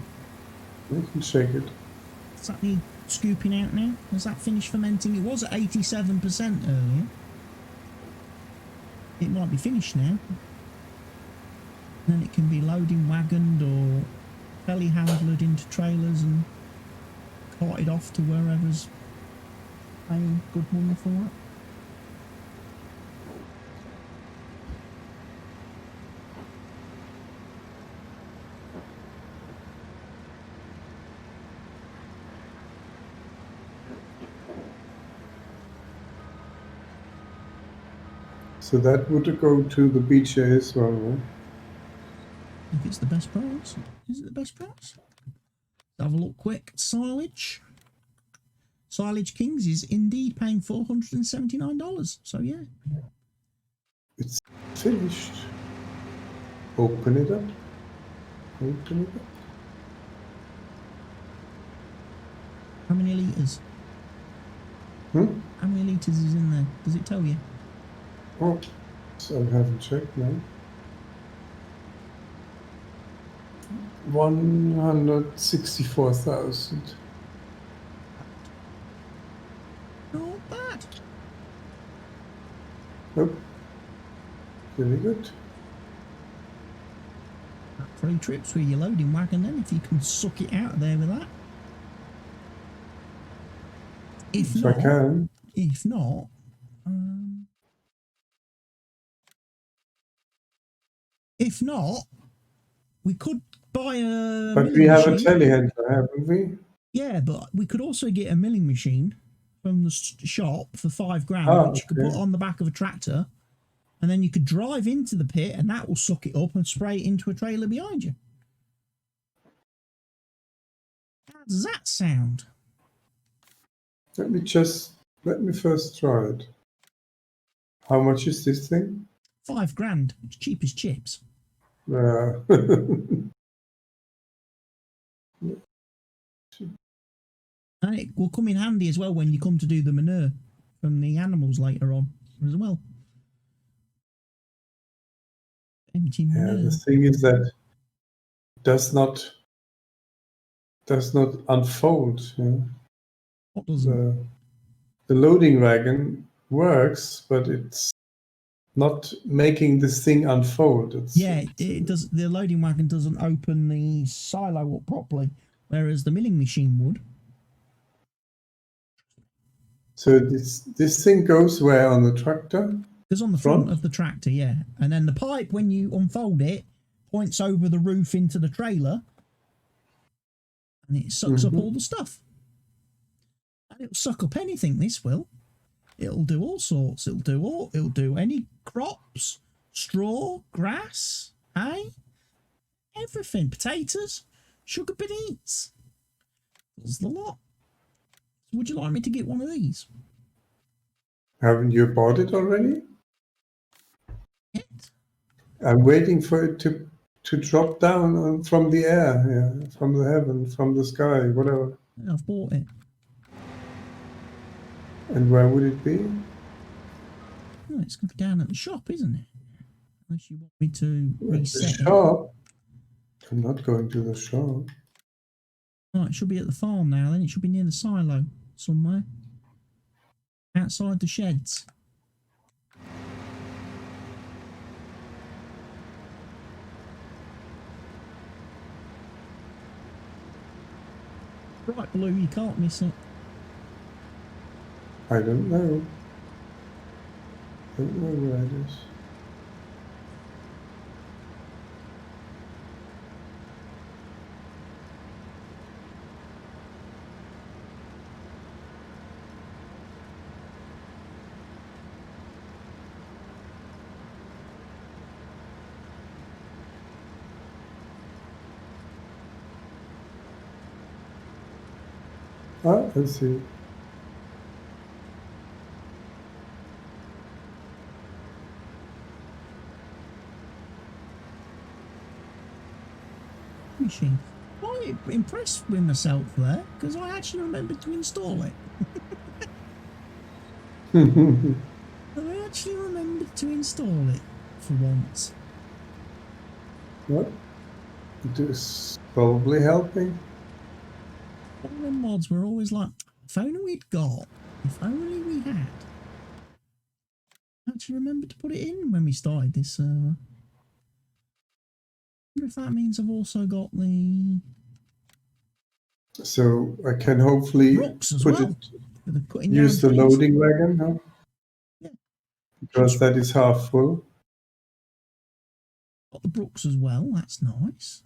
You can shake it. Does that need scooping out now? Has that finished fermenting? It was at 87% earlier. It might be finished now. Then it can be loading wagoned or telehandled into trailers and carted off to wherever's paying good money for it. So that would go to the BJ as well, right? If it's the best price. Is it the best price? Have a look quick. Silage. Silage Kings is indeed paying $479. So yeah. It's finished. Open it up. Open it up. How many litres? Hmm? How many litres is in there? Does it tell you? Oh, so I haven't checked now. 164,000. Not bad. Nope. Very good. 3 trips with your loading wagon then, if you can suck it out of there with that. If If not, I can. If not, we could buy a But milling we have a machine. telehandler, haven't we? Yeah, but we could also get a milling machine from the shop for £5, Oh, which you could okay. put on the back of a tractor, and then you could drive into the pit, and that will suck it up and spray it into a trailer behind you. How does that sound? Let me first try it. How much is this thing? £5. It's cheap as chips. And it will come in handy as well when you come to do the manure from the animals later on as well. Empty manure. Yeah, the thing is that does not unfold. Yeah? What doesn't? The loading wagon works, but it's not making this thing unfold. It does. The loading wagon doesn't open the silo up properly, whereas the milling machine would. So this thing goes where on the tractor? Goes on the front of the tractor, yeah. And then the pipe, when you unfold it, points over the roof into the trailer, and it sucks up all the stuff. And it'll suck up anything. This will. It'll do all sorts. It'll do any crops, straw, grass, hay, everything. Potatoes, sugar beets. Does the lot. So would you like me to get one of these? Haven't you bought it already? Yet? I'm waiting for it to drop down from the air, yeah, from the heaven, from the sky, whatever. I've bought it. And where would it be? Oh, it's going to be down at the shop, isn't it? Unless you want me to reset the shop? I'm not going to the shop. Oh, it should be at the farm now, then. It should be near the silo somewhere. Outside the sheds. Right, Blue, you can't miss it. I don't know. I don't know where it is. Ah, I see. Machine. Quite impressed with myself there, because I actually remembered to install it. I actually remembered to install it for once. What? It is probably helping. All the mods were always like, if only we'd got, if only we had. I actually remembered to put it in when we started this server. I wonder if that means I've also got the So I can hopefully rocks as put well. For the cutting down use the trees. loading wagon, huh? Yeah. Because that is half full. Got the brooks as well, that's nice.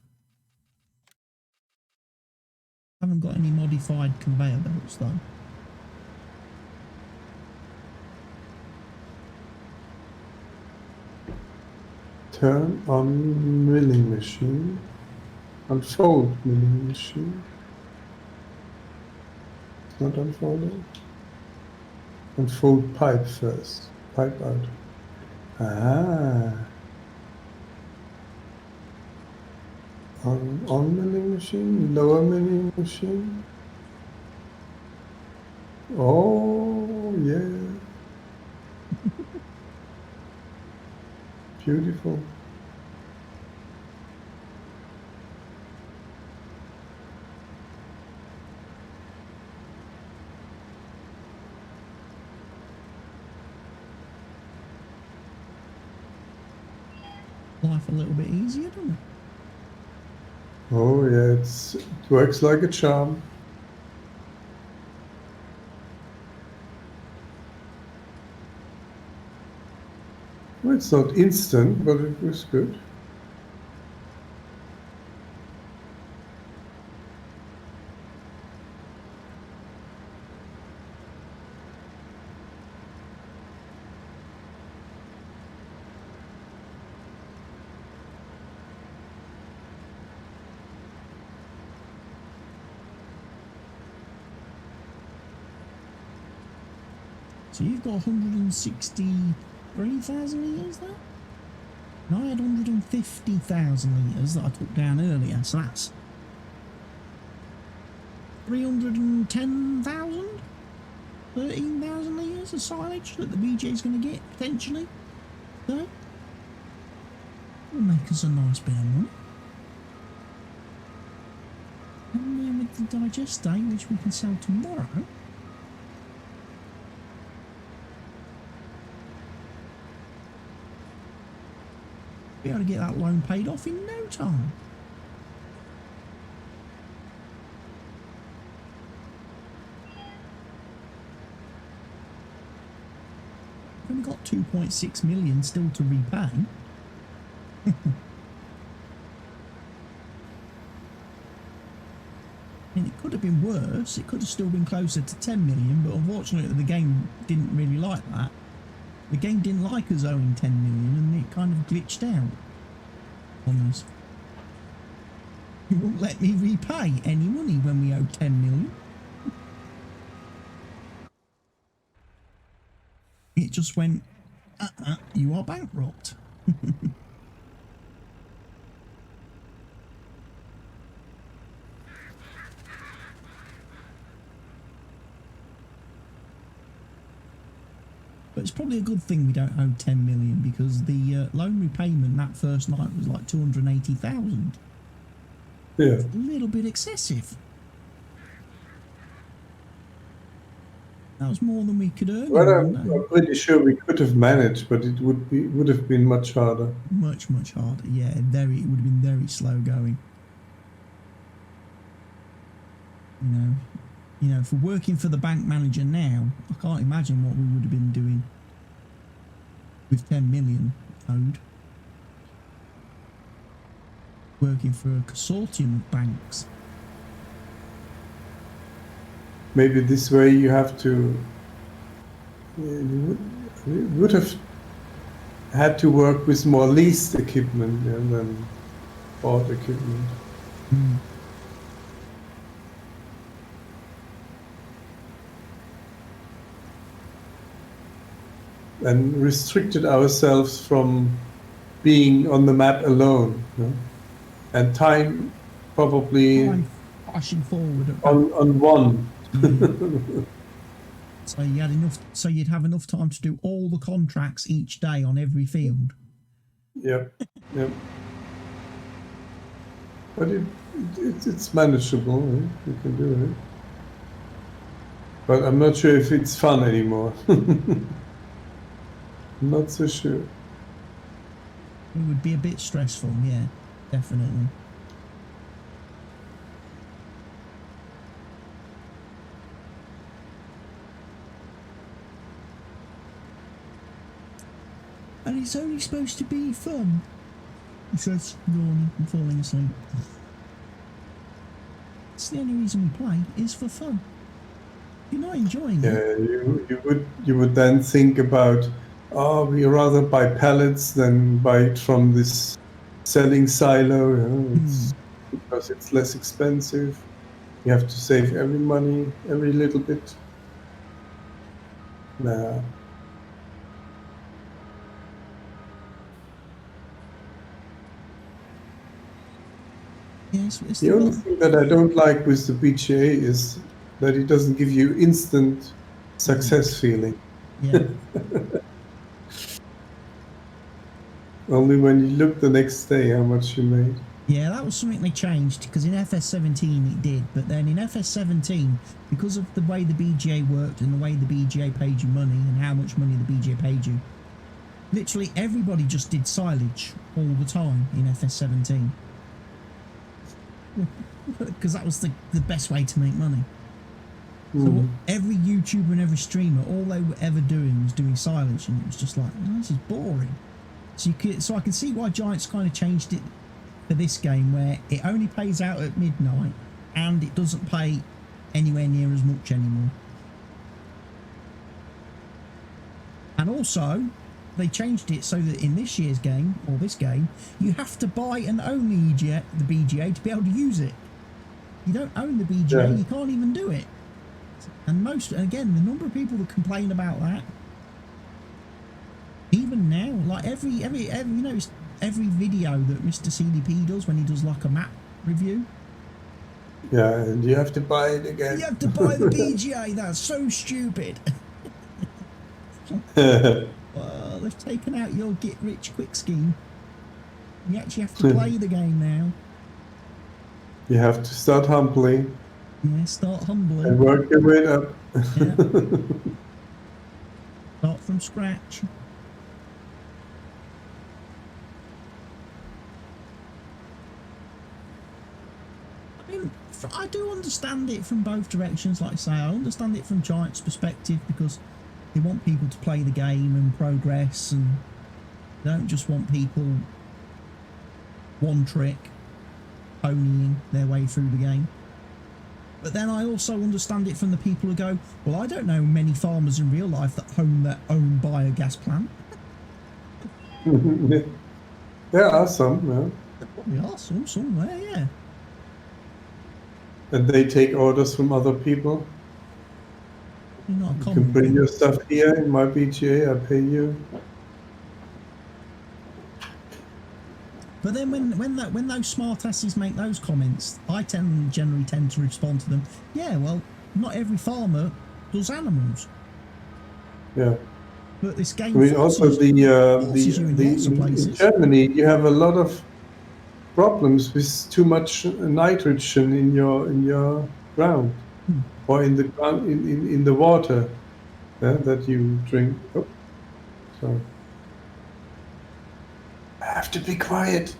Haven't got any modified conveyor belts though. Turn on milling machine. Unfold milling machine. It's not unfolding. Unfold pipe first. Pipe out. Ah. On milling machine, lower milling machine. Oh, yeah. Beautiful. Life a little bit easier, doesn't it? Oh, yeah, it works like a charm. Well, it's not instant, but it was good. So you've got 163,000 litres there? And I had 150,000 litres that I took down earlier, so that's 310,000? 13,000 litres of silage that the BJ's going to get, potentially. So, will make us a nice bit of money. And then with the digestate, which we can sell tomorrow, be able to get that loan paid off in no time. We've only got 2.6 million still to repay. I mean, it could have been worse. It could have still been closer to 10 million, but unfortunately the game didn't really like that. The game didn't like us owing 10 million and it kind of glitched out on us. It won't let me repay any money when we owe 10 million. It just went, you are bankrupt. But it's probably a good thing we don't owe 10 million because the loan repayment that first night was like 280,000. Yeah. It's a little bit excessive. That was more than we could earn. Well, I'm pretty sure we could have managed, but it would have been much harder. Much harder. Yeah, it would have been very slow going. You know, for working for the bank manager now, I can't imagine what we would have been doing with 10 million owed. Working for a consortium of banks. Maybe this way you have to. You would have had to work with more leased equipment than bought equipment. Mm. And restricted ourselves from being on the map alone. And time probably Time flashing forward at on one. So you had enough. So you'd have enough time to do all the contracts each day on every field. Yep. But it's manageable. You can do it. But I'm not sure if it's fun anymore. I'm not so sure. It would be a bit stressful, yeah, definitely. And it's only supposed to be fun, he says, yawning and falling asleep. It's the only reason we play is for fun. You're not enjoying it. You would then think about, we rather buy pallets than buy it from this selling silo, because it's less expensive. You have to save every little bit. Nah. Yes, it's The only thing that I don't like with the BGA is that it doesn't give you instant success feeling. Yeah. Only when you look the next day how much you made. Yeah, that was something they changed, because in FS17 it did, but then in FS17, because of the way the BGA worked and the way the BGA paid you money and how much money the BGA paid you, literally everybody just did silage all the time in FS17. Because that was the best way to make money. So every YouTuber and every streamer, all they were ever doing was doing silage, and it was just like, oh, this is boring. So I can see why Giants kind of changed it for this game, where it only pays out at midnight and it doesn't pay anywhere near as much anymore. And also, they changed it so that in this year's game, or this game, you have to buy and own the BGA to be able to use it. You don't own the BGA, you can't even do it. And again, the number of people that complain about that, even now, like every you know, every video that Mr. CDP does when he does like a map review. Yeah, and you have to buy it again. You have to buy the BGA. That's so stupid. Well, they've taken out your get rich quick scheme. You actually have to play the game now. You have to start humbly. Yeah, start humbly. And work your way up. Yeah. Start from scratch. I mean, I do understand it from both directions, like I say. I understand it from Giants' perspective, because they want people to play the game and progress, and they don't just want people one trick ponying their way through the game. But then I also understand it from the people who go, well, I don't know many farmers in real life that own their own biogas plant. There are some, yeah. There probably are some somewhere, yeah. And they take orders from other people. Not a You common can bring thing. your stuff here in my BGA, I pay you. But then when those smartasses make those comments, I generally tend to respond to them, yeah, well, not every farmer does animals. Yeah. But this game I mean, also in Germany, you have a lot of problems with too much nitrogen in your ground, or in the ground in the water that you drink. Oh, sorry. I have to be quiet.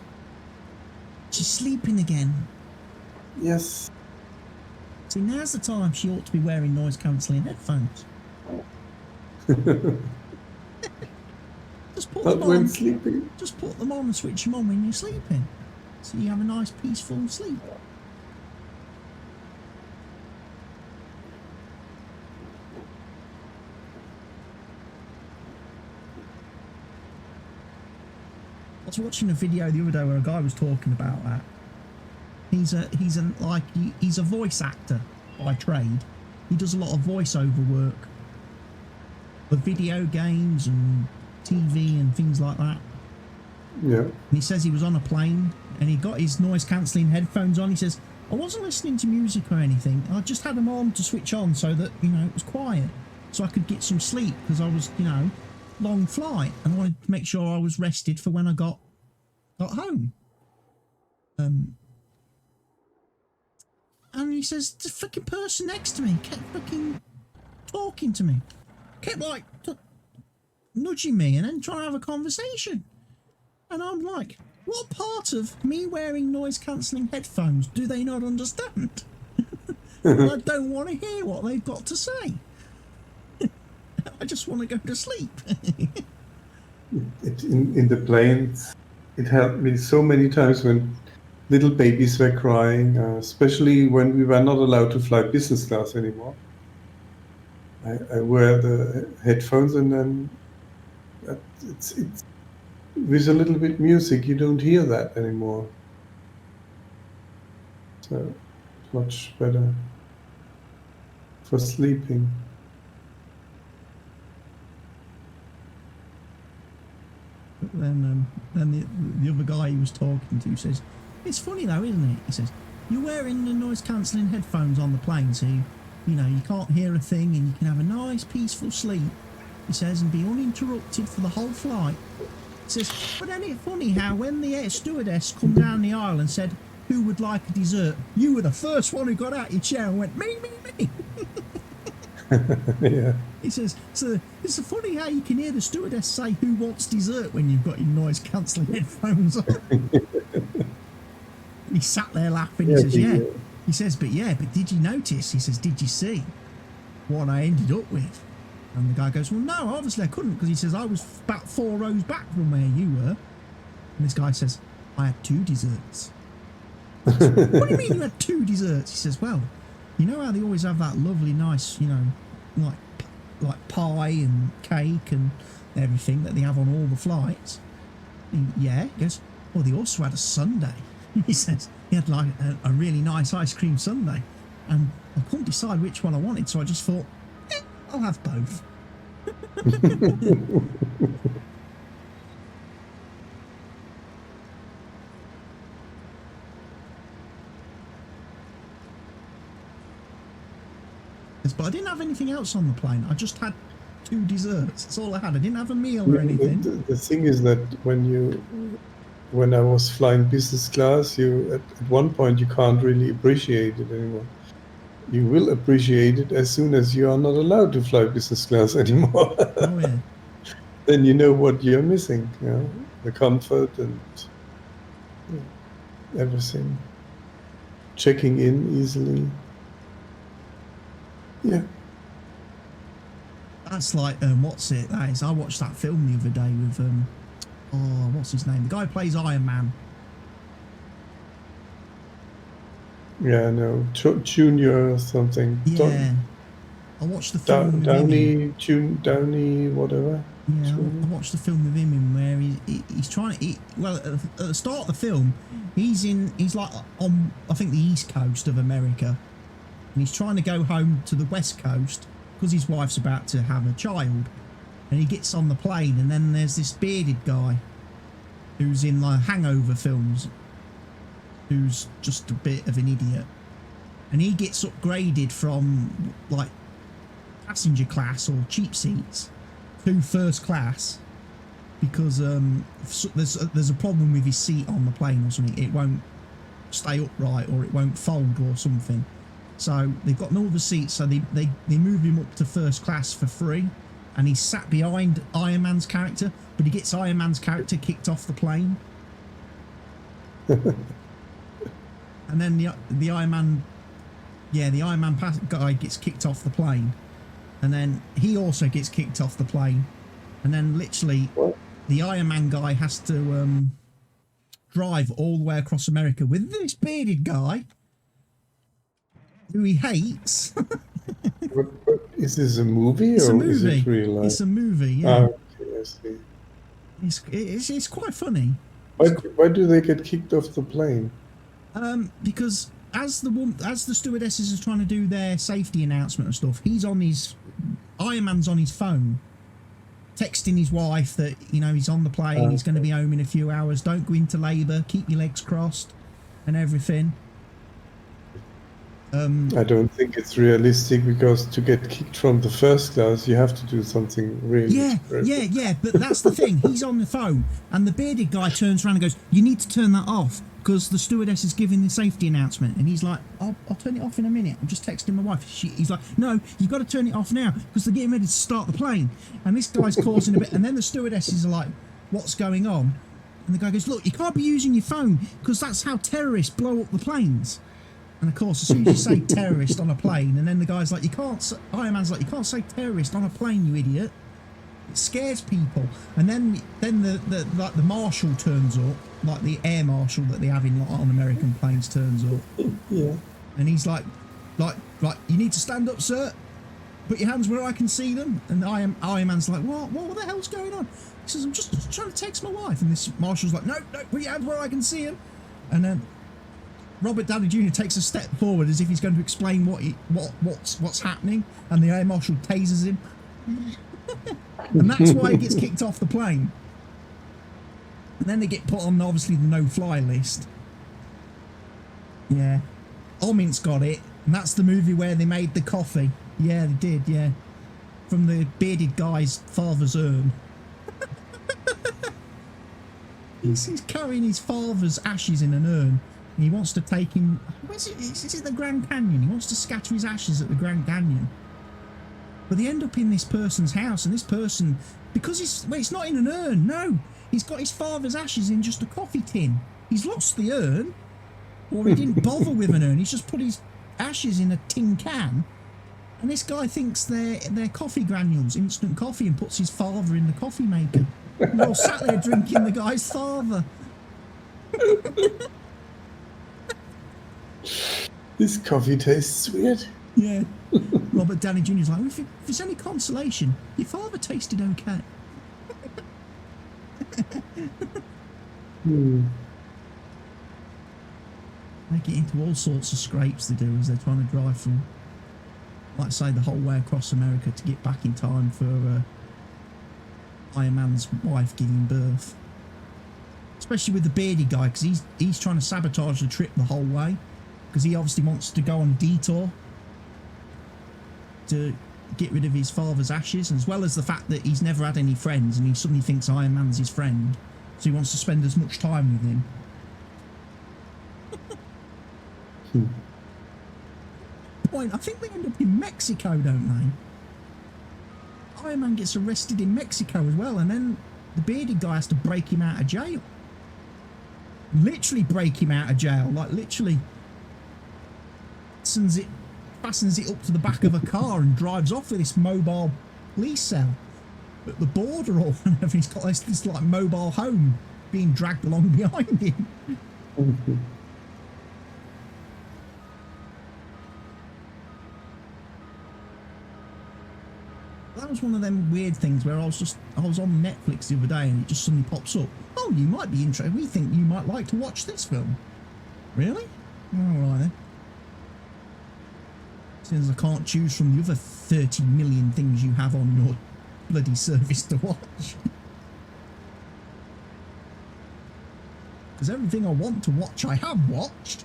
She's sleeping again. Yes. See, now's the time she ought to be wearing noise-cancelling headphones. Just put Not them when on. sleeping. Just put them on and switch them on when you're sleeping. So you have a nice, peaceful sleep. I was watching a video the other day where a guy was talking about that. He's a voice actor by trade. He does a lot of voiceover work for video games and TV and things like that. Yeah. And he says he was on a plane and he got his noise cancelling headphones on. He says, I wasn't listening to music or anything. I just had them on to switch on so that, you know, it was quiet. So I could get some sleep because I was, you know, long flight. And I wanted to make sure I was rested for when I got home. And he says, the fucking person next to me kept fucking talking to me. Kept like nudging me and then trying to have a conversation. And I'm like, what part of me wearing noise-cancelling headphones do they not understand? I don't want to hear what they've got to say. I just want to go to sleep. In the planes, it helped me so many times when little babies were crying, especially when we were not allowed to fly business class anymore. I wear the headphones and then it's with a little bit music, you don't hear that anymore. So it's much better for sleeping. But then the other guy he was talking to says, it's funny though, isn't it? He says, you're wearing the noise cancelling headphones on the plane, so you know, you can't hear a thing and you can have a nice peaceful sleep, he says, and be uninterrupted for the whole flight. He says, but isn't it funny how when the air stewardess come down the aisle and said, who would like a dessert, you were the first one who got out your chair and went, me. Yeah. He says, so it's funny how you can hear the stewardess say who wants dessert when you've got your noise cancelling headphones on. He sat there laughing. He says, yeah. He says, but did you notice? He says, did you see what I ended up with? And the guy goes, well, no, obviously I couldn't, because he says, I was about 4 rows back from where you were. And this guy says, I had 2 desserts. Says, what do you mean you had 2 desserts? He says, well, you know how they always have that lovely, nice, you know, like pie and cake and everything that they have on all the flights? Yeah. He goes, well, they also had a sundae. He says, he had like a really nice ice cream sundae. And I couldn't decide which one I wanted, so I just thought, I'll have both. But I didn't have anything else on the plane. I just had 2 desserts. That's all I had. I didn't have a meal or anything. The thing is that when I was flying business class, at one point you can't really appreciate it anymore. You will appreciate it as soon as you are not allowed to fly business class anymore. Oh yeah. Then you know what you're missing, you know, the comfort and everything. Checking in easily. Yeah. That's like what's it? That is. I watched that film the other day with what's his name? The guy who plays Iron Man. Yeah, no, Junior or something. Yeah. I watched the film with him. Downey, whatever. Yeah, I watched the film with him in where he's trying to. Well, at the start of the film, he's like on, I think, the east coast of America, and he's trying to go home to the west coast because his wife's about to have a child, and he gets on the plane, and then there's this bearded guy who's in like Hangover films, who's just a bit of an idiot, and he gets upgraded from like passenger class or cheap seats to first class because there's a problem with his seat on the plane or something. It won't stay upright or it won't fold or something. So they've got no other seats, so they move him up to first class for free, and he's sat behind Iron Man's character, but he gets Iron Man's character kicked off the plane. And then the Iron Man Yeah, the Iron Man guy gets kicked off the plane, and then he also gets kicked off the plane, and then literally What? the Iron Man guy has to drive all the way across America with this bearded guy who he hates. What, is this a movie It's a or is movie. it real life? It's a movie. Yeah, Okay, I see. it's quite funny. Why do they get kicked off the plane? Because as the stewardesses are trying to do their safety announcement and stuff, Iron Man's on his phone, texting his wife that he's on the plane, he's going to be home in a few hours. Don't go into labour. Keep your legs crossed, and everything. I don't think it's realistic because to get kicked from the first class, you have to do something really terrible. Yeah. But that's the thing. He's on the phone, and the bearded guy turns around and goes, "You need to turn that off because the stewardess is giving the safety announcement." And he's like, "I'll turn it off in a minute. I'm just texting my wife." He's like, "No, you've got to turn it off now because they're getting ready to start the plane." And this guy's causing a bit. And then the stewardesses are like, "What's going on?" And the guy goes, "Look, you can't be using your phone because that's how terrorists blow up the planes." And of course, as soon as you say terrorist on a plane, and then the guy's like, Iron Man's like, "You can't say terrorist on a plane, you idiot. It scares people." And then the marshal turns up, like the air marshal that they have on American planes turns up. Yeah. And he's like, "You need to stand up, sir. Put your hands where I can see them." And Iron Man's like, What the hell's going on?" He says, "I'm just trying to text my wife." And this marshal's like, No, put your hands where I can see him. And then Robert Downey Jr. takes a step forward as if he's going to explain what's happening, and the air marshal tases him. And that's why he gets kicked off the plane. And then they get put on, obviously, the no-fly list. Yeah. Omint's got it, and that's the movie where they made the coffee. Yeah, they did, yeah. From the bearded guy's father's urn. He's carrying his father's ashes in an urn. And he wants to take him... Is it the Grand Canyon? He wants to scatter his ashes at the Grand Canyon. But they end up in this person's house, and this person... Because it's not in an urn, no. He's got his father's ashes in just a coffee tin. He's lost the urn. Or he didn't bother with an urn. He's just put his ashes in a tin can. And this guy thinks they're coffee granules, instant coffee, and puts his father in the coffee maker. And they're all sat there drinking the guy's father. This coffee tastes weird. Yeah. Robert Downey Jr.'s like, if it's any consolation, your father tasted okay. They get into all sorts of scrapes they do as they're trying to drive from, like I say, the whole way across America to get back in time for Iron Man's wife giving birth. Especially with the bearded guy, because he's trying to sabotage the trip the whole way. Because he obviously wants to go on a detour to get rid of his father's ashes, as well as the fact that he's never had any friends and he suddenly thinks Iron Man's his friend, so he wants to spend as much time with him. Point, I think they end up in Mexico, don't they? Iron Man gets arrested in Mexico as well, and then the bearded guy has to break him out of jail. Literally break him out of jail, like literally fastens it up to the back of a car and drives off with this mobile police cell at the border or whatever. He's got this like mobile home being dragged along behind him. That was one of them weird things where I was on Netflix the other day and it just suddenly pops up. Oh, you might be interested. We think you might like to watch this film. Really? All right then. Since I can't choose from the other 30 million things you have on your bloody service to watch. Because everything I want to watch, I have watched.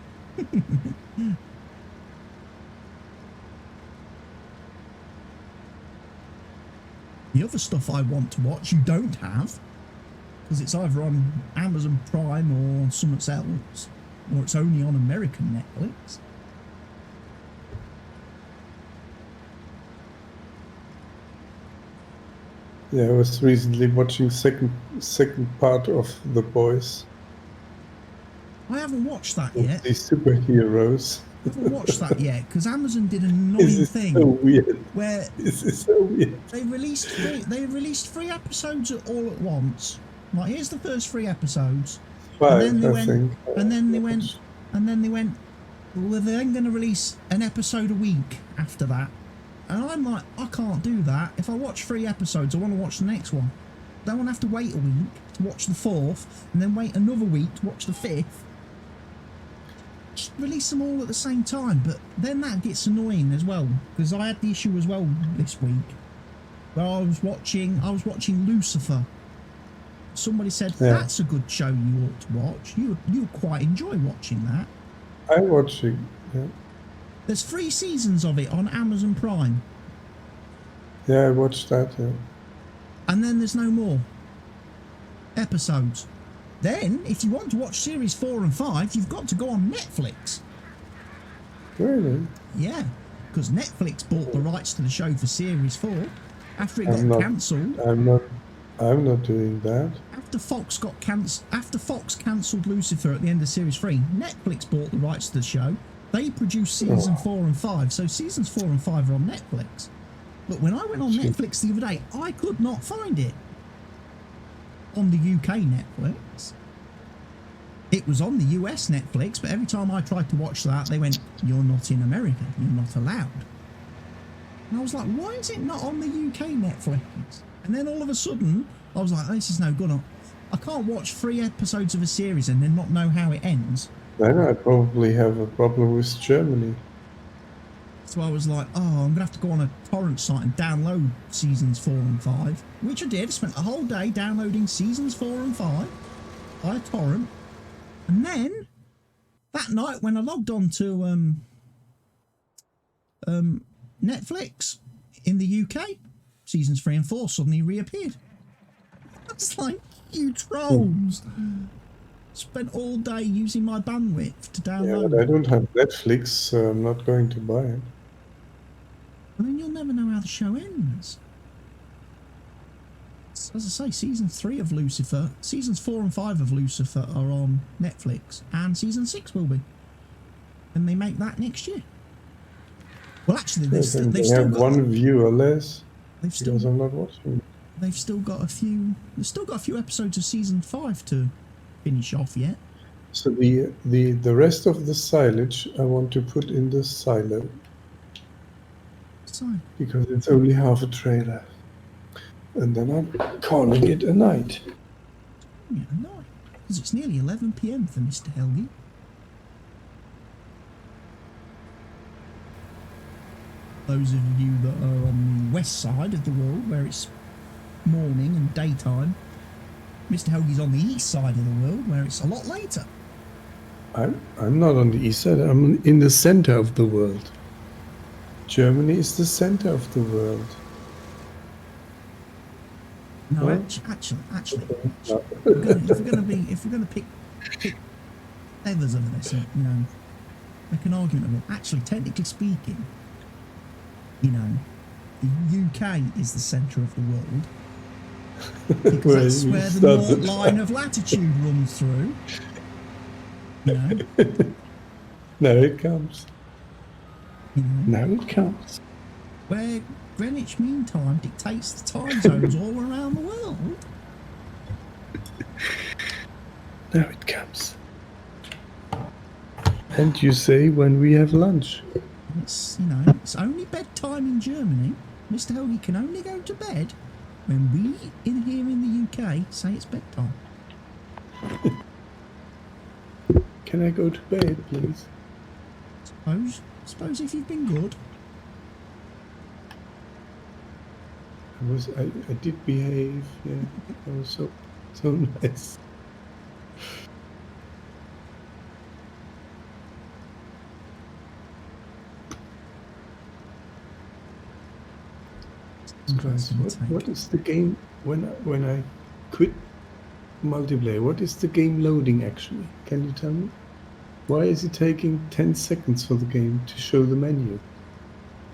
The other stuff I want to watch, you don't have. Because it's either on Amazon Prime or something else. Or it's only on American Netflix. Yeah, I was recently watching second part of The Boys. I haven't watched that yet. The superheroes. haven't watched that yet because Amazon did an This annoying is thing so weird. where This is so weird. they released three episodes all at once. Like, here's the first 3 episodes, and then they went, and then they went, well, they're then going to release an episode a week after that. And I'm like, I can't do that. If I watch 3 episodes, I want to watch the next one. I don't want to have to wait a week to watch the 4th, and then wait another week to watch the 5th. Just release them all at the same time, but then that gets annoying as well, because I had the issue as well this week where I was watching Lucifer. Somebody said, that's a good show you ought to watch. You'll quite enjoy watching that. I watch it. Yeah. There's 3 seasons of it on Amazon Prime. Yeah, I watched that. Yeah. And then there's no more episodes. Then, if you want to watch series 4 and 5, you've got to go on Netflix. Really? Yeah, because Netflix bought the rights to the show for series 4 after it got cancelled. I'm not doing that. After Fox cancelled Lucifer at the end of series 3, Netflix bought the rights to the show. They produced season 4 and 5, so seasons 4 and 5 are on Netflix. But when I went on Netflix the other day, I could not find it on the UK Netflix. It was on the US Netflix, but every time I tried to watch that, they went, "You're not in America, you're not allowed." And I was like, why is it not on the UK Netflix? And then all of a sudden, I was like, oh, this is no good. I can't watch 3 episodes of a series and then not know how it ends. Then I probably have a problem with Germany. So I was like, oh, I'm going to have to go on a torrent site and download seasons 4 and 5, which I did. I spent the whole day downloading seasons 4 and 5 by a torrent. And then, that night when I logged on to Netflix in the UK, seasons 3 and 4 suddenly reappeared. I was like, you trolls. Spent all day using my bandwidth to download. Yeah, but I don't have Netflix, so I'm not going to buy it. I mean, you'll never know how the show ends. As I say, season 3 of Lucifer, seasons 4 and 5 of Lucifer are on Netflix, and season 6 will be. And they make that next year. Well, actually, they've still have got one viewer less. Because I'm not watching. They've still got a few. They've still got a few episodes of season 5 to finish off yet. So the rest of the silage I want to put in the silo. So, because it's only half a trailer. And then I'm calling it a night. Yeah, no, because it's nearly 11 PM for Mr. Helgi. Those of you that are on the west side of the world, where it's morning and daytime, Mr. Helgi's on the east side of the world, where it's a lot later. I'm not on the east side. I'm in the center of the world. Germany is the center of the world. No, well, actually, if we're going to pick feathers over this, you know, make an argument of it. Actually, technically speaking, you know, the UK is the centre of the world because that's where the North line of latitude runs through. You know. Now it comes. You know, now it comes. Where Greenwich Mean Time dictates the time zones all around the world. Now it comes. And you say when we have lunch. It's, you know, it's only bedtime in Germany. Mr. Helgi can only go to bed when we in here in the UK say it's bedtime. Can I go to bed, please? Suppose if you've been good. I did behave, yeah. I was so nice. What is the game when I quit multiplayer? What is the game loading actually? Can you tell me? Why is it taking 10 seconds for the game to show the menu?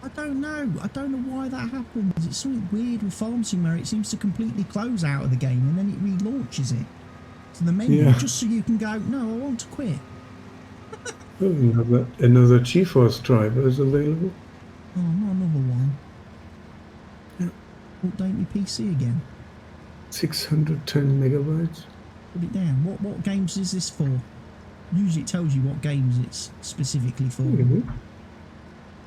I don't know. I don't know why that happens. It's something weird with Farm Sim where it seems to completely close out of the game and then it relaunches it to the menu just so you can go, no, I want to quit. Oh, another GeForce driver is available. Oh, not another one. Yeah. Update my PC again. 610 megabytes. Put it down. What games is this for? Usually it tells you what games it's specifically for.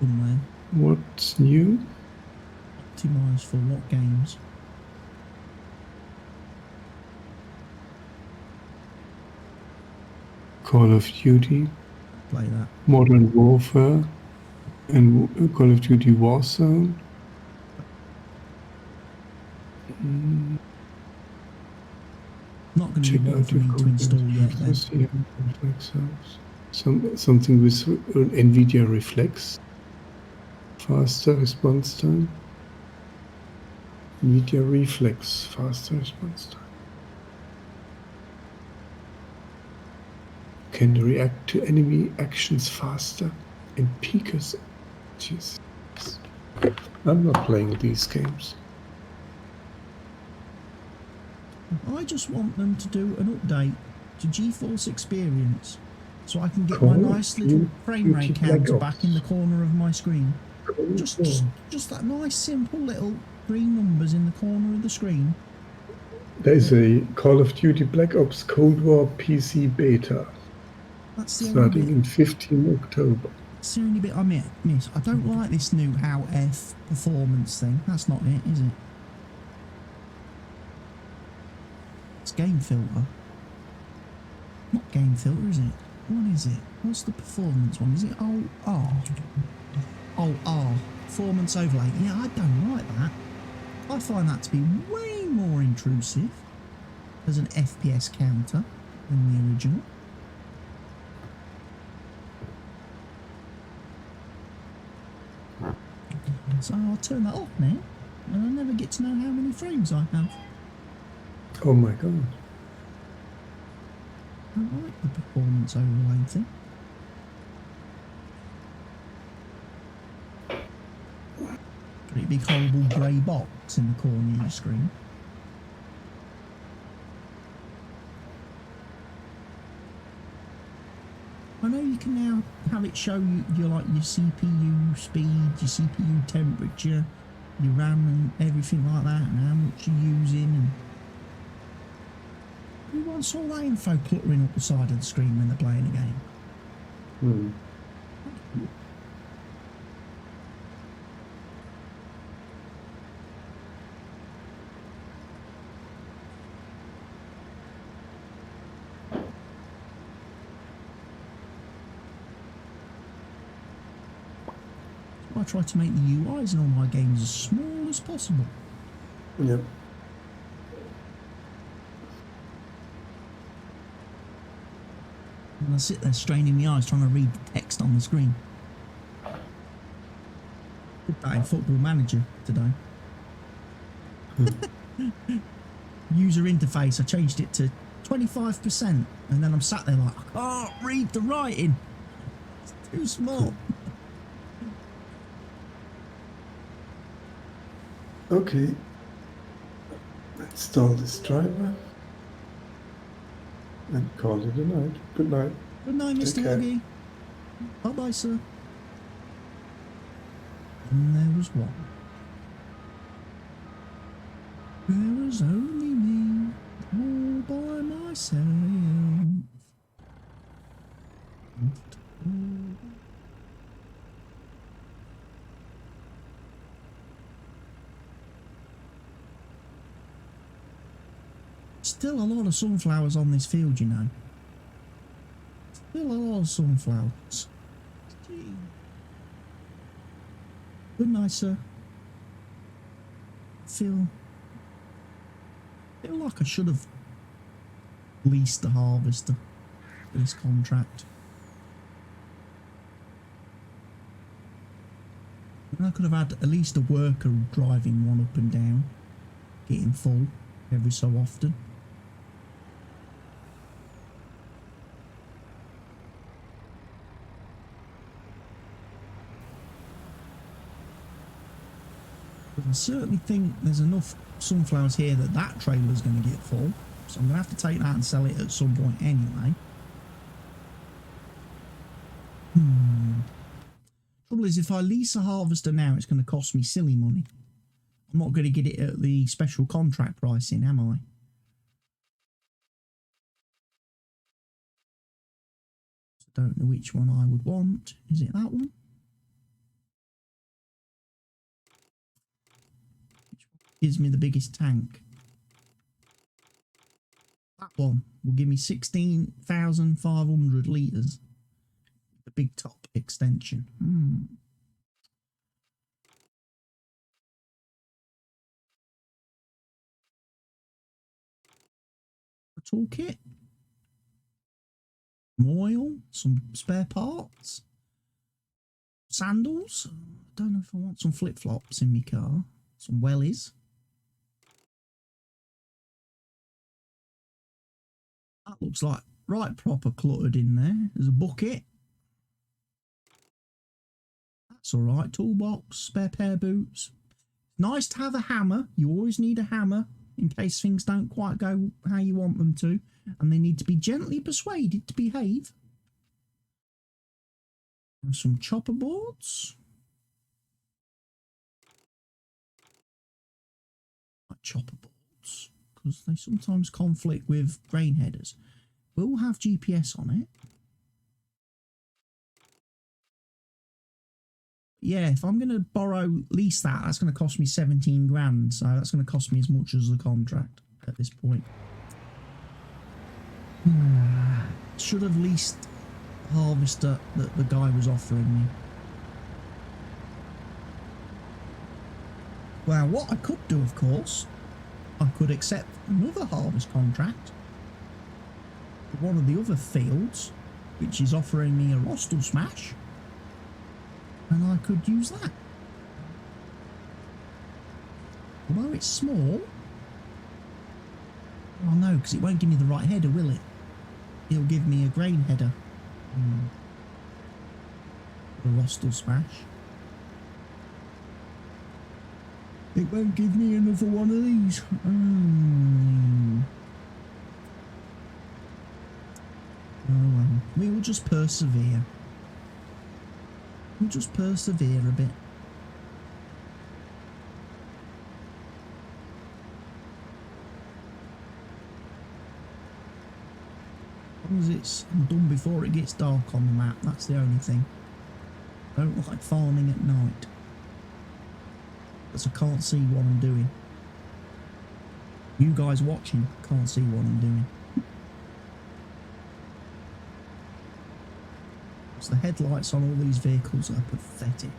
Somewhere. What's new? Optimised for what games? Call of Duty, Play that. Modern Warfare, and Call of Duty Warzone. Not going to Check be one out for me to install yet then. Something with NVIDIA Reflex. Faster response time. NVIDIA Reflex, faster response time. Can react to enemy actions faster and peakers. Jesus. I'm not playing these games. I just want them to do an update to GeForce Experience so I can get my nice little frame rate counter back in the corner of my screen. Just that nice simple little green numbers in the corner of the screen. There's a Call of Duty Black Ops Cold War PC beta. That's the starting only bit. in 15 October. That's the only bit I miss. I don't like this new How F performance thing. That's not it, is it? It's game filter. Not game filter, is it? What is it? What's the performance one? Is it R? R. Performance overlay. Yeah, I don't like that. I find that to be way more intrusive as an FPS counter than the original. So I'll turn that off now, and I never get to know how many frames I have. Oh my god. I don't like the performance overlay thing. Pretty big horrible grey box in the corner of your screen. I know you can now have it show you your CPU speed, your CPU temperature, your RAM and everything like that, and how much you're using. And who wants all that info cluttering up the side of the screen when they're playing a game? I try to make the UIs in all my games as small as possible. Yep. And I sit there straining my eyes trying to read the text on the screen. Did that in Football Manager today. User interface, I changed it to 25%, and then I'm sat there like, I can't read the writing. It's too small. Okay. Install this driver and call it a night. Good night. Good night, Mr. Huggy. Bye-bye, sir. And there was one. There was only me, all by myself. Still a lot of sunflowers on this field, you know. Still a lot of sunflowers. Gee. Good night, sir. Feel like I should have leased the harvester for this contract. And I could have had at least a worker driving one up and down, getting full every so often. I certainly think there's enough sunflowers here that trailer's going to get full, so I'm going to have to take that and sell it at some point anyway. Trouble is, if I lease a harvester now, it's going to cost me silly money. I'm not going to get it at the special contract pricing, am I? I don't know which one I would want. Is it that one? Which one gives me the biggest tank? That one will give me 16,500 litres. The big top extension. A toolkit. Some oil. Some spare parts. Sandals. I don't know if I want some flip-flops in my car. Some wellies. That looks like right proper cluttered in there. There's a bucket. That's all right. Toolbox, spare pair of boots. Nice to have a hammer. You always need a hammer in case things don't quite go how you want them to, and they need to be gently persuaded to behave. And some chopper boards. Like chopper boards, because they sometimes conflict with grain headers. We'll have GPS on it. Yeah, if I'm going to lease that, that's going to cost me 17 grand. So that's going to cost me as much as the contract at this point. Should have leased harvester that the guy was offering me. Well, what I could do, of course, I could accept another harvest contract for one of the other fields, which is offering me a Rostel smash. And I could use that. Although it's small. Oh no, because it won't give me the right header, will it? It'll give me a grain header. The Rostel smash. It won't give me another one of these. Oh well, we will just persevere. We'll just persevere a bit. As long as it's done before it gets dark on the map, that's the only thing. I don't like farming at night, because I can't see what I'm doing. You guys watching can't see what I'm doing. The headlights on all these vehicles are pathetic.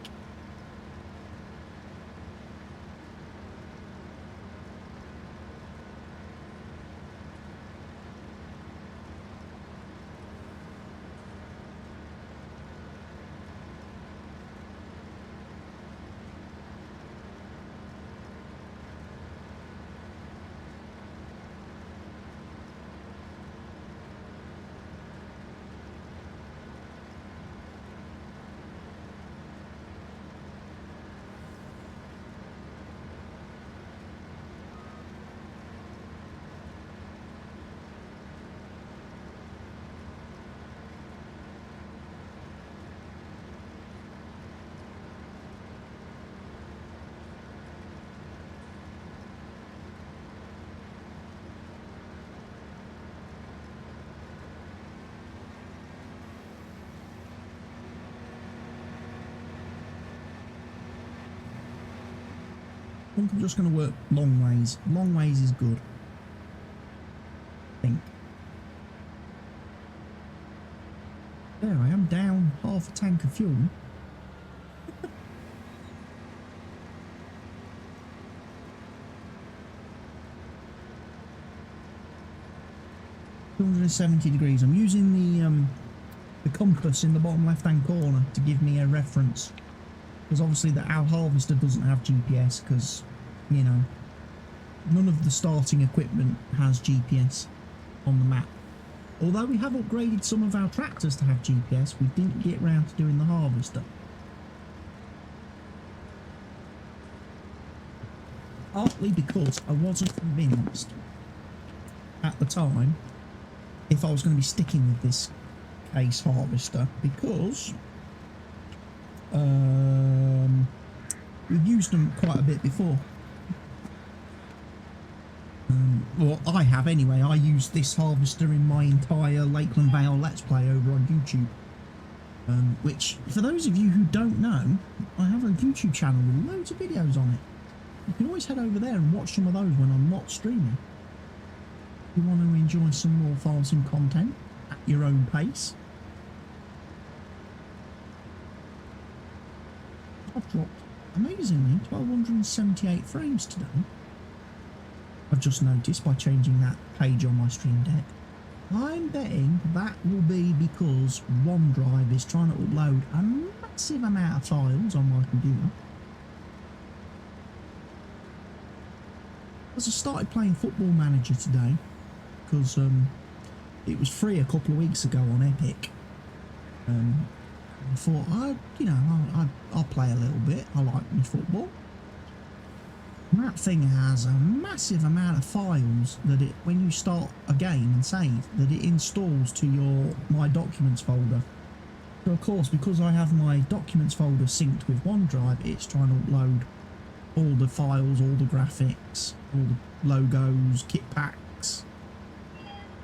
I think I'm just going to work long ways. Long ways is good. I think. There I am, down half a tank of fuel. $270 I'm using the compass in the bottom left hand corner to give me a reference, because obviously our harvester doesn't have GPS, because, you know, none of the starting equipment has GPS on the map. Although we have upgraded some of our tractors to have GPS, we didn't get round to doing the harvester. Partly because I wasn't convinced at the time if I was going to be sticking with this case harvester, because We've used them quite a bit before. Well, I have anyway. I used this harvester in my entire Lakeland Vale Let's Play over on YouTube. Which, for those of you who don't know, I have a YouTube channel with loads of videos on it. You can always head over there and watch some of those when I'm not streaming. If you want to enjoy some more farm sim content at your own pace. I've dropped, amazingly, 1278 frames today. I've just noticed by changing that page on my stream deck. I'm betting that will be because OneDrive is trying to upload a massive amount of files on my computer. As I started playing Football Manager today, because it was free a couple of weeks ago on Epic. I thought, I'll play a little bit. I like my football. And that thing has a massive amount of files that it, when you start a game and save, that it installs to your My Documents folder. So of course, because I have my Documents folder synced with OneDrive, it's trying to upload all the files, all the graphics, all the logos, kit packs,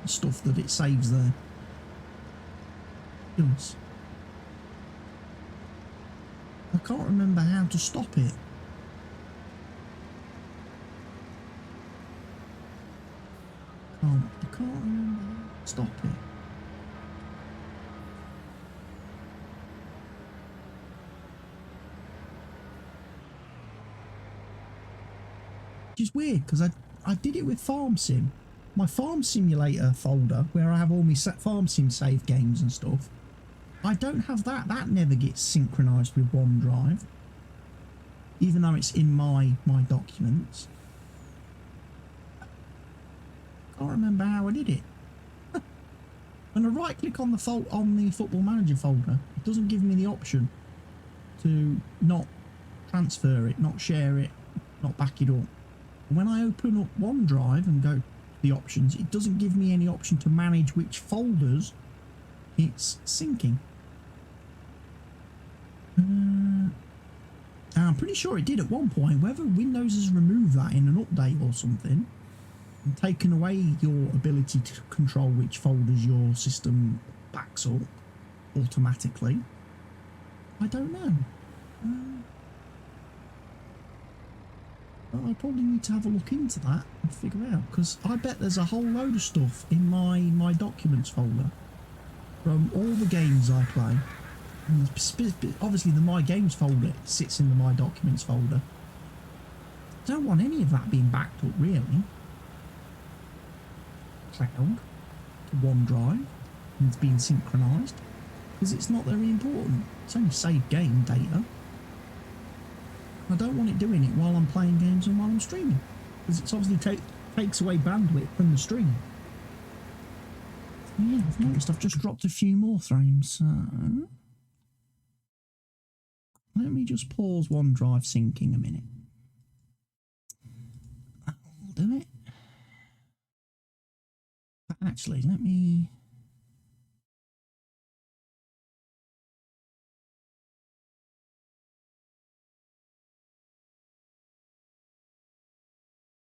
stuff that it saves there. Yes. I can't remember how to stop it. I can't remember how to stop it. Which is weird because I did it with Farm Sim. My Farm Simulator folder where I have all my Farm Sim save games and stuff. I don't have that. That never gets synchronized with OneDrive. Even though it's in my documents. Can't remember how I did it. When I right click on the Football Manager folder, it doesn't give me the option to not transfer it, not share it, not back it up. And when I open up OneDrive and go to the options, it doesn't give me any option to manage which folders it's syncing. I'm pretty sure it did at one point. Whether Windows has removed that in an update or something and taken away your ability to control which folders your system backs up automatically, I don't know. I probably need to have a look into that and figure out, because I bet there's a whole load of stuff in my documents folder from all the games I play. And obviously the My Games folder sits in the My Documents folder. I don't want any of that being backed up really. Cloud to OneDrive and it's being synchronised, because it's not very important. It's only saved game data. I don't want it doing it while I'm playing games and while I'm streaming, because it's obviously takes away bandwidth from the stream. Yeah, I've noticed I've just dropped a few more frames, so let me just pause OneDrive syncing a minute. I'll do it. Actually, let me...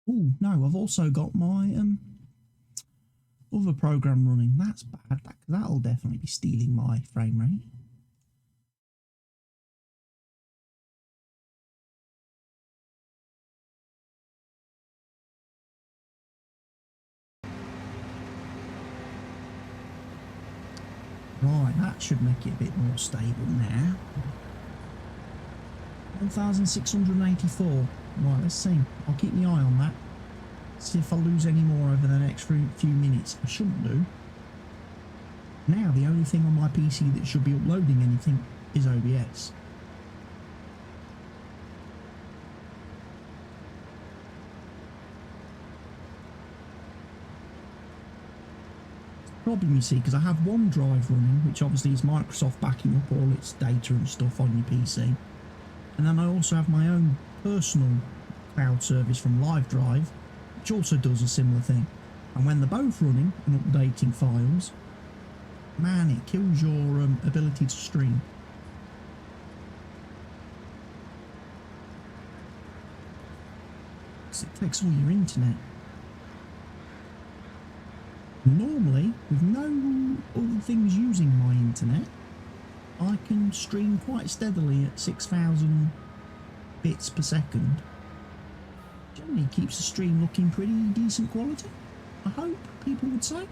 Oh, no, I've also got my other program running. That's bad. That'll definitely be stealing my frame rate. Right, that should make it a bit more stable now. 1684. Right, let's see. I'll keep my eye on that. See if I lose any more over the next few minutes. I shouldn't do. Now, the only thing on my PC that should be uploading anything is OBS. Problem, you see, because I have OneDrive running, which obviously is Microsoft backing up all its data and stuff on your PC. And then I also have my own personal cloud service from LiveDrive, which also does a similar thing. And when they're both running and updating files, man, it kills your ability to stream. takes all your internet. Normally, with no other things using my internet, I can stream quite steadily at 6,000 bits per second. Generally keeps the stream looking pretty decent quality. I hope people would say.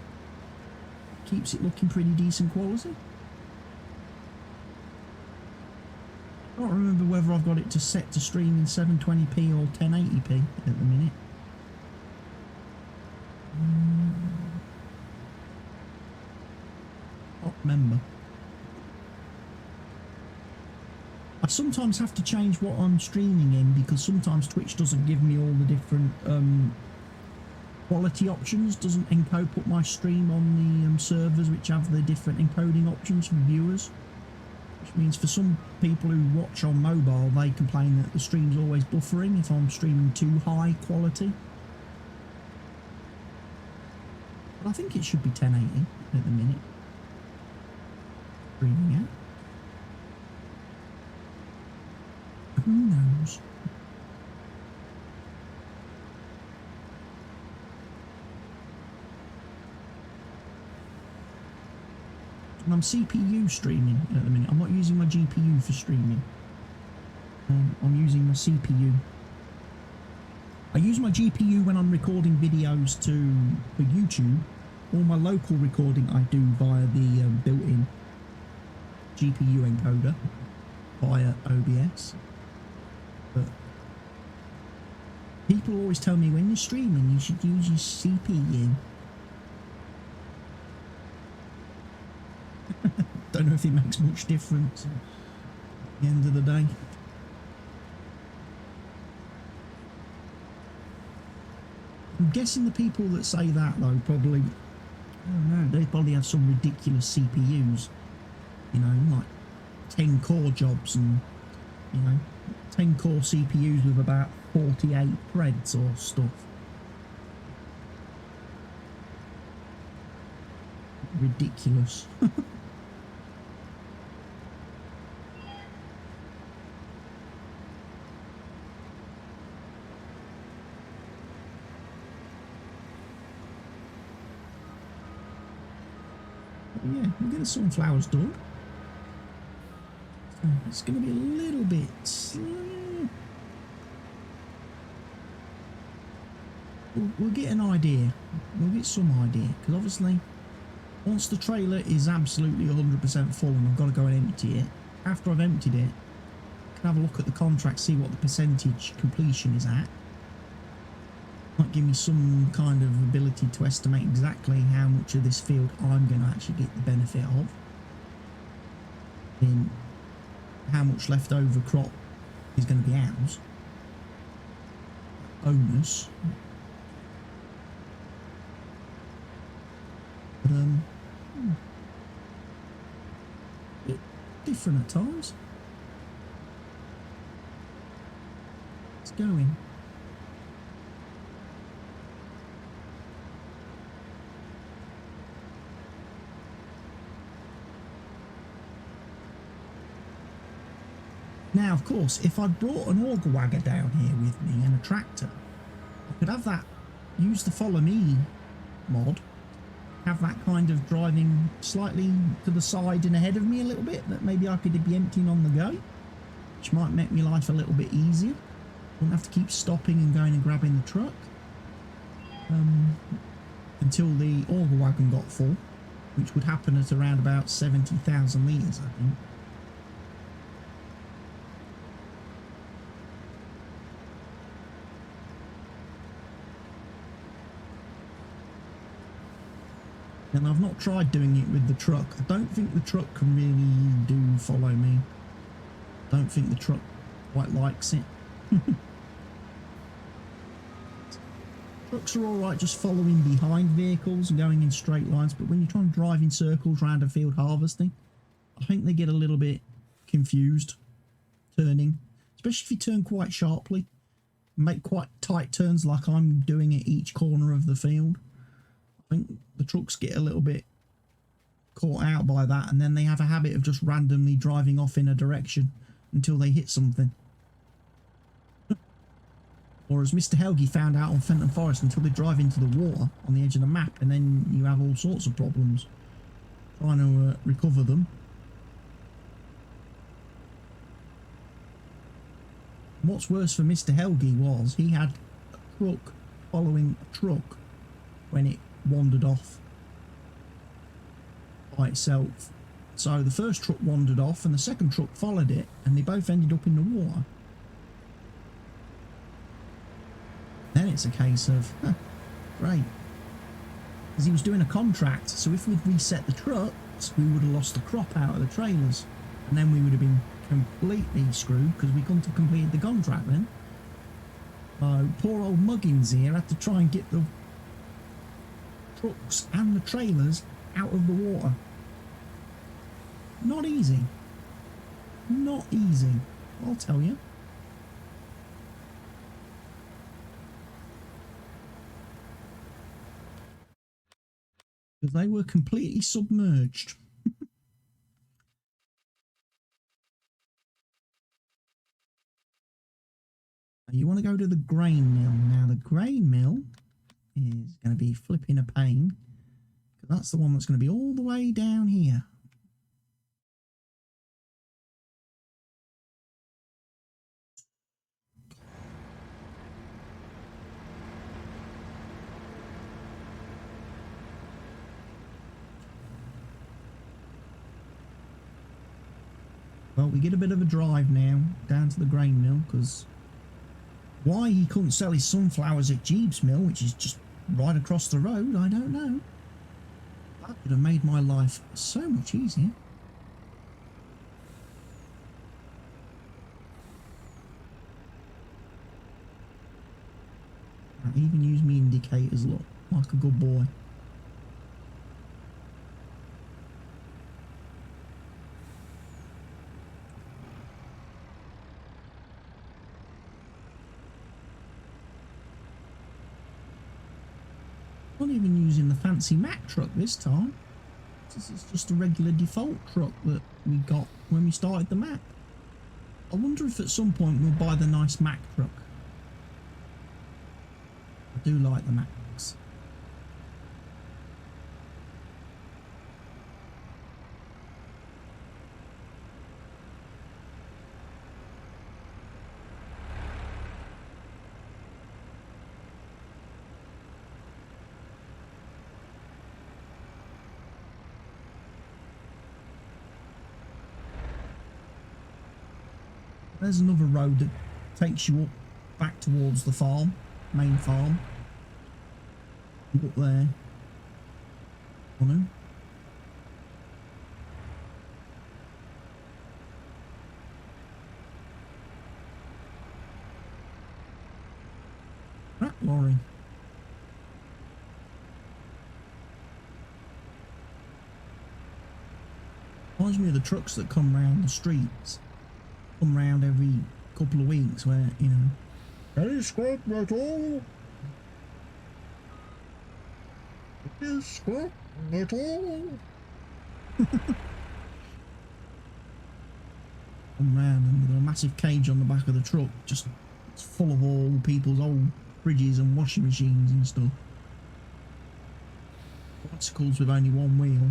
Keeps it looking pretty decent quality. I can't remember whether I've got it to set to stream in 720p or 1080p at the minute. Can't remember. I sometimes have to change what I'm streaming in because sometimes Twitch doesn't give me all the different quality options, doesn't put my stream on the servers which have the different encoding options for viewers, which means for some people who watch on mobile they complain that the stream's always buffering if I'm streaming too high quality. But I think it should be 1080 at the minute. Streaming out. Who knows? And I'm CPU streaming at the minute. I'm not using my GPU for streaming. I'm using my CPU. I use my GPU when I'm recording videos for YouTube. All my local recording I do via the built-in GPU encoder via OBS. But people always tell me when you're streaming you should use your CPU. Don't know if it makes much difference at the end of the day. I'm guessing the people that say that though probably, I don't know, they probably have some ridiculous CPUs, you know, like 10 core jobs and, you know, 10 core CPUs with about 48 threads or stuff. Ridiculous. Yeah, we'll get the sunflowers done. So it's going to be a little bit slow. We'll get an idea. We'll get some idea. Because obviously, once the trailer is absolutely 100% full and I've got to go and empty it, after I've emptied it, I can have a look at the contract, see what the percentage completion is at. Might give me some kind of ability to estimate exactly how much of this field I'm going to actually get the benefit of. Then how much leftover crop is going to be ours. Bonus. But bit different at times. It's going. Now, of course, if I brought an auger wagger down here with me and a tractor, I could have that, use the follow me mod, have that kind of driving slightly to the side and ahead of me a little bit, that maybe I could be emptying on the go, which might make my life a little bit easier. Wouldn't have to keep stopping and going and grabbing the truck until the auger wagon got full, which would happen at around about 70,000 litres, I think. And I've not tried doing it with the truck. I don't think the truck can really do follow me. I don't think the truck quite likes it. Trucks are alright just following behind vehicles and going in straight lines, but when you're trying to drive in circles around a field harvesting, I think they get a little bit confused turning, especially if you turn quite sharply, make quite tight turns like I'm doing at each corner of the field. I think the trucks get a little bit caught out by that, and then they have a habit of just randomly driving off in a direction until they hit something. Or as Mr. Helgi found out on Fenton Forest, until they drive into the water on the edge of the map, and then you have all sorts of problems trying to recover them. What's worse for Mr. Helgi was he had a truck following a truck when it wandered off by itself. So the first truck wandered off and the second truck followed it, and they both ended up in the water. Then it's a case of, great. Because he was doing a contract, so if we'd reset the trucks, we would have lost the crop out of the trailers. And then we would have been completely screwed, because we couldn't have completed the contract then. Poor old Muggins here had to try and get the trucks and the trailers out of the water. Not easy. Not easy, I'll tell you. Because they were completely submerged. You want to go to the grain mill. Now the grain mill is going to be flipping a pain, because that's the one that's going to be all the way down here. Well, we get a bit of a drive now down to the grain mill, because why he couldn't sell his sunflowers at Jeeves Mill, which is just right across the road, I don't know. That would have made my life so much easier. I even use me indicators, look, like a good boy. Not even using the fancy Mack truck this time. This is just a regular default truck that we got when we started the map. I wonder if at some point we'll buy the nice Mack truck. I do like the Macks. There's another road that takes you up back towards the farm, main farm. Up there. Oh no. Rat lorry. Reminds me of the trucks that come round the streets. Come round every couple of weeks where, you know, any scrap metal? Is scrap metal? Come round and with a massive cage on the back of the truck, just it's full of all people's old fridges and washing machines and stuff. Bicycles with only one wheel.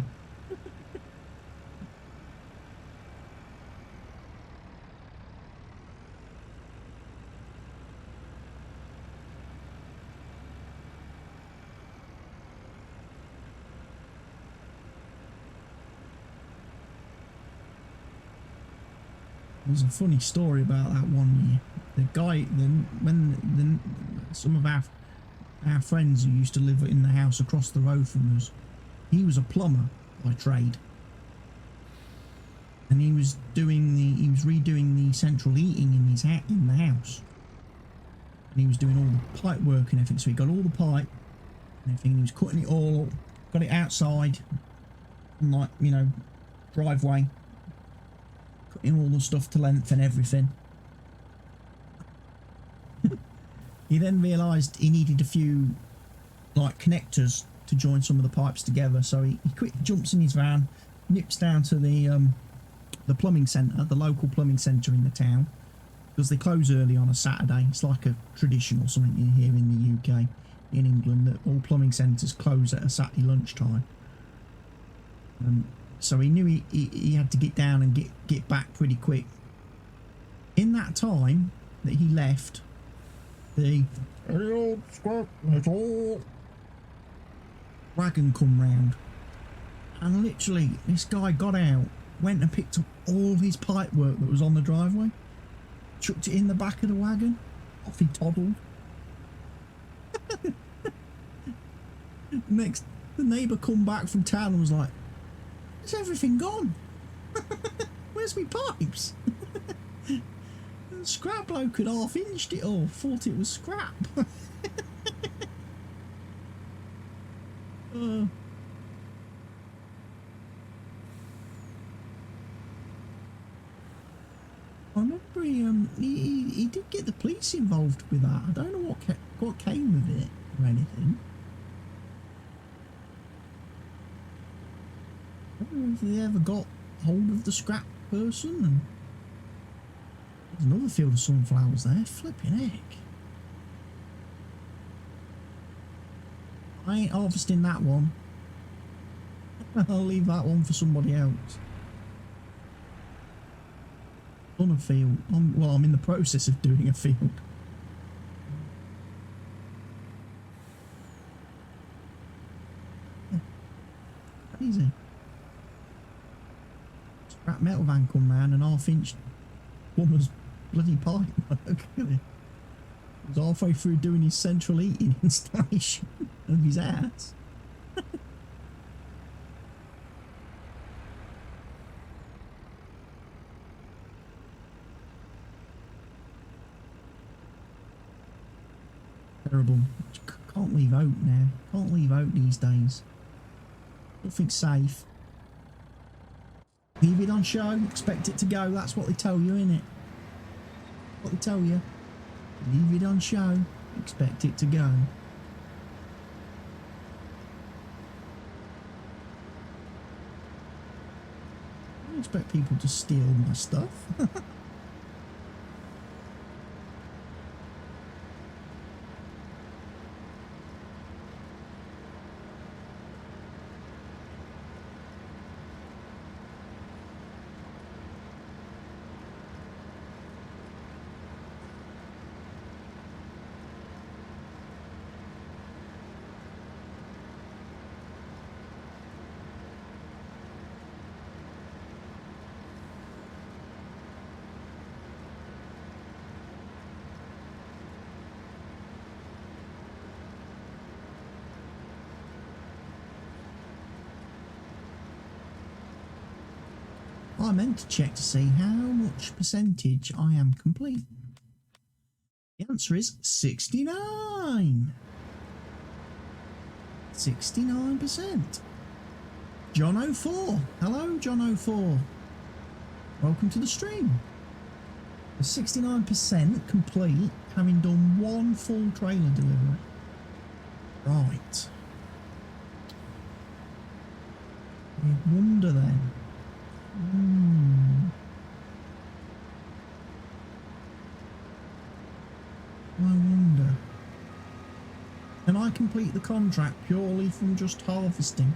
There's a funny story about that one year. The guy, some of our friends who used to live in the house across the road from us, he was a plumber by trade, and he was redoing the central heating in the house, and he was doing all the pipe work and everything. So he got all the pipe and everything. And he was cutting it all up, got it outside, and like, you know, driveway. Cutting all the stuff to length and everything. He then realised he needed a few like connectors to join some of the pipes together, so he quickly jumps in his van, nips down to the plumbing centre, the local plumbing centre in the town, because they close early on a Saturday. It's like a tradition or something in here in the UK, in England, that all plumbing centres close at a Saturday lunchtime. So he knew he had to get down and get back pretty quick. In that time that he left, the old scrap metal wagon come round, and literally this guy got out, went and picked up all his pipe work that was on the driveway, chucked it in the back of the wagon, off he toddled. Next, the neighbour come back from town and was like, "Where's everything gone? Where's my pipes?" The scrap bloke had half inched it all, thought it was scrap. I remember he did get the police involved with that. I don't know what came of it or anything. I don't know if they ever got hold of the scrap person. And there's another field of sunflowers there. Flipping heck. I ain't harvesting that one. I'll leave that one for somebody else. On a field. I'm in the process of doing a field. Crazy. Scrap metal van come round and half-inch woman's bloody pipe work. He was halfway through doing his central heating installation of his house. Terrible. Can't leave out now. Can't leave out these days. Nothing's safe. Leave it on show. Expect it to go. That's what they tell you, innit? What they tell you. Leave it on show. Expect it to go. I don't expect people to steal my stuff. I meant to check to see how much percentage I am complete. The answer is 69. 69%. John 04. Hello, John 04. Welcome to the stream. 69% complete, having done one full trailer delivery. Right. I wonder then. I wonder. Can I complete the contract purely from just harvesting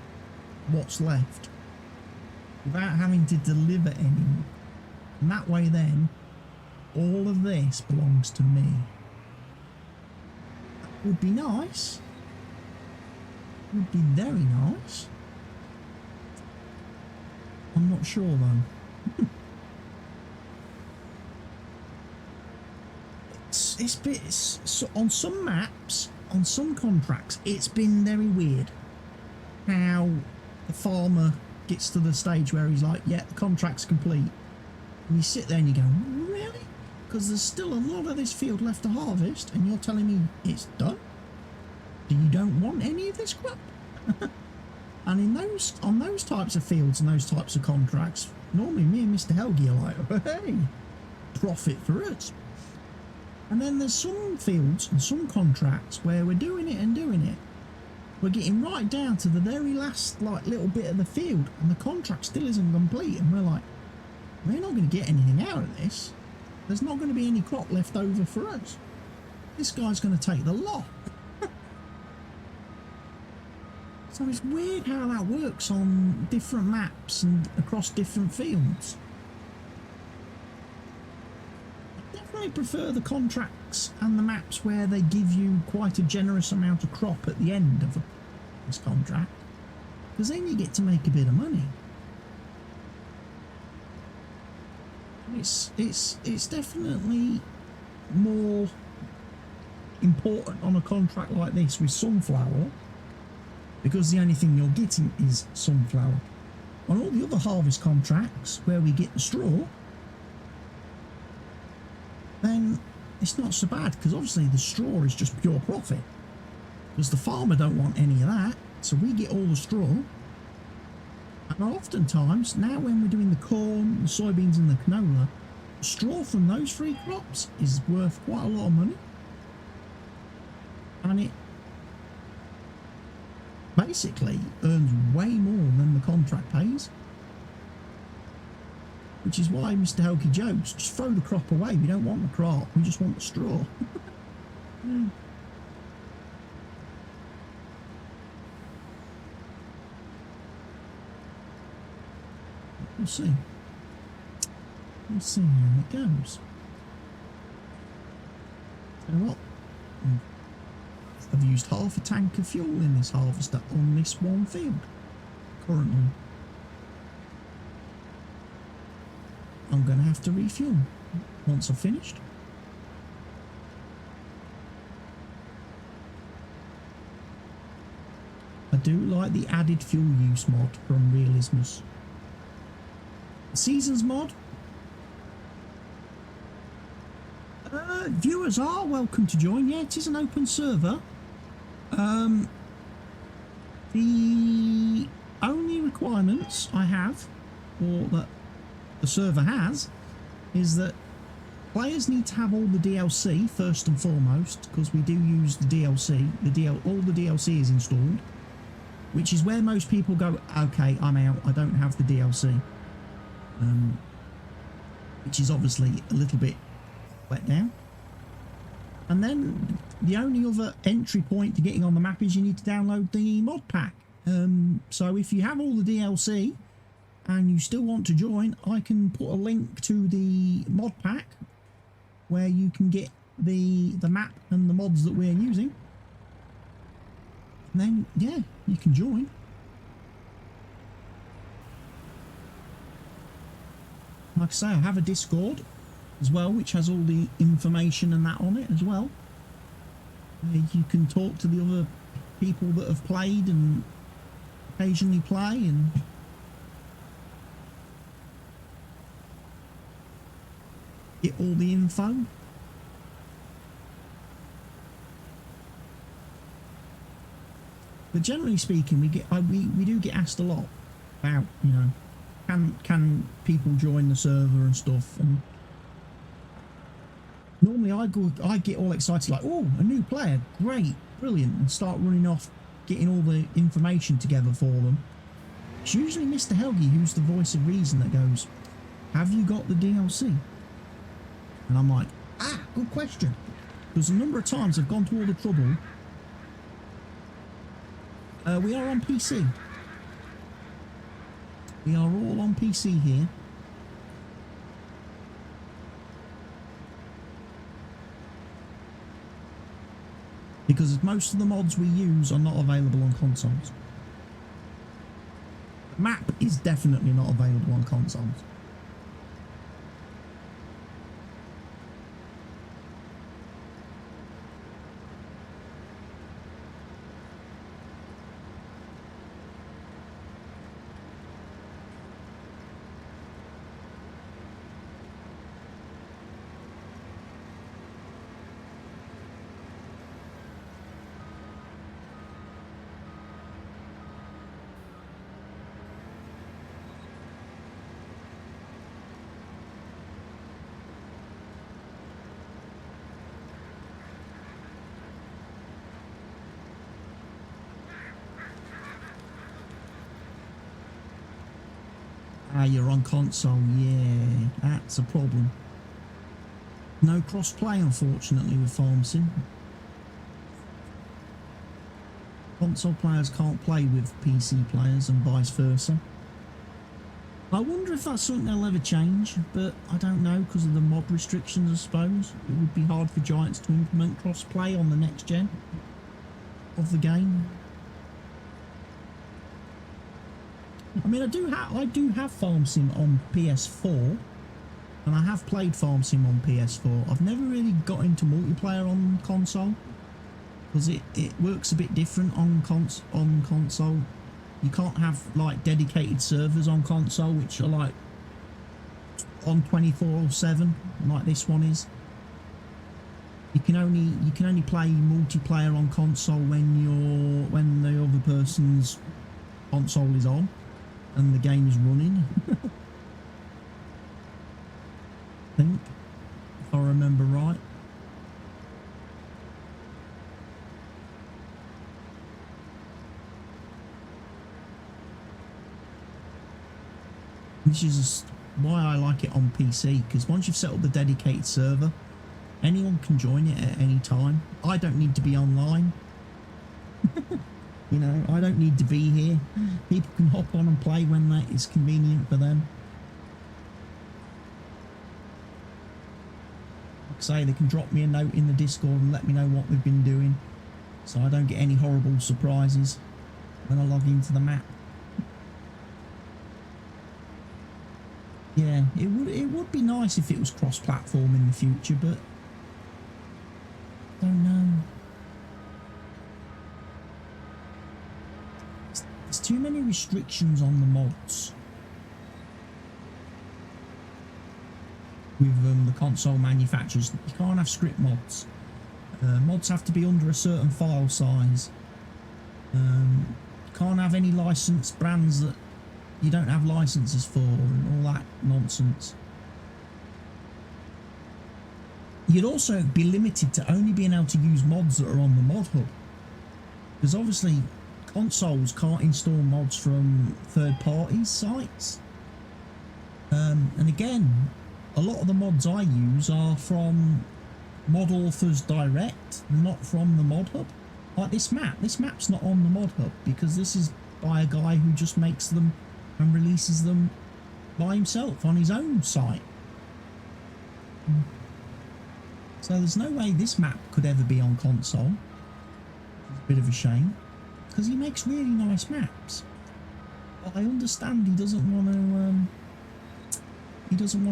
what's left without having to deliver any? And that way then, all of this belongs to me. That would be nice. Would be very nice. I'm not sure though. it's on some maps, on some contracts, it's been very weird how the farmer gets to the stage where he's like, yeah, the contract's complete. And you sit there and you go, really? Because there's still a lot of this field left to harvest and you're telling me it's done? Do you don't want any of this crop? And on those types of fields and those types of contracts, normally me and Mr. Helgi are like, hey, profit for us. And then there's some fields and some contracts where we're doing it and doing it. We're getting right down to the very last little bit of the field and the contract still isn't complete. And we're like, we're not going to get anything out of this. there's not going to be any crop left over for us. This guy's going to take the lot. So it's weird how that works on different maps and across different fields. I definitely prefer the contracts and the maps where they give you quite a generous amount of crop at the end of this contract, because then you get to make a bit of money. It's definitely more important on a contract like this with sunflower, because the only thing you're getting is sunflower. On all the other harvest contracts where we get the straw, then it's not so bad, because obviously the straw is just pure profit, because the farmer don't want any of that, so we get all the straw. And oftentimes now when we're doing the corn, the soybeans and the canola, the straw from those three crops is worth quite a lot of money, and it basically earns way more than the contract pays, which is why Mr. Helky jokes, just throw the crop away, we don't want the crop, we just want the straw. We'll see. We'll see how it goes. You know what? I've used half a tank of fuel in this harvester on this one field currently. I'm going to have to refuel once I've finished. I do like the added fuel use mod from Realismus. Seasons mod. Viewers are welcome to join. Yeah, it is an open server. The only requirements I have, or that the server has, is that players need to have all the DLC first and foremost, because we do use the DLC. All the DLC is installed, which is where most people go, okay, I'm out, I don't have the DLC. Which is obviously a little bit let down. And then the only other entry point to getting on the map is you need to download the mod pack. So if you have all the DLC and you still want to join, I can put a link to the mod pack where you can get the map and the mods that we're using. And then, yeah, you can join. Like I say, I have a Discord as well, which has all the information and that on it as well. You can talk to the other people that have played and occasionally play, and get all the info. But generally speaking, we do get asked a lot about, you know, can people join the server and stuff, and normally I get all excited like, oh, a new player, great, brilliant, and start running off getting all the information together for them. It's usually Mr. Helgi, who's the voice of reason, that goes, have you got the DLC? And I'm like, good question, because a number of times I've gone to all the trouble. We are on PC. We are all on PC here. Because most of the mods we use are not available on consoles. The map is definitely not available on consoles. You're on console, yeah, that's a problem. No cross-play, unfortunately, with Farm Sim. Console players can't play with PC players and vice versa. I wonder if that's something they'll ever change, but I don't know because of the mod restrictions, I suppose. It would be hard for Giants to implement cross-play on the next gen of the game. I mean, I do have Farm Sim on PS4, and I have played Farm Sim on PS4. I've never really got into multiplayer on console because it works a bit different on console. You can't have like dedicated servers on console which are like on 24/7 like this one is. You can only play multiplayer on console when the other person's console is on and the game is running. I think, if I remember right. This is just why I like it on PC, because once you've set up the dedicated server, anyone can join it at any time. I don't need to be online. You know, I don't need to be here. People can hop on and play when that is convenient for them. Like I say, they can drop me a note in the Discord and let me know what they've been doing, so I don't get any horrible surprises when I log into the map. Yeah, it would be nice if it was cross-platform in the future, but I don't know. There's too many restrictions on the mods with the console manufacturers. You can't have script mods. Mods have to be under a certain file size. You can't have any licensed brands that you don't have licenses for and all that nonsense. You'd also be limited to only being able to use mods that are on the mod hub, because obviously consoles can't install mods from third-party sites. And again, a lot of the mods I use are from mod authors direct, not from the mod hub. Like this map's not on the mod hub because this is by a guy who just makes them and releases them by himself on his own site. So there's no way this map could ever be on console. It's a bit of a shame, because he makes really nice maps. But I understand he doesn't want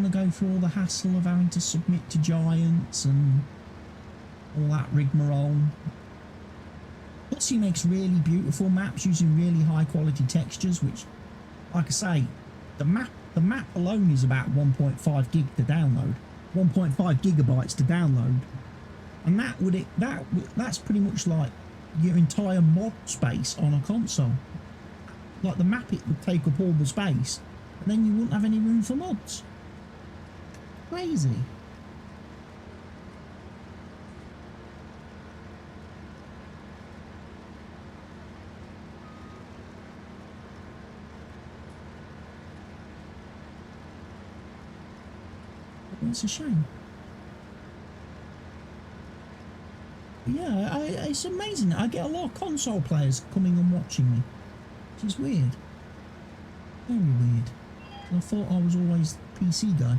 to go through all the hassle of having to submit to Giants and all that rigmarole. Plus he makes really beautiful maps using really high quality textures, which, like I say, the map alone is about 1.5 gig to download, 1.5 gigabytes to download, and that's pretty much like your entire mod space on a console. Like the map, it would take up all the space, and then you wouldn't have any room for mods. Crazy. It's a shame. But yeah, it's amazing. I get a lot of console players coming and watching me, which is weird. Very weird. I thought I was always the PC guy.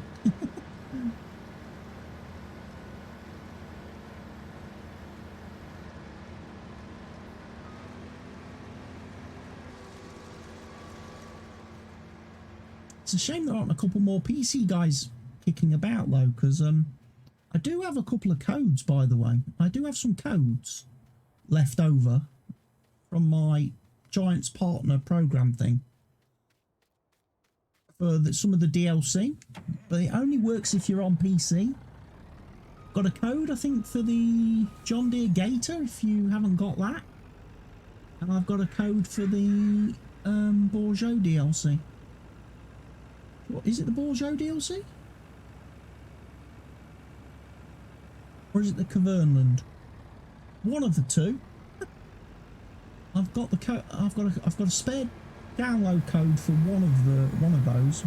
It's a shame there aren't a couple more PC guys kicking about though, because I do have a couple of codes, by the way. I do have some codes left over from my Giants partner program thing for some of the DLC, but it only works if you're on PC. Got a code, I think, for the John Deere Gator if you haven't got that, and I've got a code for the Bourgeot DLC. What is it, the Bourgeot DLC? Or is it the Cavernland? One of the two. I've got the I've got a spare download code for one of those.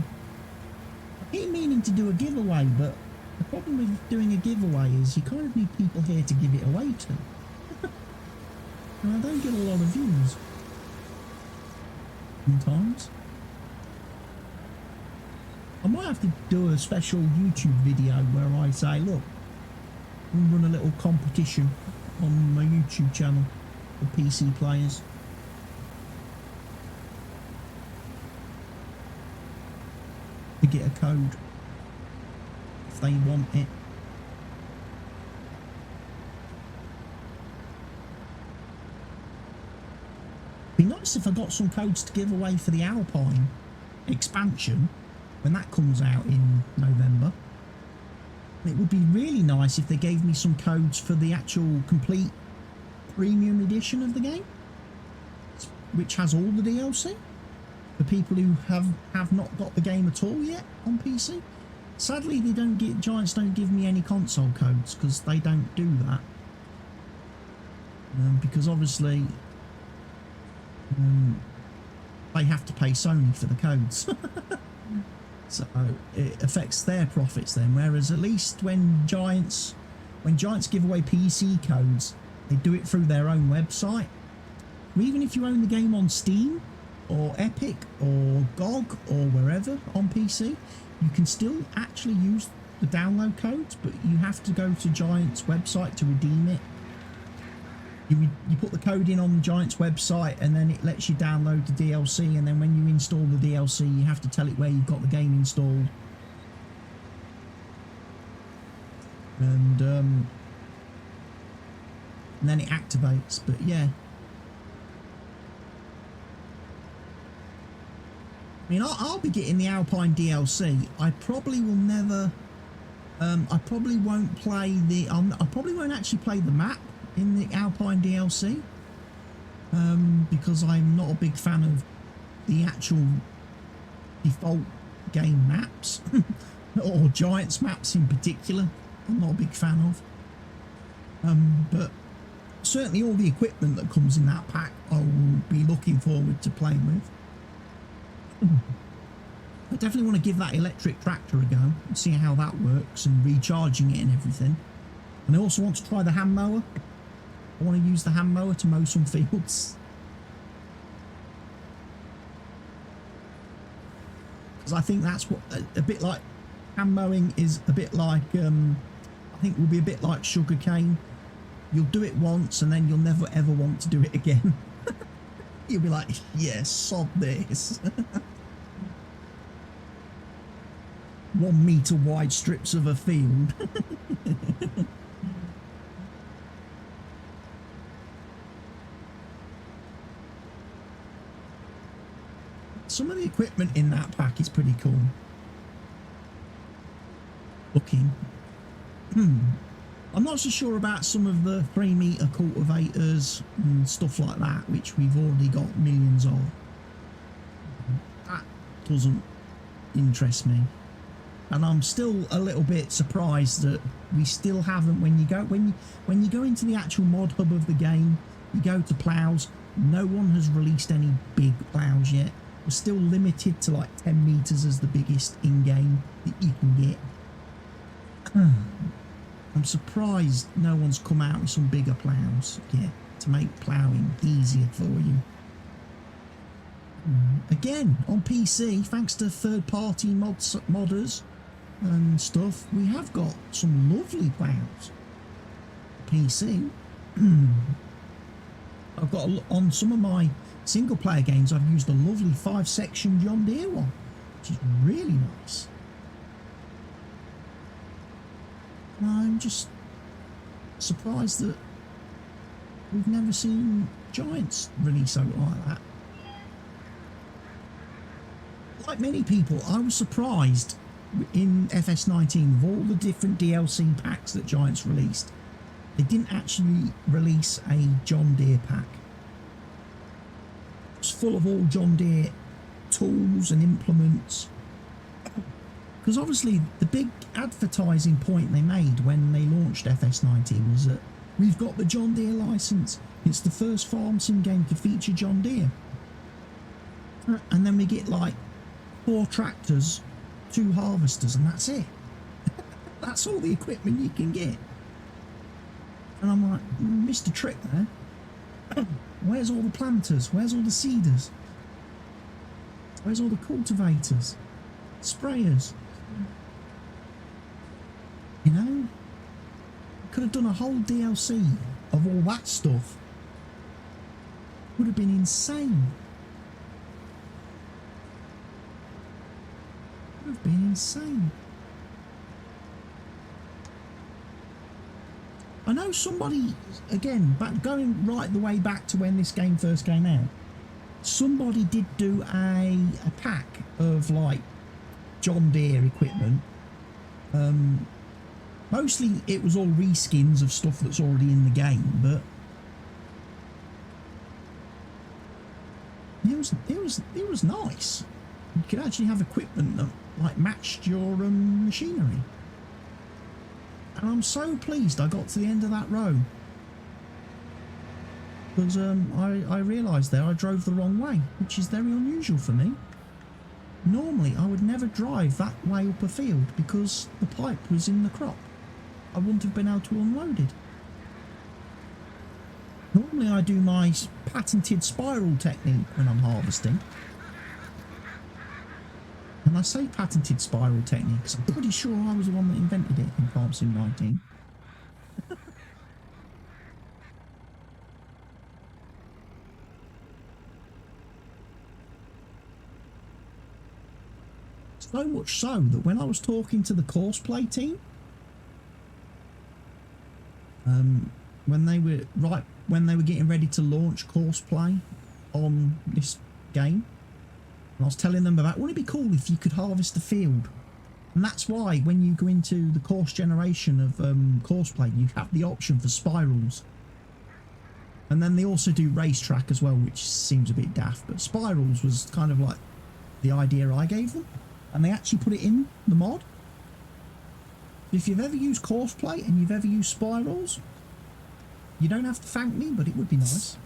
I keep meaning to do a giveaway, but The problem with doing a giveaway is you kind of need people here to give it away to. And I don't get a lot of views. Sometimes. I might have to do a special YouTube video where I say, look, we'll run a little competition on my YouTube channel for PC players. To get a code if they want it. Be nice if I got some codes to give away for the Alpine expansion when that comes out in November. It would be really nice if they gave me some codes for the actual complete premium edition of the game, which has all the DLC. For people who have not got the game at all yet on PC. Sadly, Giants don't give me any console codes because they don't do that. Because obviously they have to pay Sony for the codes. So it affects their profits then. Whereas at least when Giants give away PC codes, they do it through their own website. Even if you own the game on Steam or Epic or GOG or wherever on PC, you can still actually use the download codes, but you have to go to Giant's website to redeem it. You put the code in on the Giant's website and then it lets you download the DLC, and then when you install the DLC you have to tell it where you've got the game installed. And then it activates. But yeah, I mean, I'll be getting the Alpine DLC. I probably will never. I probably won't play the. I probably won't actually play the map in the Alpine DLC. Because I'm not a big fan of the actual default game maps, or Giants maps in particular. I'm not a big fan of. But certainly all the equipment that comes in that pack, I will be looking forward to playing with. I definitely want to give that electric tractor a go and see how that works, and recharging it and everything. And I also want to try the hand mower. I want to use the hand mower to mow some fields. Because I think that's what, a bit like hand mowing is a bit like, I think will be a bit like sugarcane. You'll do it once and then you'll never ever want to do it again. You'll be like, yes, sod this. 1 metre wide strips of a field. Some of the equipment in that pack is pretty cool looking. I'm not so sure about some of the 3 metre cultivators and stuff like that, which we've already got millions of. That doesn't interest me. And I'm still a little bit surprised that we still haven't, when you go into the actual mod hub of the game, you go to plows, no one has released any big plows yet. We're still limited to like 10 metres as the biggest in-game that you can get. I'm surprised no one's come out with some bigger plows yet to make ploughing easier for you. Again, on PC, thanks to third-party modders and stuff, we have got some lovely ploughs. PC. I've got on some of my single-player games, I've used a lovely 5-section John Deere one, which is really nice. And I'm just surprised that we've never seen Giants release something like that. Like many people, I was surprised in FS19 of all the different DLC packs that Giants released. They didn't actually release a John Deere pack. It was full of all John Deere tools and implements. Because obviously the big advertising point they made when they launched FS19 was that we've got the John Deere license. It's the first farm sim game to feature John Deere. And then we get like 4 tractors, 2 harvesters, and that's it. That's all the equipment you can get. And I'm like, missed a trick there. Where's all the planters? Where's all the seeders? Where's all the cultivators? Sprayers? You know? Could have done a whole DLC of all that stuff. Would have been insane. Would have been insane. I know somebody, again, going right the way back to when this game first came out, somebody did do a pack of like John Deere equipment. Mostly it was all reskins of stuff that's already in the game, but it was nice. You could actually have equipment that like matched your machinery. And I'm so pleased I got to the end of that row. Because I realised there I drove the wrong way, which is very unusual for me. Normally I would never drive that way up a field because the pipe was in the crop. I wouldn't have been able to unload it. Normally I do my patented spiral technique when I'm harvesting. And I say patented spiral technique because I'm pretty sure I was the one that invented it in Farm Sim 19. So much so that when I was talking to the Courseplay team, when they were getting ready to launch Courseplay on this game, and I was telling them about, wouldn't it be cool if you could harvest the field? And that's why when you go into the course generation of Courseplay, you have the option for spirals. And then they also do racetrack as well, which seems a bit daft, but spirals was kind of like the idea I gave them. And they actually put it in the mod. If you've ever used Courseplay and you've ever used spirals, you don't have to thank me, but it would be nice.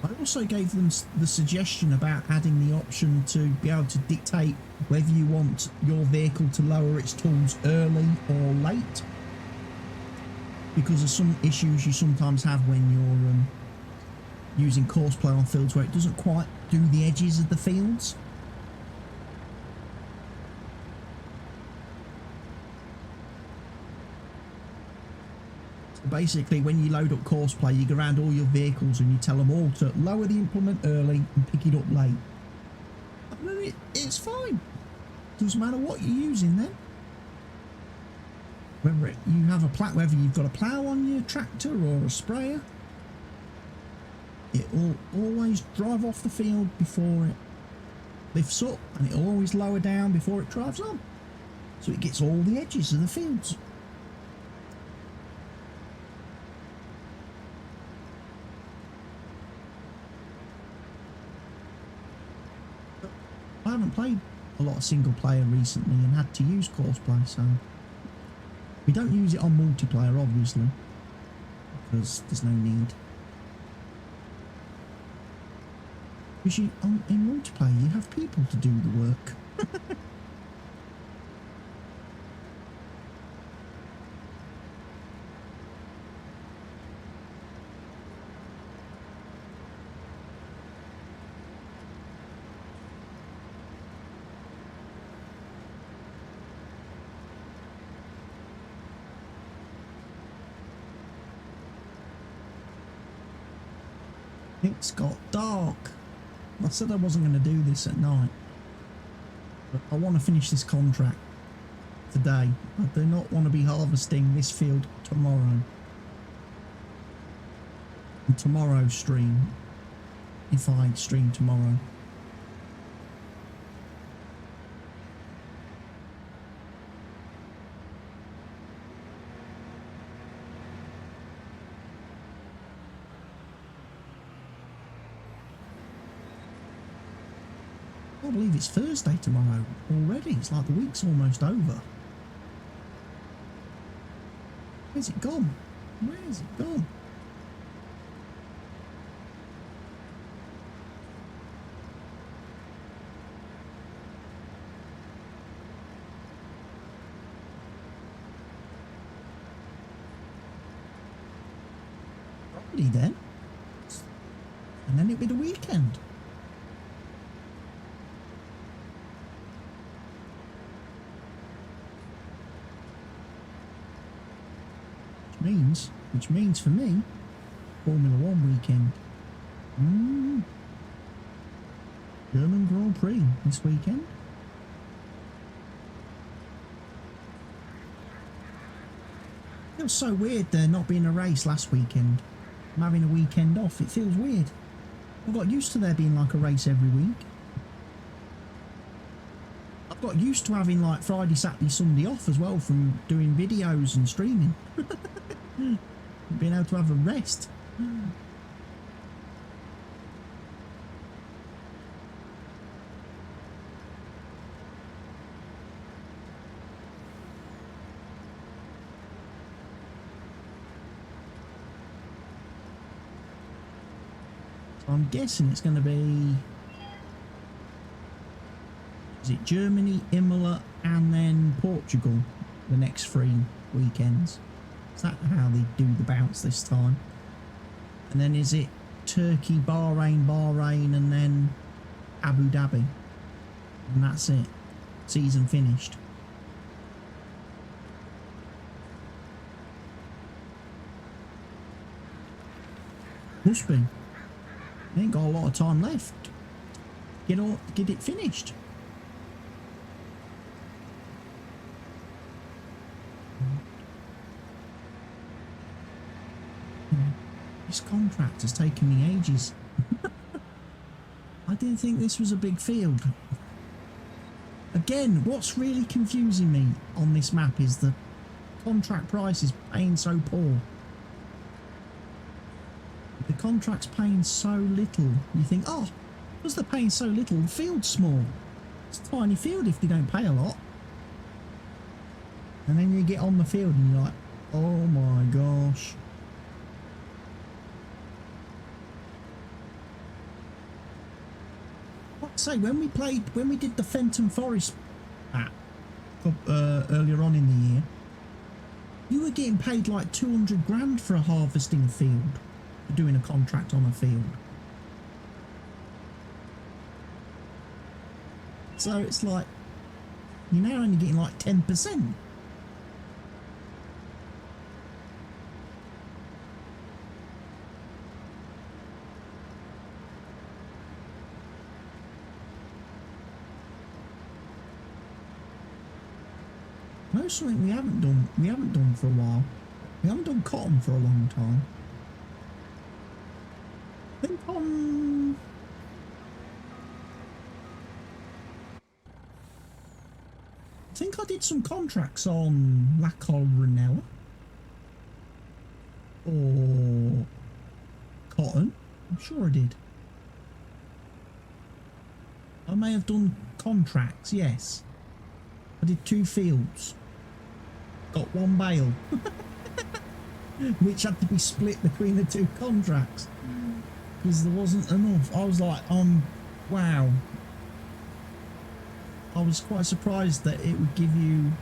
I also gave them the suggestion about adding the option to be able to dictate whether you want your vehicle to lower its tools early or late, because of some issues you sometimes have when you're using Courseplay on fields where it doesn't quite do the edges of the fields. Basically, when you load up Courseplay, you go around all your vehicles and you tell them all to lower the implement early and pick it up late. I mean, it's fine. Doesn't matter what you're using then. Whether whether you've got a plough on your tractor or a sprayer, it will always drive off the field before it lifts up, and it will always lower down before it drives on. So it gets all the edges of the fields. I haven't played a lot of single player recently and had to use Courseplay, so we don't use it on multiplayer obviously because there's no need. Because in multiplayer you have people to do the work. It's got dark. I said I wasn't going to do this at night, but I want to finish this contract today. I do not want to be harvesting this field tomorrow. And tomorrow's stream, if I stream tomorrow. I can't believe it's Thursday tomorrow already. It's like the week's almost over. Where's it gone? Where's it gone? Friday then. And then it'll be the weekend. Which means for me, Formula One weekend. German Grand Prix this weekend. Feels so weird there not being a race last weekend. I'm having a weekend off. It feels weird. I got used to there being like a race every week. I've got used to having like Friday, Saturday, Sunday off as well from doing videos and streaming. Being able to have a rest. So I'm guessing it's going to be, is it Germany, Imola and then Portugal the next 3 weekends? Is that how they do the bounce this time? And then is it Turkey, Bahrain, and then Abu Dhabi? And that's it. Season finished. Must be. They ain't got a lot of time left. Get it finished. This contract has taken me ages. I didn't think this was a big field. Again, what's really confusing me on this map is the contract price is paying so poor. The contract's paying so little. You think, oh, because they're paying so little, the field's small. It's a tiny field if they don't pay a lot. And then you get on the field and you're like, oh my gosh. Say when we did the Fenton Forest map earlier on in the year, you were getting paid like 200 grand for a harvesting field, for doing a contract on a field. So it's like you're now only getting like 10%. No, something we haven't done for a while. We haven't done cotton for a long time. I think I did some contracts on Lakeland or cotton. I'm sure I did. I may have done contracts, yes. I did 2 fields. Got 1 bale. Which had to be split between the 2 contracts. Because there wasn't enough. I was like, wow. I was quite surprised that it would give you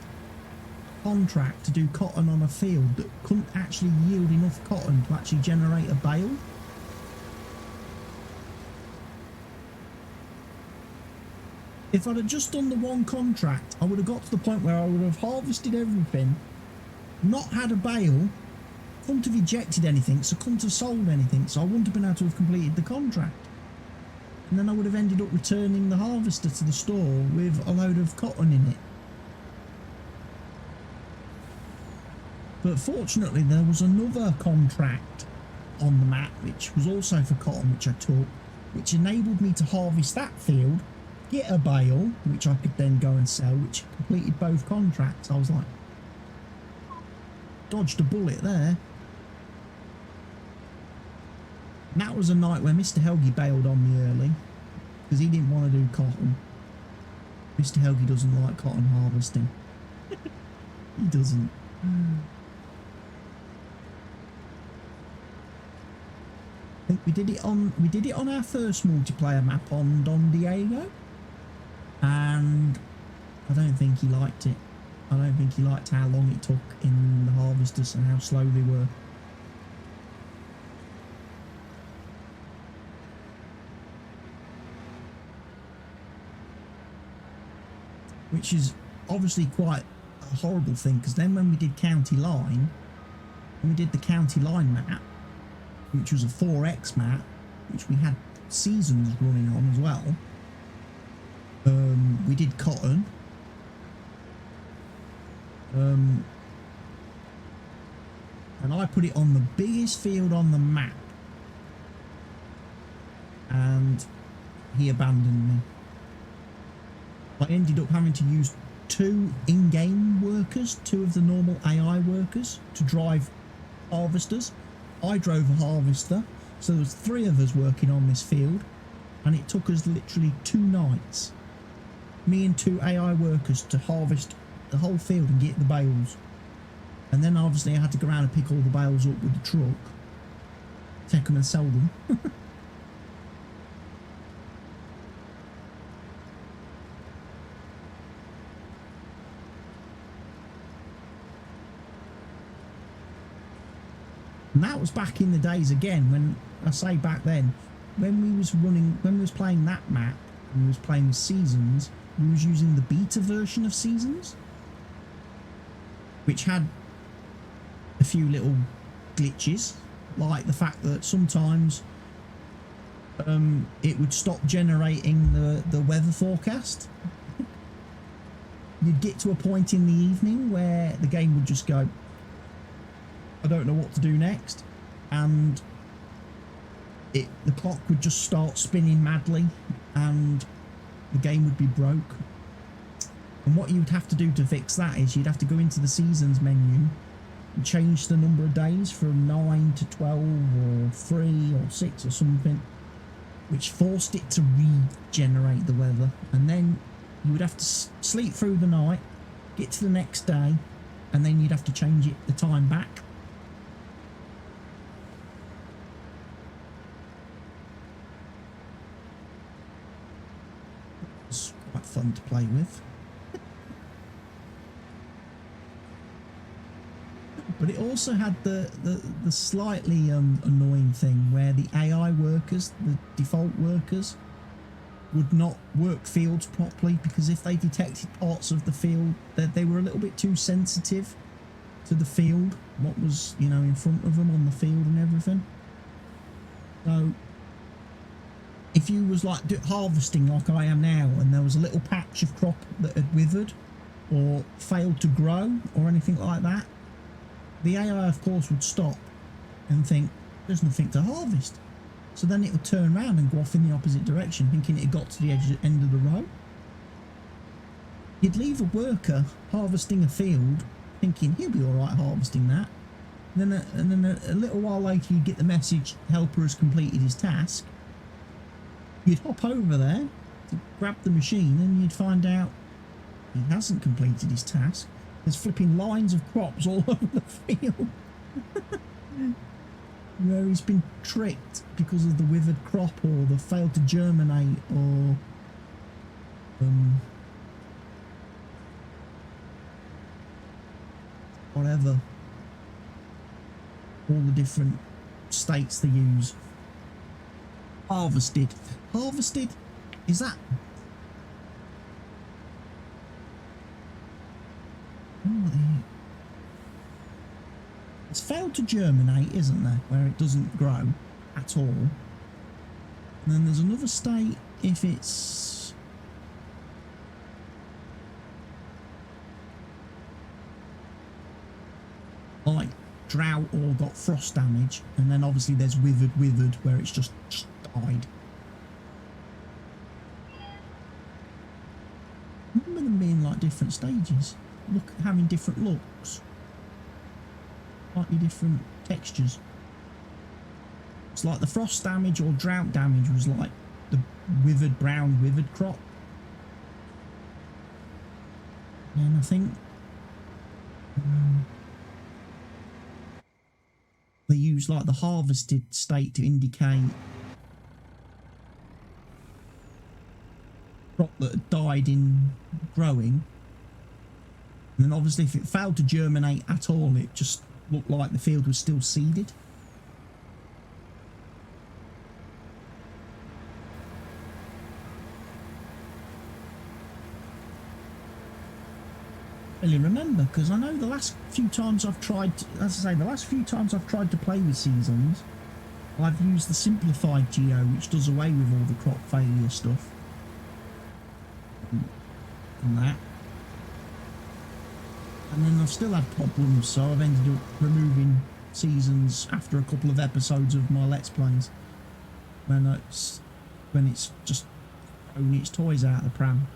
a contract to do cotton on a field that couldn't actually yield enough cotton to actually generate a bale. If I'd have just done the 1 contract, I would have got to the point where I would have harvested everything, not had a bale, couldn't have ejected anything, so couldn't have sold anything, so I wouldn't have been able to have completed the contract. And then I would have ended up returning the harvester to the store with a load of cotton in it. But fortunately there was another contract on the map which was also for cotton, which I took, which enabled me to harvest that field, get a bale, which I could then go and sell, which completed both contracts. I was like, dodged a bullet there. And that was a night where Mr. Helgi bailed on me early because he didn't want to do cotton. Mr. Helgi doesn't like cotton harvesting. He doesn't. I think we did it on our first multiplayer map on Don Diego, and I don't think he liked it. I don't think he liked how long it took in the harvesters and how slow they were. Which is obviously quite a horrible thing, because then when we did County Line, when we did the County Line map, which was a 4X map, which we had seasons running on as well, we did cotton. And I put it on the biggest field on the map, and he abandoned me. I ended up having to use 2 in-game workers, 2 of the normal AI workers, to drive harvesters. I drove a harvester, so there was 3 of us working on this field, and it took us literally 2 nights, me and 2 AI workers, to harvest the whole field and get the bales. And then obviously I had to go around and pick all the bales up with the truck, take them and sell them. And that was back in the days again, when I say back then, when we was playing that map, and we was playing with Seasons, we was using the beta version of Seasons, which had a few little glitches, like the fact that sometimes it would stop generating the weather forecast. You'd get to a point in the evening where the game would just go, I don't know what to do next, and the clock would just start spinning madly and the game would be broke. And what you'd have to do to fix that is you'd have to go into the seasons menu and change the number of days from 9 to 12 or 3 or 6 or something, which forced it to regenerate the weather. And then you would have to sleep through the night, get to the next day, and then you'd have to change the time back. It's quite fun to play with. But it also had the slightly annoying thing where the AI workers, the default workers, would not work fields properly, because if they detected parts of the field that they were a little bit too sensitive to the field, what was, you know, in front of them on the field and everything. So if you was like harvesting like I am now, and there was a little patch of crop that had withered or failed to grow or anything like that, the AI of course would stop and think there's nothing to harvest. So then it would turn around and go off in the opposite direction, thinking it got to the end of the row. You'd leave a worker harvesting a field thinking he'll be alright harvesting that. And then a little while later you'd get the message, helper has completed his task. You'd hop over there to grab the machine and you'd find out he hasn't completed his task. There's flipping lines of crops all over the field. Where he's been tricked because of the withered crop or the failed to germinate or whatever. All the different states they use. Harvested. Harvested? Is that... It's failed to germinate, isn't there? Where it doesn't grow at all. And then there's another state if it's... like drought or got frost damage. And then obviously there's withered where it's just died. I remember them being like different stages. Look, having different looks. Slightly different textures. It's like the frost damage or drought damage was like the withered crop. And I think they use like the harvested state to indicate crop that had died in growing. And then obviously if it failed to germinate at all, it just looked like the field was still seeded. Really remember, because I know the last few times I've tried, as I say, the last few times I've tried to play with seasons, I've used the simplified geo, which does away with all the crop failure stuff and that. And then I've still had problems, so I've ended up removing seasons after a couple of episodes of my Let's Plays when it's just throwing its toys out of the pram.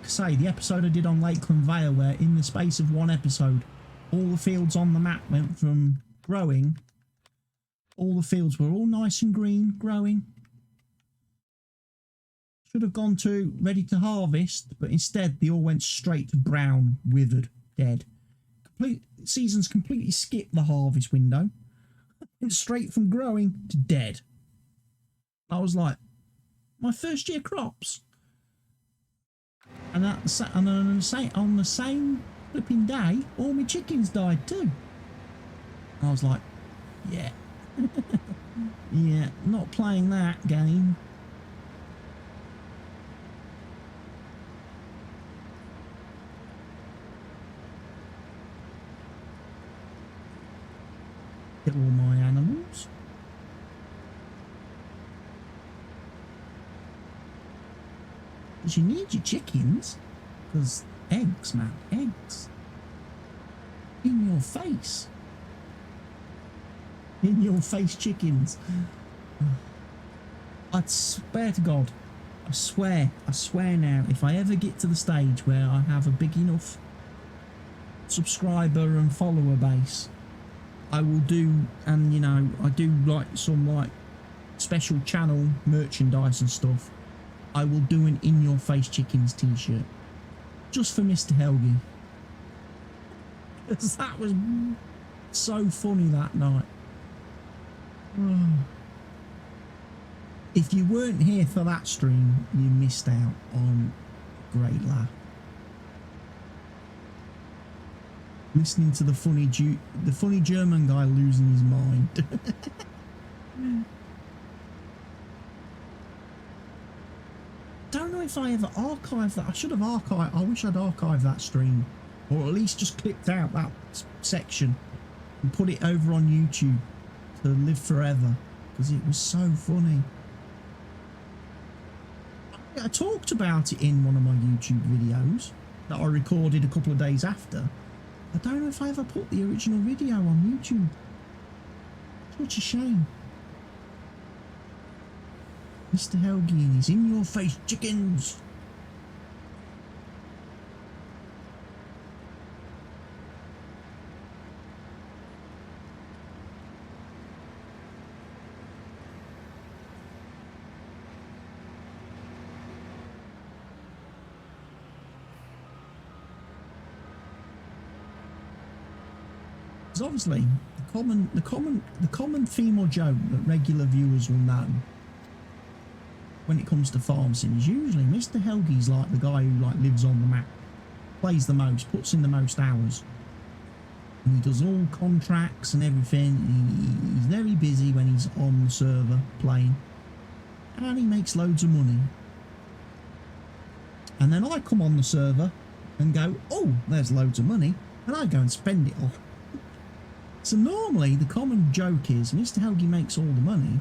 Say the episode I did on Lakeland Vale, where in the space of one episode all the fields on the map went from growing, all the fields were all nice and green, growing, should have gone to ready to harvest, but instead they all went straight to brown, withered, dead. Seasons completely skipped the harvest window and straight from growing to dead. I was like, my first year crops. And on the same flipping day, all my chickens died too. I was like, yeah. Yeah, not playing that game. Kill all my animals. Because you need your chickens, because eggs, man, eggs. In your face. In your face chickens. I'd swear to God, I swear now, if I ever get to the stage where I have a big enough subscriber and follower base, I will do, and you know, I do like some like special channel merchandise and stuff. I will do an In Your Face Chickens t-shirt just for Mr. Helgi. Because that was so funny that night. If you weren't here for that stream, you missed out on a great laugh. Listening to the funny German guy losing his mind. Don't know if I ever archived that. I should have archived. I wish I'd archived that stream, or at least just clipped out that section and put it over on YouTube to live forever, because it was so funny. I talked about it in one of my YouTube videos that I recorded a couple of days after. I don't know if I ever put the original video on YouTube. Such a shame. Mr. Helgi and his In Your Face Chickens. Because obviously the common theme or joke that regular viewers will know when it comes to farm sim is usually Mr. Helgi's like the guy who like lives on the map, plays the most, puts in the most hours, and he does all contracts and everything. He's very busy when he's on the server playing, and he makes loads of money. And then I come on the server and go, oh, there's loads of money, and I go and spend it all. So normally the common joke is Mr. Helgi makes all the money.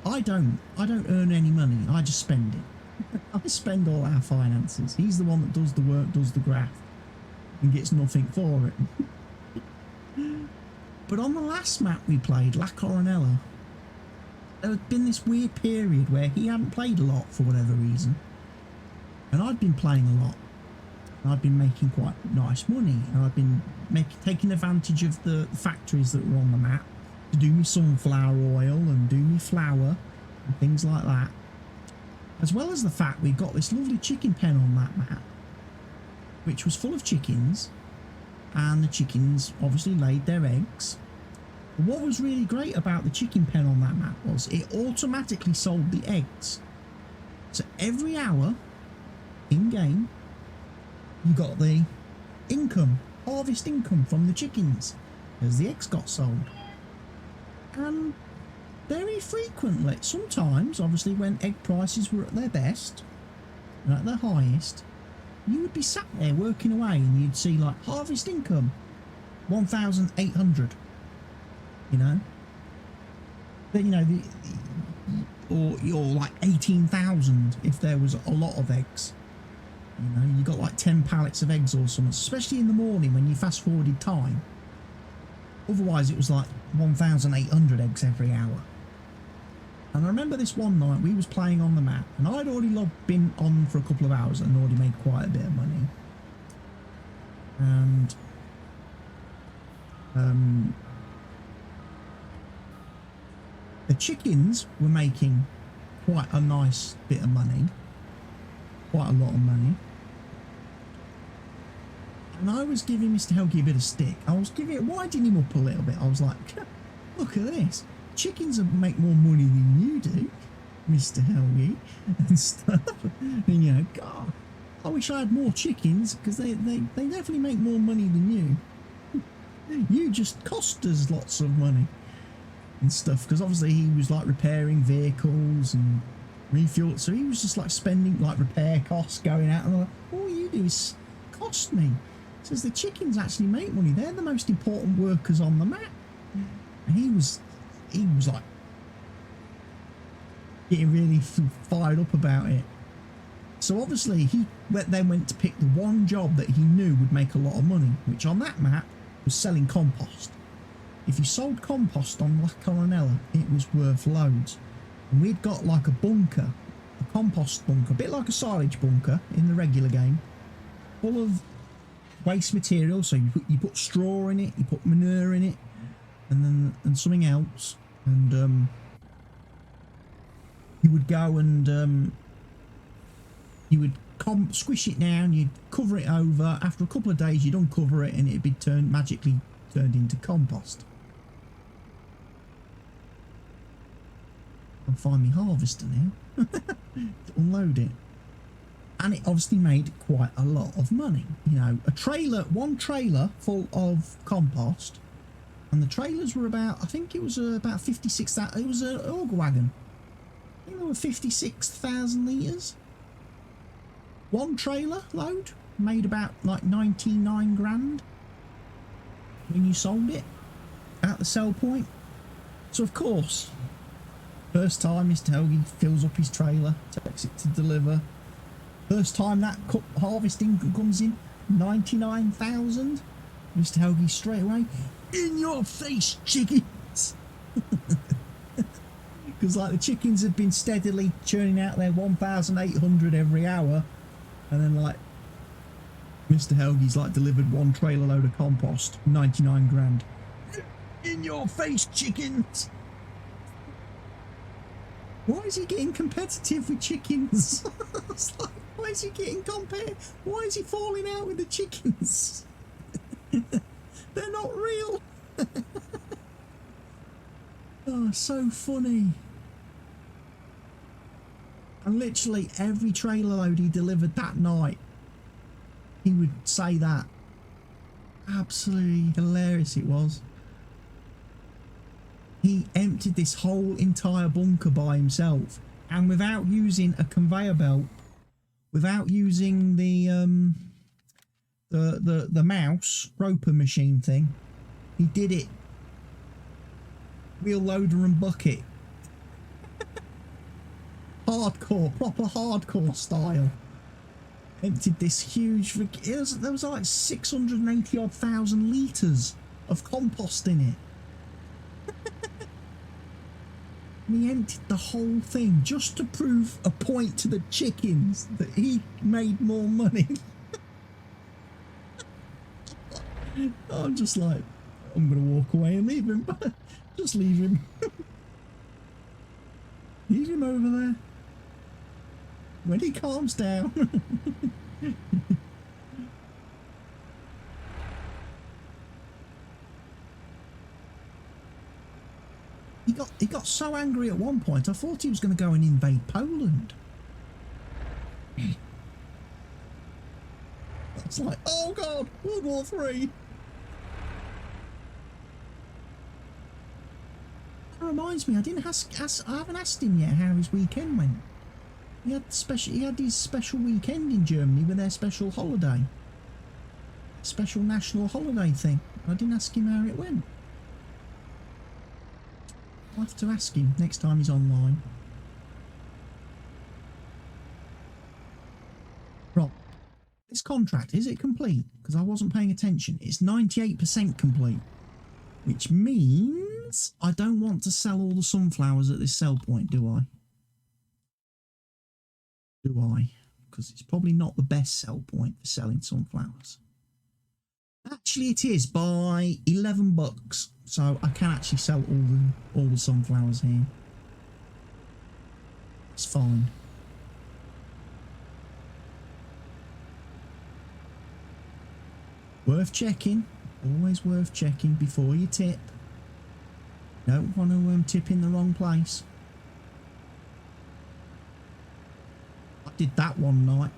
I don't earn any money. I just spend it. I spend all our finances. He's the one that does the work, does the graft, and gets nothing for it. But on the last map we played, La Coronella, there had been this weird period where he hadn't played a lot for whatever reason, and I'd been playing a lot. And I'd been making quite nice money, and I'd been taking advantage of the factories that were on the map to do me sunflower oil and do me flour and things like that. As well as the fact we've got this lovely chicken pen on that map, which was full of chickens, and the chickens obviously laid their eggs. But what was really great about the chicken pen on that map was it automatically sold the eggs. So every hour in game, you got the income, harvest income from the chickens as the eggs got sold. And very frequently, sometimes obviously when egg prices were at their best and at their highest, you would be sat there working away and you'd see like harvest income 1,800, you know, but you know, or like 18,000 if there was a lot of eggs. You know, you got like 10 pallets of eggs or something, especially in the morning when you fast forwarded time. Otherwise it was like 1,800 eggs every hour. And I remember this one night we was playing on the map and I'd already been on for a couple of hours and already made quite a bit of money. And the chickens were making quite a nice bit of money, quite a lot of money. And I was giving Mr. Helgi a bit of stick. I was winding him up a little bit. I was like, look at this. Chickens make more money than you do, Mr. Helgi, and stuff. And you know, God, I wish I had more chickens because they definitely make more money than you. You just cost us lots of money and stuff, because obviously he was like repairing vehicles and refuel, so he was just like spending like repair costs going out, and I'm like, all you do is cost me. He says the chickens actually make money, they're the most important workers on the map. And he was like getting really fired up about it. So obviously he then went to pick the one job that he knew would make a lot of money, which on that map was selling compost. If you sold compost on La Coronella, it was worth loads. And we'd got like a bunker, a compost bunker, a bit like a silage bunker in the regular game, full of waste material. So you put straw in it, you put manure in it, and something else, and you would go and you would squish it down, you'd cover it over. After a couple of days you'd uncover it and it'd be magically turned into compost. I'll find me harvester now to unload it. And it obviously made quite a lot of money. You know, one trailer full of compost, and the trailers were about, I think it was about 56,000. It was an auger wagon. I think they were 56,000 litres. One trailer load made about like 99 grand when you sold it at the sell point. So of course, first time Mr. Helgi fills up his trailer, takes it to deliver. First time that harvesting comes in, 99,000. Mr. Helgi straight away, in your face, chickens! Because like the chickens had been steadily churning out their 1,800 every hour, and then like Mr. Helgi's like delivered one trailer load of compost, 99 grand. In your face, chickens! Why is he getting competitive with chickens? It's like, why is he getting compared? Why is he falling out with the chickens? They're not real. Oh, so funny. And literally every trailer load he delivered that night, he would say that. Absolutely hilarious it was. He emptied this whole entire bunker by himself, and without using a conveyor belt, without using the mouse roper machine thing. He did it wheel loader and bucket. Hardcore, proper hardcore style. Emptied this huge, there was like 680 odd thousand litres of compost in it. And he emptied the whole thing just to prove a point to the chickens that he made more money. I'm just like, I'm going to walk away and leave him. Just leave him. Leave him over there. When he calms down. He got so angry at one point, I thought he was going to go and invade Poland. It's like, oh God, World War III. That reminds me, I haven't asked him yet how his weekend went. He had his special weekend in Germany with their special holiday. Special national holiday thing. I didn't ask him how it went. I'll have to ask him next time he's online. Rob, this contract, is it complete? Because I wasn't paying attention. It's 98% complete. Which means I don't want to sell all the sunflowers at this sell point, do I? Do I? Because it's probably not the best sell point for selling sunflowers. Actually, it is by $11, so I can actually sell all the sunflowers here. It's fine. Worth checking. Always worth checking before you tip. Don't want to tip in the wrong place. I did that one night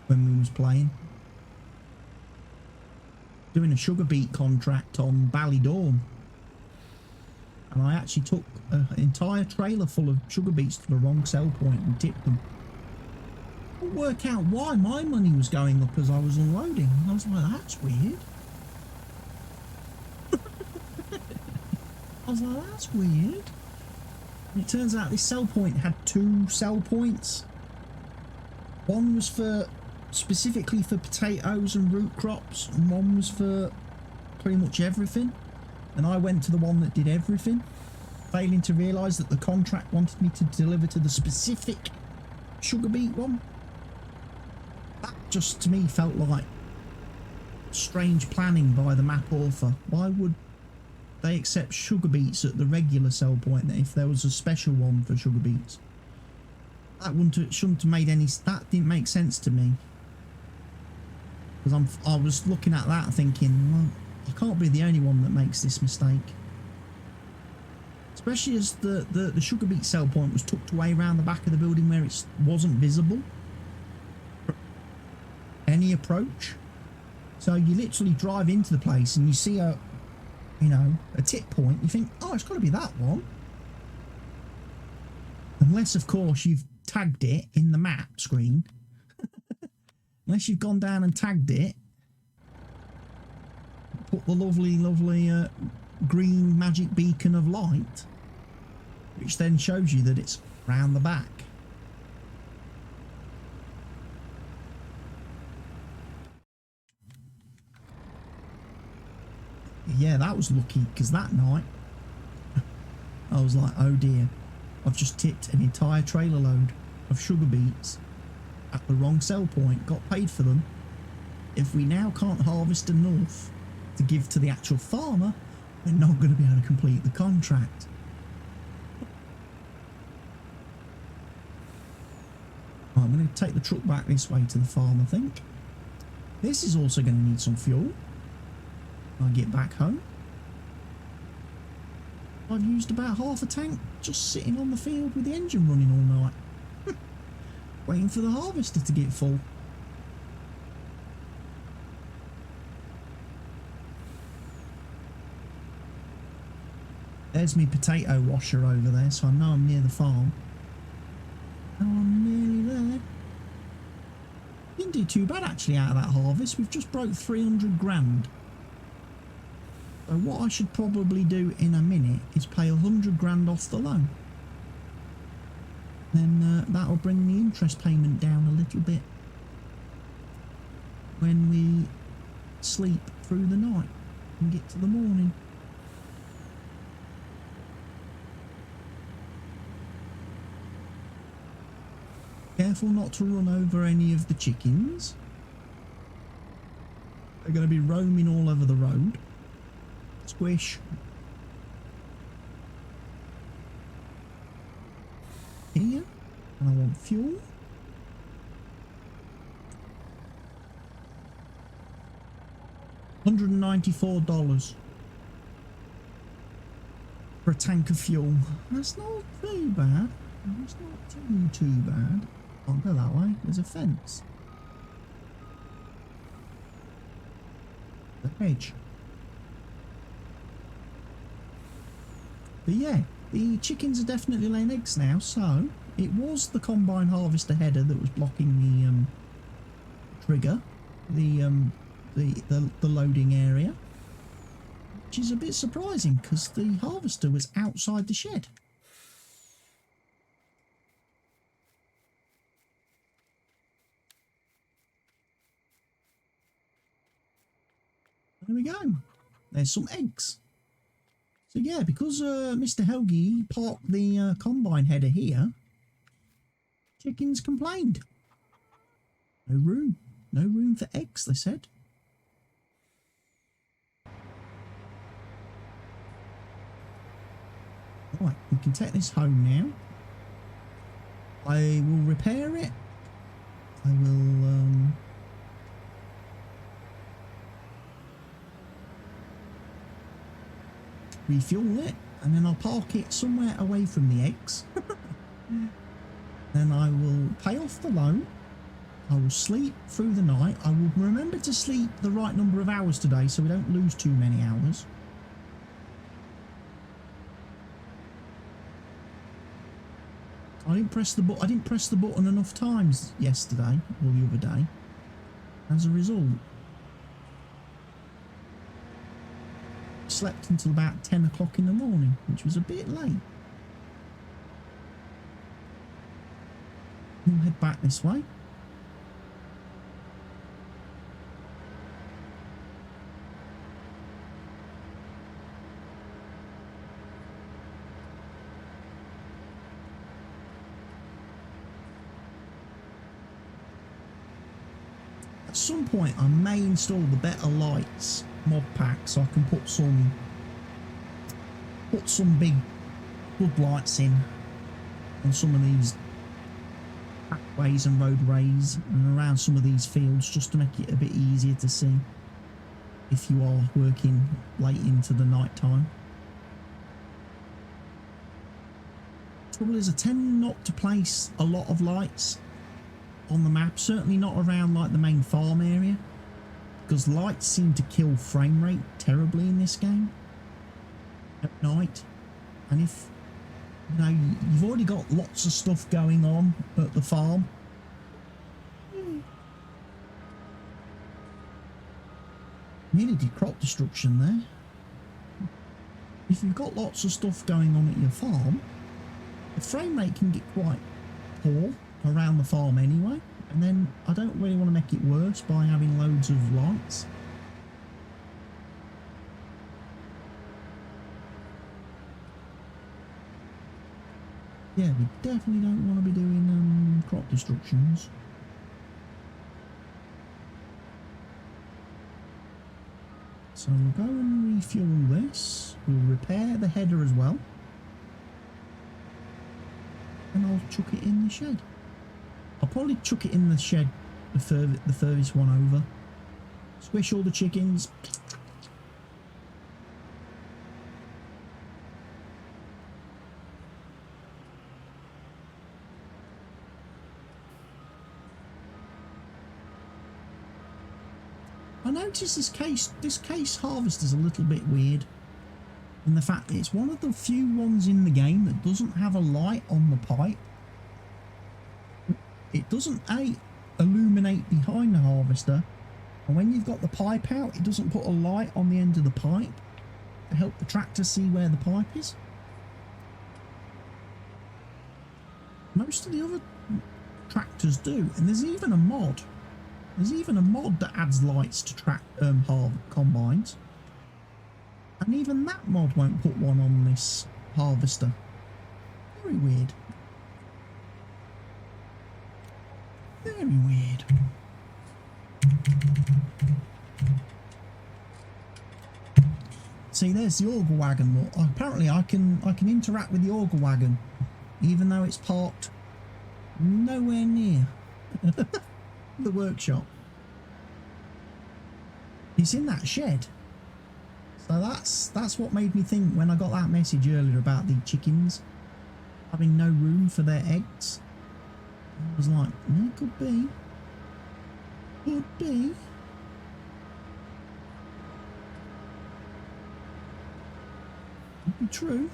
when we was playing. Doing a sugar beet contract on Vale, and I actually took an entire trailer full of sugar beets to the wrong sell point and tipped them. I couldn't work out why my money was going up as I was unloading. I was like, that's weird. I was like, that's weird. And it turns out this sell point had 2 sell points. One was specifically for potatoes and root crops, and one was for pretty much everything. And I went to the one that did everything, failing to realise that the contract wanted me to deliver to the specific sugar beet one. That just to me felt like strange planning by the map author. Why would they accept sugar beets at the regular sell point if there was a special one for sugar beets? That shouldn't have made any. That didn't make sense to me. Because I was looking at that thinking, well, I can't be the only one that makes this mistake. Especially as the sugar beet sell point was tucked away around the back of the building where it wasn't visible. Any approach. So you literally drive into the place and you see a tip point. You think, oh, it's got to be that one. Unless, of course, you've tagged it in the map screen. Unless you've gone down and tagged it, put the lovely green magic beacon of light, which then shows you that it's round the back. Yeah, that was lucky, because that night I was like, oh dear, I've just tipped an entire trailer load of sugar beets at the wrong sell point, got paid for them. If we now can't harvest enough to give to the actual farmer, we're not going to be able to complete the contract. Right, I'm going to take the truck back this way to the farm, I think. This is also going to need some fuel when I get back home. I've used about half a tank just sitting on the field with the engine running all night. Waiting for the harvester to get full. There's my potato washer over there, so I know I'm near the farm. Oh, I'm nearly there. Didn't do too bad actually out of that harvest. We've just broke 300 grand. So what I should probably do in a minute is pay 100 grand off the loan. Then that'll bring the interest payment down a little bit when we sleep through the night and get to the morning. Careful not to run over any of the chickens. They're going to be roaming all over the road. squish. Here, and I want fuel. $194 for a tank of fuel. That's not too bad. It's not too bad. Can't go that way. There's a fence. The hedge. But yeah, the chickens are definitely laying eggs now. So it was the combine harvester header that was blocking the trigger, the loading area, which is a bit surprising because the harvester was outside the shed. There we go. There's some eggs. So yeah, because Mr. Helgi parked the combine header here, chickens complained. No room for eggs, they said. Right, we can take this home now. I will repair it. I will refuel it, and then I'll park it somewhere away from the eggs. Then I will pay off the loan. I will sleep through the night. I will remember to sleep the right number of hours today so we don't lose too many hours. I didn't press the button enough times yesterday or the other day. As a result, slept until about 10 o'clock in the morning, which was a bit late. We'll head back this way. At some point I may install the better lights mod pack so I can put some big floodlights in on some of these pathways and roadways and around some of these fields, just to make it a bit easier to see if you are working late into the night time. Trouble is, I tend not to place a lot of lights on the map, certainly not around like the main farm area, because lights seem to kill frame rate terribly in this game at night. And if you know you've already got lots of stuff going on at the farm, nearly did crop destruction there. If you've got lots of stuff going on at your farm, the frame rate can get quite poor around the farm anyway, and then I don't really want to make it worse by having loads of lights. Yeah, we definitely don't want to be doing crop destructions. So we'll go and refuel this. We'll repair the header as well, and I'll chuck it in the shed. I'll probably chuck it in the shed, the furthest one over. Squish all the chickens. I noticed this case harvest is a little bit weird in the fact that it's one of the few ones in the game that doesn't have a light on the pipe. It doesn't illuminate behind the harvester, and when you've got the pipe out, it doesn't put a light on the end of the pipe to help the tractor see where the pipe is. Most of the other tractors do, and there's even a mod. There's even a mod that adds lights to combines, and even that mod won't put one on this harvester. Very weird. Very weird. See, there's the auger wagon. Look, apparently I can interact with the auger wagon, even though it's parked nowhere near the workshop. It's in that shed. So that's what made me think when I got that message earlier about the chickens having no room for their eggs. I was like, yeah, could be. Could be. Could be true.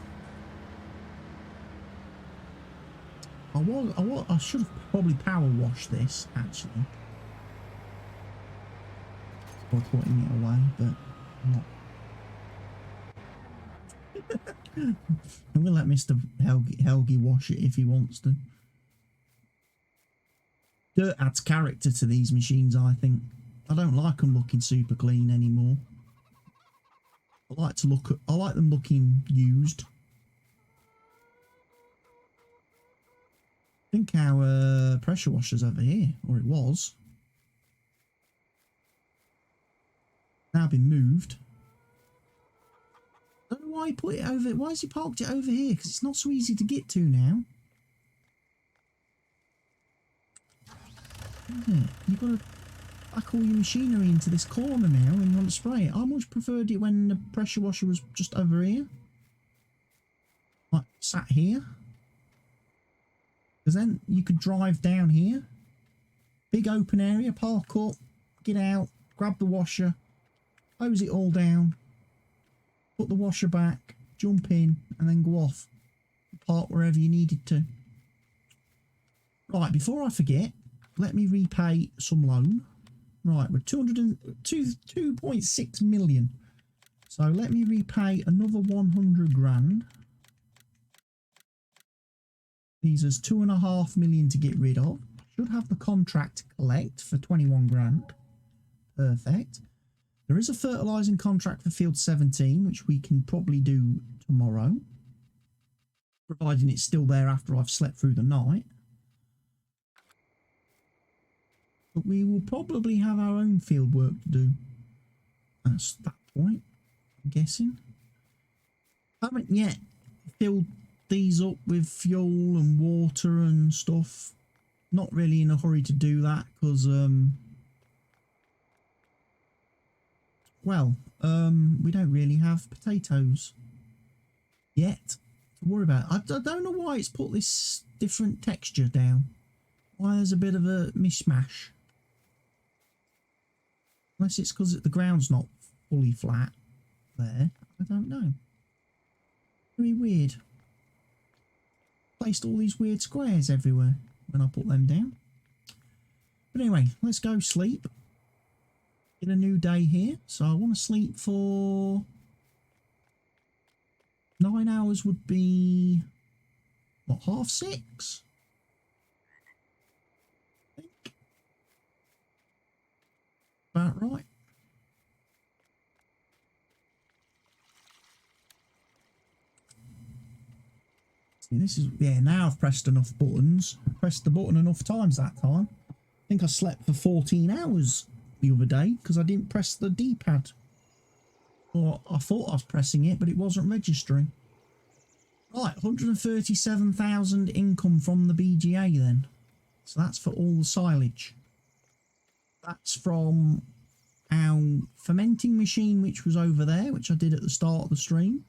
I should have probably power washed this actually. Or putting it away, but I'm not. I'm gonna let Mr. Helgi wash it if he wants to. Dirt adds character to these machines, I think. I don't like them looking super clean anymore. I like them looking used. I think our pressure washer's over here, or it was. Now been moved. I don't know why he put it over. Why has he parked it over here? Because it's not so easy to get to now. Isn't it? You've got to back all your machinery into this corner now and you want to spray it. I much preferred it when the pressure washer was just over here. Like, sat here. Because then you could drive down here. Big open area, park up, get out, grab the washer, hose it all down, put the washer back, jump in, and then go off. Park wherever you needed to. Right, before I forget, let me repay some loan. Right, we're 2.6 million. So let me repay another 100 grand. These is 2.5 million to get rid of. Should have the contract to collect for 21 grand. Perfect. There is a fertilising contract for field 17, which we can probably do tomorrow. Providing it's still there after I've slept through the night. But we will probably have our own field work to do. That's that point, I'm guessing. Haven't yet filled these up with fuel and water and stuff. Not really in a hurry to do that because, we don't really have potatoes yet to worry about. I don't know why it's put this different texture down. Why there's a bit of a mishmash. Unless it's because the ground's not fully flat there. I don't know. Very weird. Placed all these weird squares everywhere when I put them down. But anyway, let's go sleep. Get a new day here. So I want to sleep for 9 hours would be, what, 6:30? I think. About right. See, this is, yeah, now I've pressed enough buttons. Pressed the button enough times that time. I think I slept for 14 hours the other day because I didn't press the D-pad. Or I thought I was pressing it, but it wasn't registering. Right, 137,000 income from the BGA then. So that's for all the silage. That's from our fermenting machine, which was over there, which I did at the start of the stream.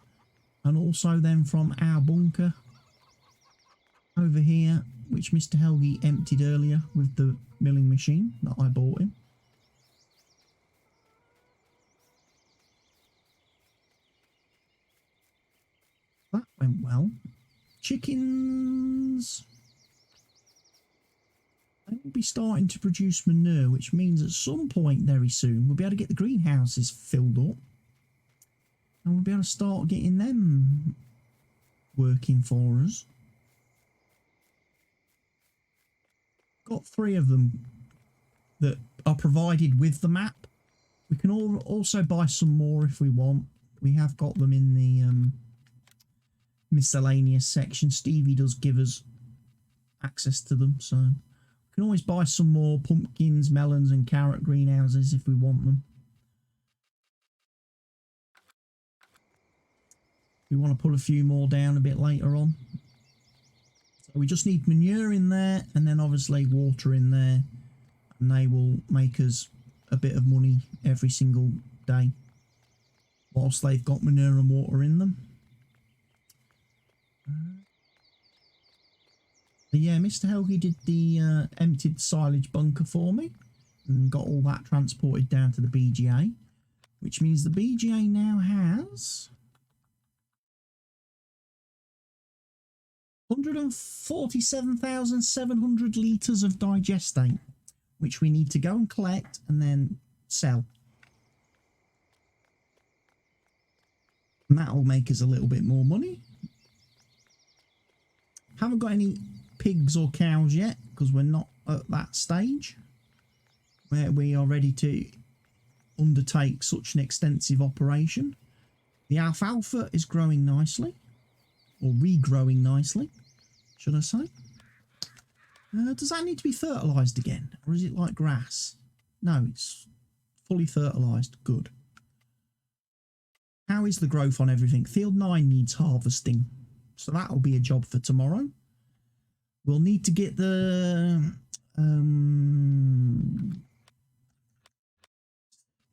And also then from our bunker over here, which Mr. Helgi emptied earlier with the milling machine that I bought him. That went well. Chickens, they will be starting to produce manure, which means at some point very soon we'll be able to get the greenhouses filled up and we'll be able to start getting them working for us. Got 3 of them that are provided with the map. We can also buy some more if we want. We have got them in the miscellaneous section. Stevie does give us access to them, so we can always buy some more pumpkins, melons and carrot greenhouses if we want them. We want to put a few more down a bit later on. So we just need manure in there, and then obviously water in there, and they will make us a bit of money every single day whilst they've got manure and water in them. But yeah, Mr. Helgi did the emptied silage bunker for me and got all that transported down to the BGA, which means the BGA now has 147,700 litres of digestate, which we need to go and collect and then sell. And that'll make us a little bit more money. Haven't got any pigs or cows yet because we're not at that stage where we are ready to undertake such an extensive operation. The alfalfa is growing nicely, or regrowing nicely, should I say. Does that need to be fertilised again, or is it like grass? No, it's fully fertilised. Good. How is the growth on everything? Field 9 needs harvesting, so that'll be a job for tomorrow. We'll need to get the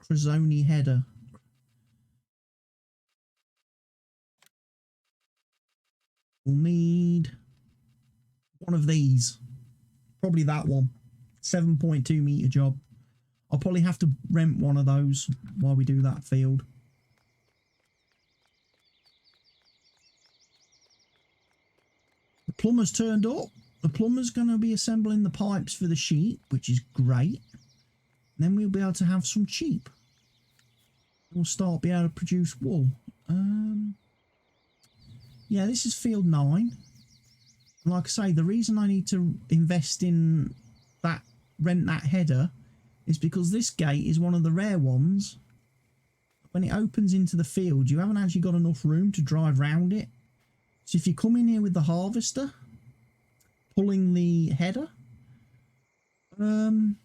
Crozoni header. We'll need one of these. Probably that one. 7.2 metre job. I'll probably have to rent one of those while we do that field. The plumber's turned up. The plumber's going to be assembling the pipes for the sheep, which is great. And then we'll be able to have some sheep. We'll start be able to produce wool. Yeah, this is field 9. And like I say, the reason I need to invest in that, rent that header, is because this gate is one of the rare ones. When it opens into the field, you haven't actually got enough room to drive round it. So if you come in here with the harvester, pulling the header, you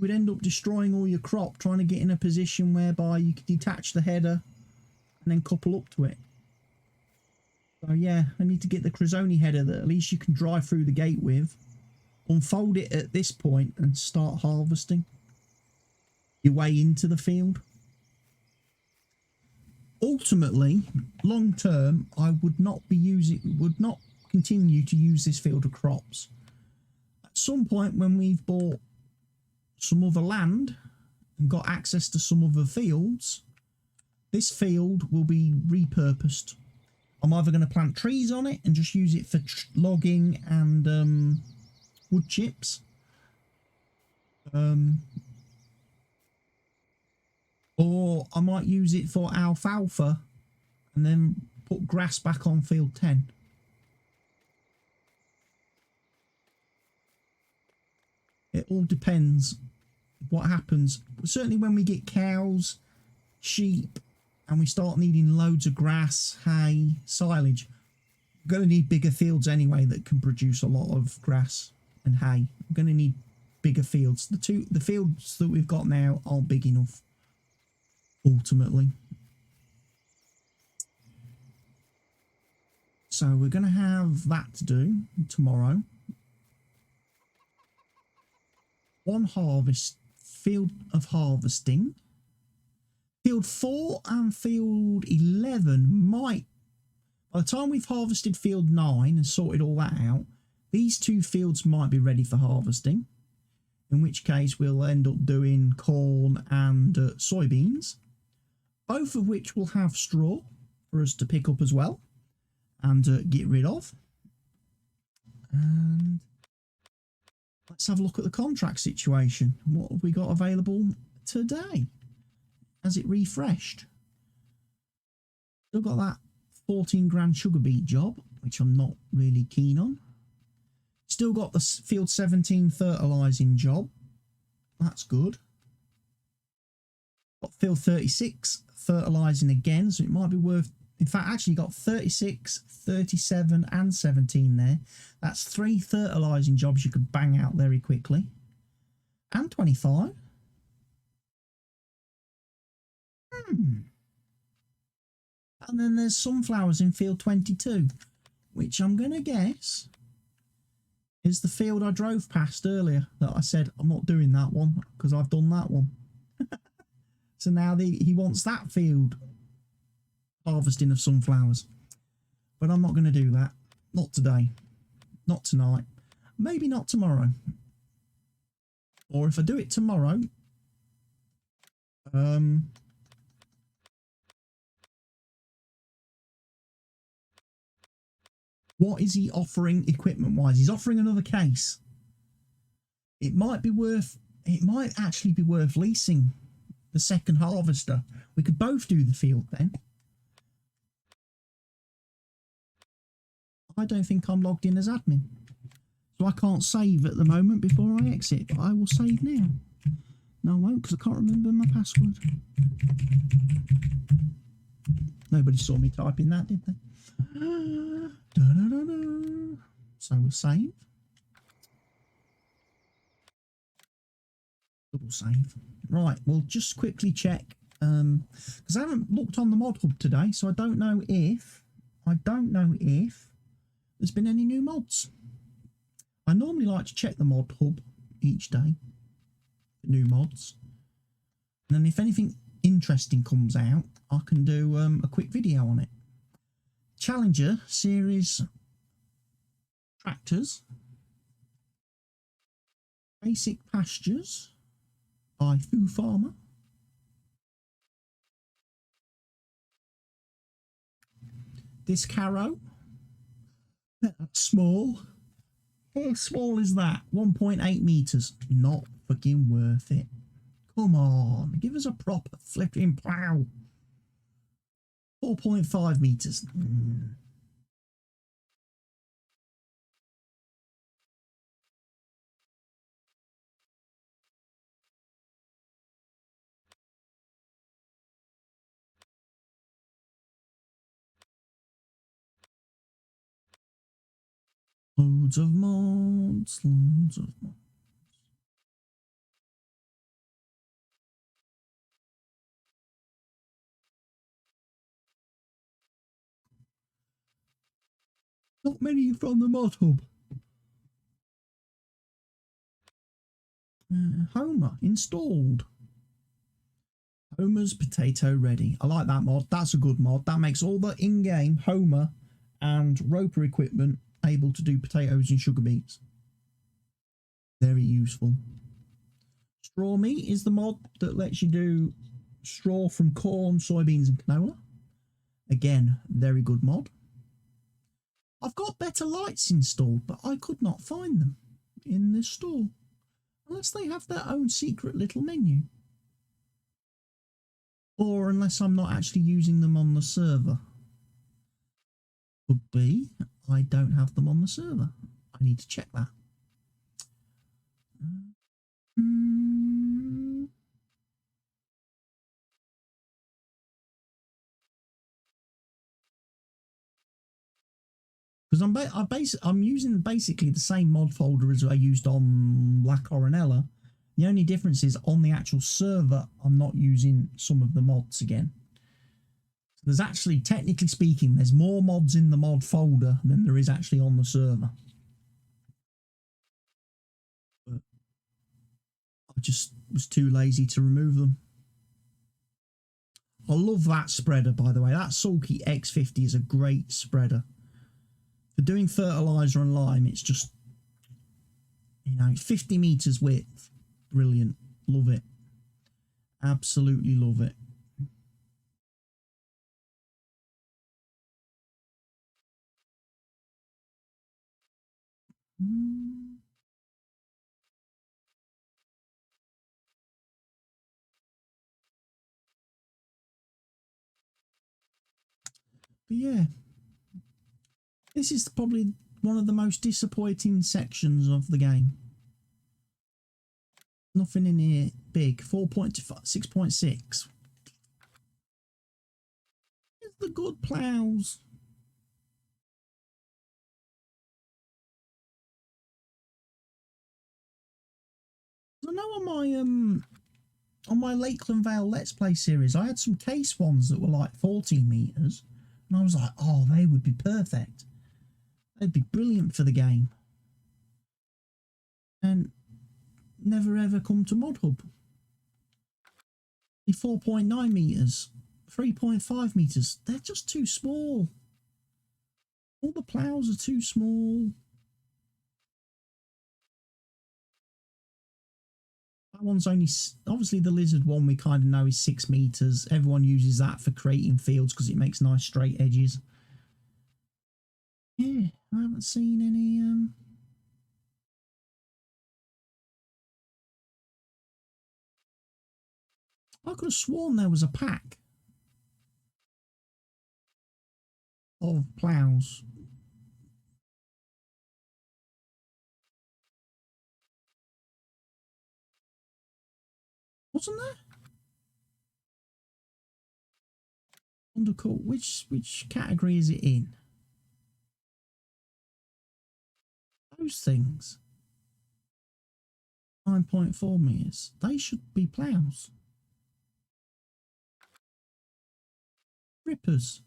would end up destroying all your crop trying to get in a position whereby you could detach the header and then couple up to it. So yeah, I need to get the Crozoni header that at least you can drive through the gate with, unfold it at this point and start harvesting your way into the field. Ultimately, long term, I would not continue to use this field of crops. At some point when we've bought some other land and got access to some other fields, this field will be repurposed. I'm either going to plant trees on it and just use it for logging and wood chips. Or I might use it for alfalfa and then put grass back on field 10. It all depends what happens. Certainly when we get cows, sheep, and we start needing loads of grass, hay, silage, we're going to need bigger fields anyway that can produce a lot of grass and hay. We're going to need bigger fields. The fields that we've got now aren't big enough, ultimately. So we're going to have that to do tomorrow. One field of harvesting. Field 4 and field 11 might, by the time we've harvested field 9 and sorted all that out, these two fields might be ready for harvesting, in which case we'll end up doing corn and soybeans, both of which will have straw for us to pick up as well and get rid of. And let's have a look at the contract situation. What have we got available today? Has it refreshed? Still got that 14 grand sugar beet job, which I'm not really keen on. Still got the field 17 fertilising job. That's good. Got field 36 fertilising again, so it might be worth... In fact, actually got 36, 37 and 17 there. That's 3 fertilising jobs you could bang out very quickly. And 25. And then there's sunflowers in field 22, which I'm going to guess is the field I drove past earlier that I said I'm not doing that one because I've done that one. So now he wants that field harvesting of sunflowers. But I'm not going to do that. Not today. Not tonight. Maybe not tomorrow. Or if I do it tomorrow, what is he offering equipment-wise? He's offering another case. It might actually be worth leasing the second harvester. We could both do the field then. I don't think I'm logged in as admin. So I can't save at the moment before I exit, but I will save now. No, I won't because I can't remember my password. Nobody saw me typing that, did they? So we'll save. Double save. Right, we'll just quickly check. Because I haven't looked on the mod hub today, so I don't know if there's been any new mods. I normally like to check the mod hub each day. New mods. And then if anything interesting comes out, I can do a quick video on it. Challenger series tractors. Basic pastures by Foo Farmer. This carrow. That's small. How small is that? 1.8 meters. Not fucking worth it. Come on. Give us a proper flipping plow. 4.5 meters. Loads of mods, loads of mods. Not many from the mod hub. Homer installed. Homer's potato ready. I like that mod. That's a good mod. That makes all the in-game Homer and Roper equipment able to do potatoes and sugar beets. Very useful. Straw meat is the mod that lets you do straw from corn, soybeans and canola. Again, very good mod. I've got better lights installed, but I could not find them in this store. Unless they have their own secret little menu. Or unless I'm not actually using them on the server. Could be. I don't have them on the server. I need to check that. Because I'm using basically the same mod folder as I used on La Coronella. The only difference is on the actual server, I'm not using some of the mods again. So there's actually, technically speaking, there's more mods in the mod folder than there is actually on the server. But I just was too lazy to remove them. I love that spreader, by the way. That Sulky X50 is a great spreader. For doing fertiliser and lime, it's just, you know, 50 metres width. Brilliant. Love it. Absolutely love it. But yeah, this is probably one of the most disappointing sections of the game. Nothing in here big. 4.25, 6.6. Here's the good ploughs. I know on my Lakeland Vale Let's Play series, I had some case ones that were like 14 meters, And I was like, oh, they would be perfect. They'd be brilliant for the game. And never ever come to Mod Hub. 4.9 metres, 3.5 metres. They're just too small. All the ploughs are too small. That one's only, obviously the lizard one we kind of know is 6 metres. Everyone uses that for creating fields because it makes nice straight edges. Yeah, I haven't seen any I could have sworn there was a pack of ploughs. Wasn't there? Undercut. Which category is it in? Those things. 9.4 metres. They should be ploughs. Rippers.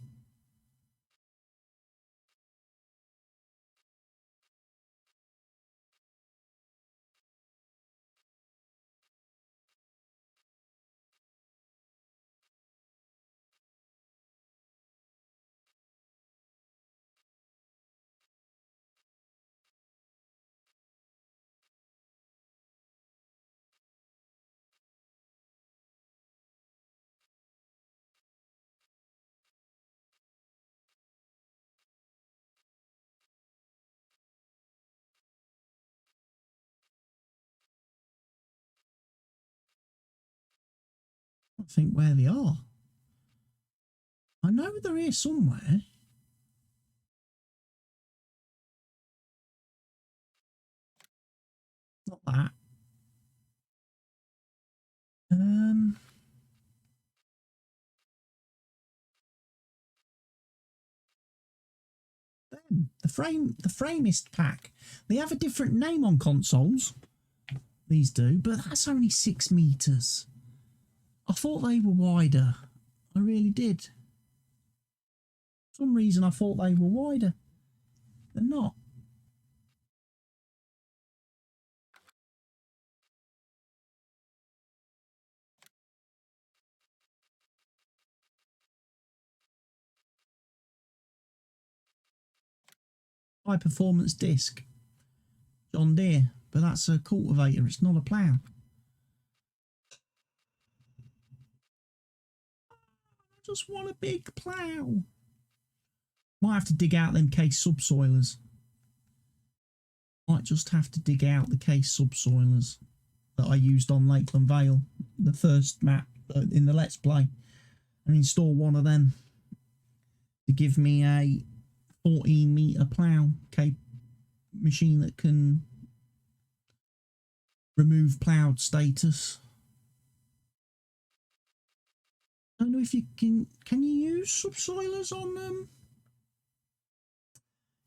I don't think where they are. I know they're here somewhere. Not that. Them. The Framist pack. They have a different name on consoles. These do, but that's only 6 metres. I thought they were wider. I really did. For some reason I thought they were wider. They're not. High performance disc. John Deere, but that's a cultivator, it's not a plough. I just want a big plough. Might have to dig out them case subsoilers. Might just have to dig out the case subsoilers that I used on Lakeland Vale, the first map in the Let's Play, and install one of them to give me a 14 metre plough machine that can remove ploughed status. I don't know if you can you use subsoilers on them?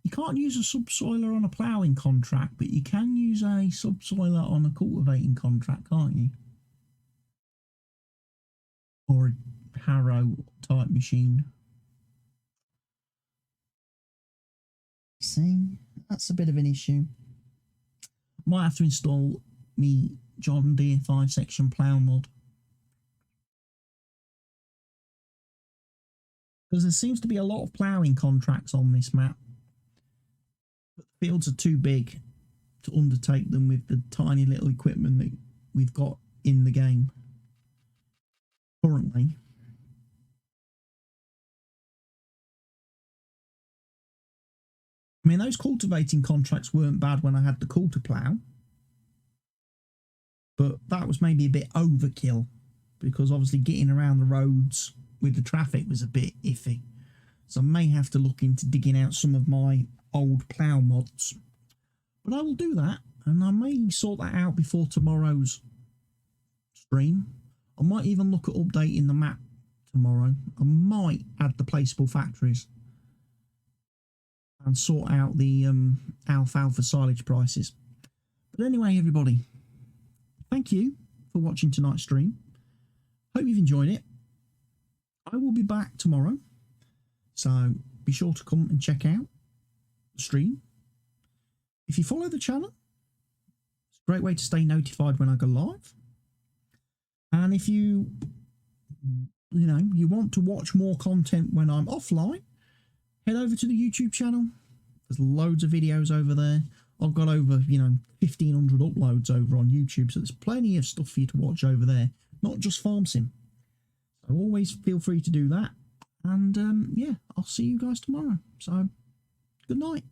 You can't use a subsoiler on a ploughing contract, but you can use a subsoiler on a cultivating contract, can't you? Or a harrow type machine. See, that's a bit of an issue. Might have to install me John Deere 5-section plough mod. Because there seems to be a lot of ploughing contracts on this map. But the fields are too big to undertake them with the tiny little equipment that we've got in the game currently. I mean, those cultivating contracts weren't bad when I had the culti plough. But that was maybe a bit overkill, because obviously getting around the roads with the traffic was a bit iffy. So I may have to look into digging out some of my old plough mods. But I will do that, and I may sort that out before tomorrow's stream. I might even look at updating the map tomorrow. I might add the placeable factories and sort out the alfalfa silage prices. But anyway, everybody, thank you for watching tonight's stream. Hope you've enjoyed it. I will be back tomorrow, So be sure to come and check out the stream. If you follow the channel, it's a great way to stay notified when I go live. And if you want to watch more content when I'm offline, head over to the YouTube channel. There's loads of videos over there. I've got over, 1,500 uploads over on YouTube, so there's plenty of stuff for you to watch over there, not just farm sim. So always feel free to do that. And yeah, I'll see you guys tomorrow. So good night.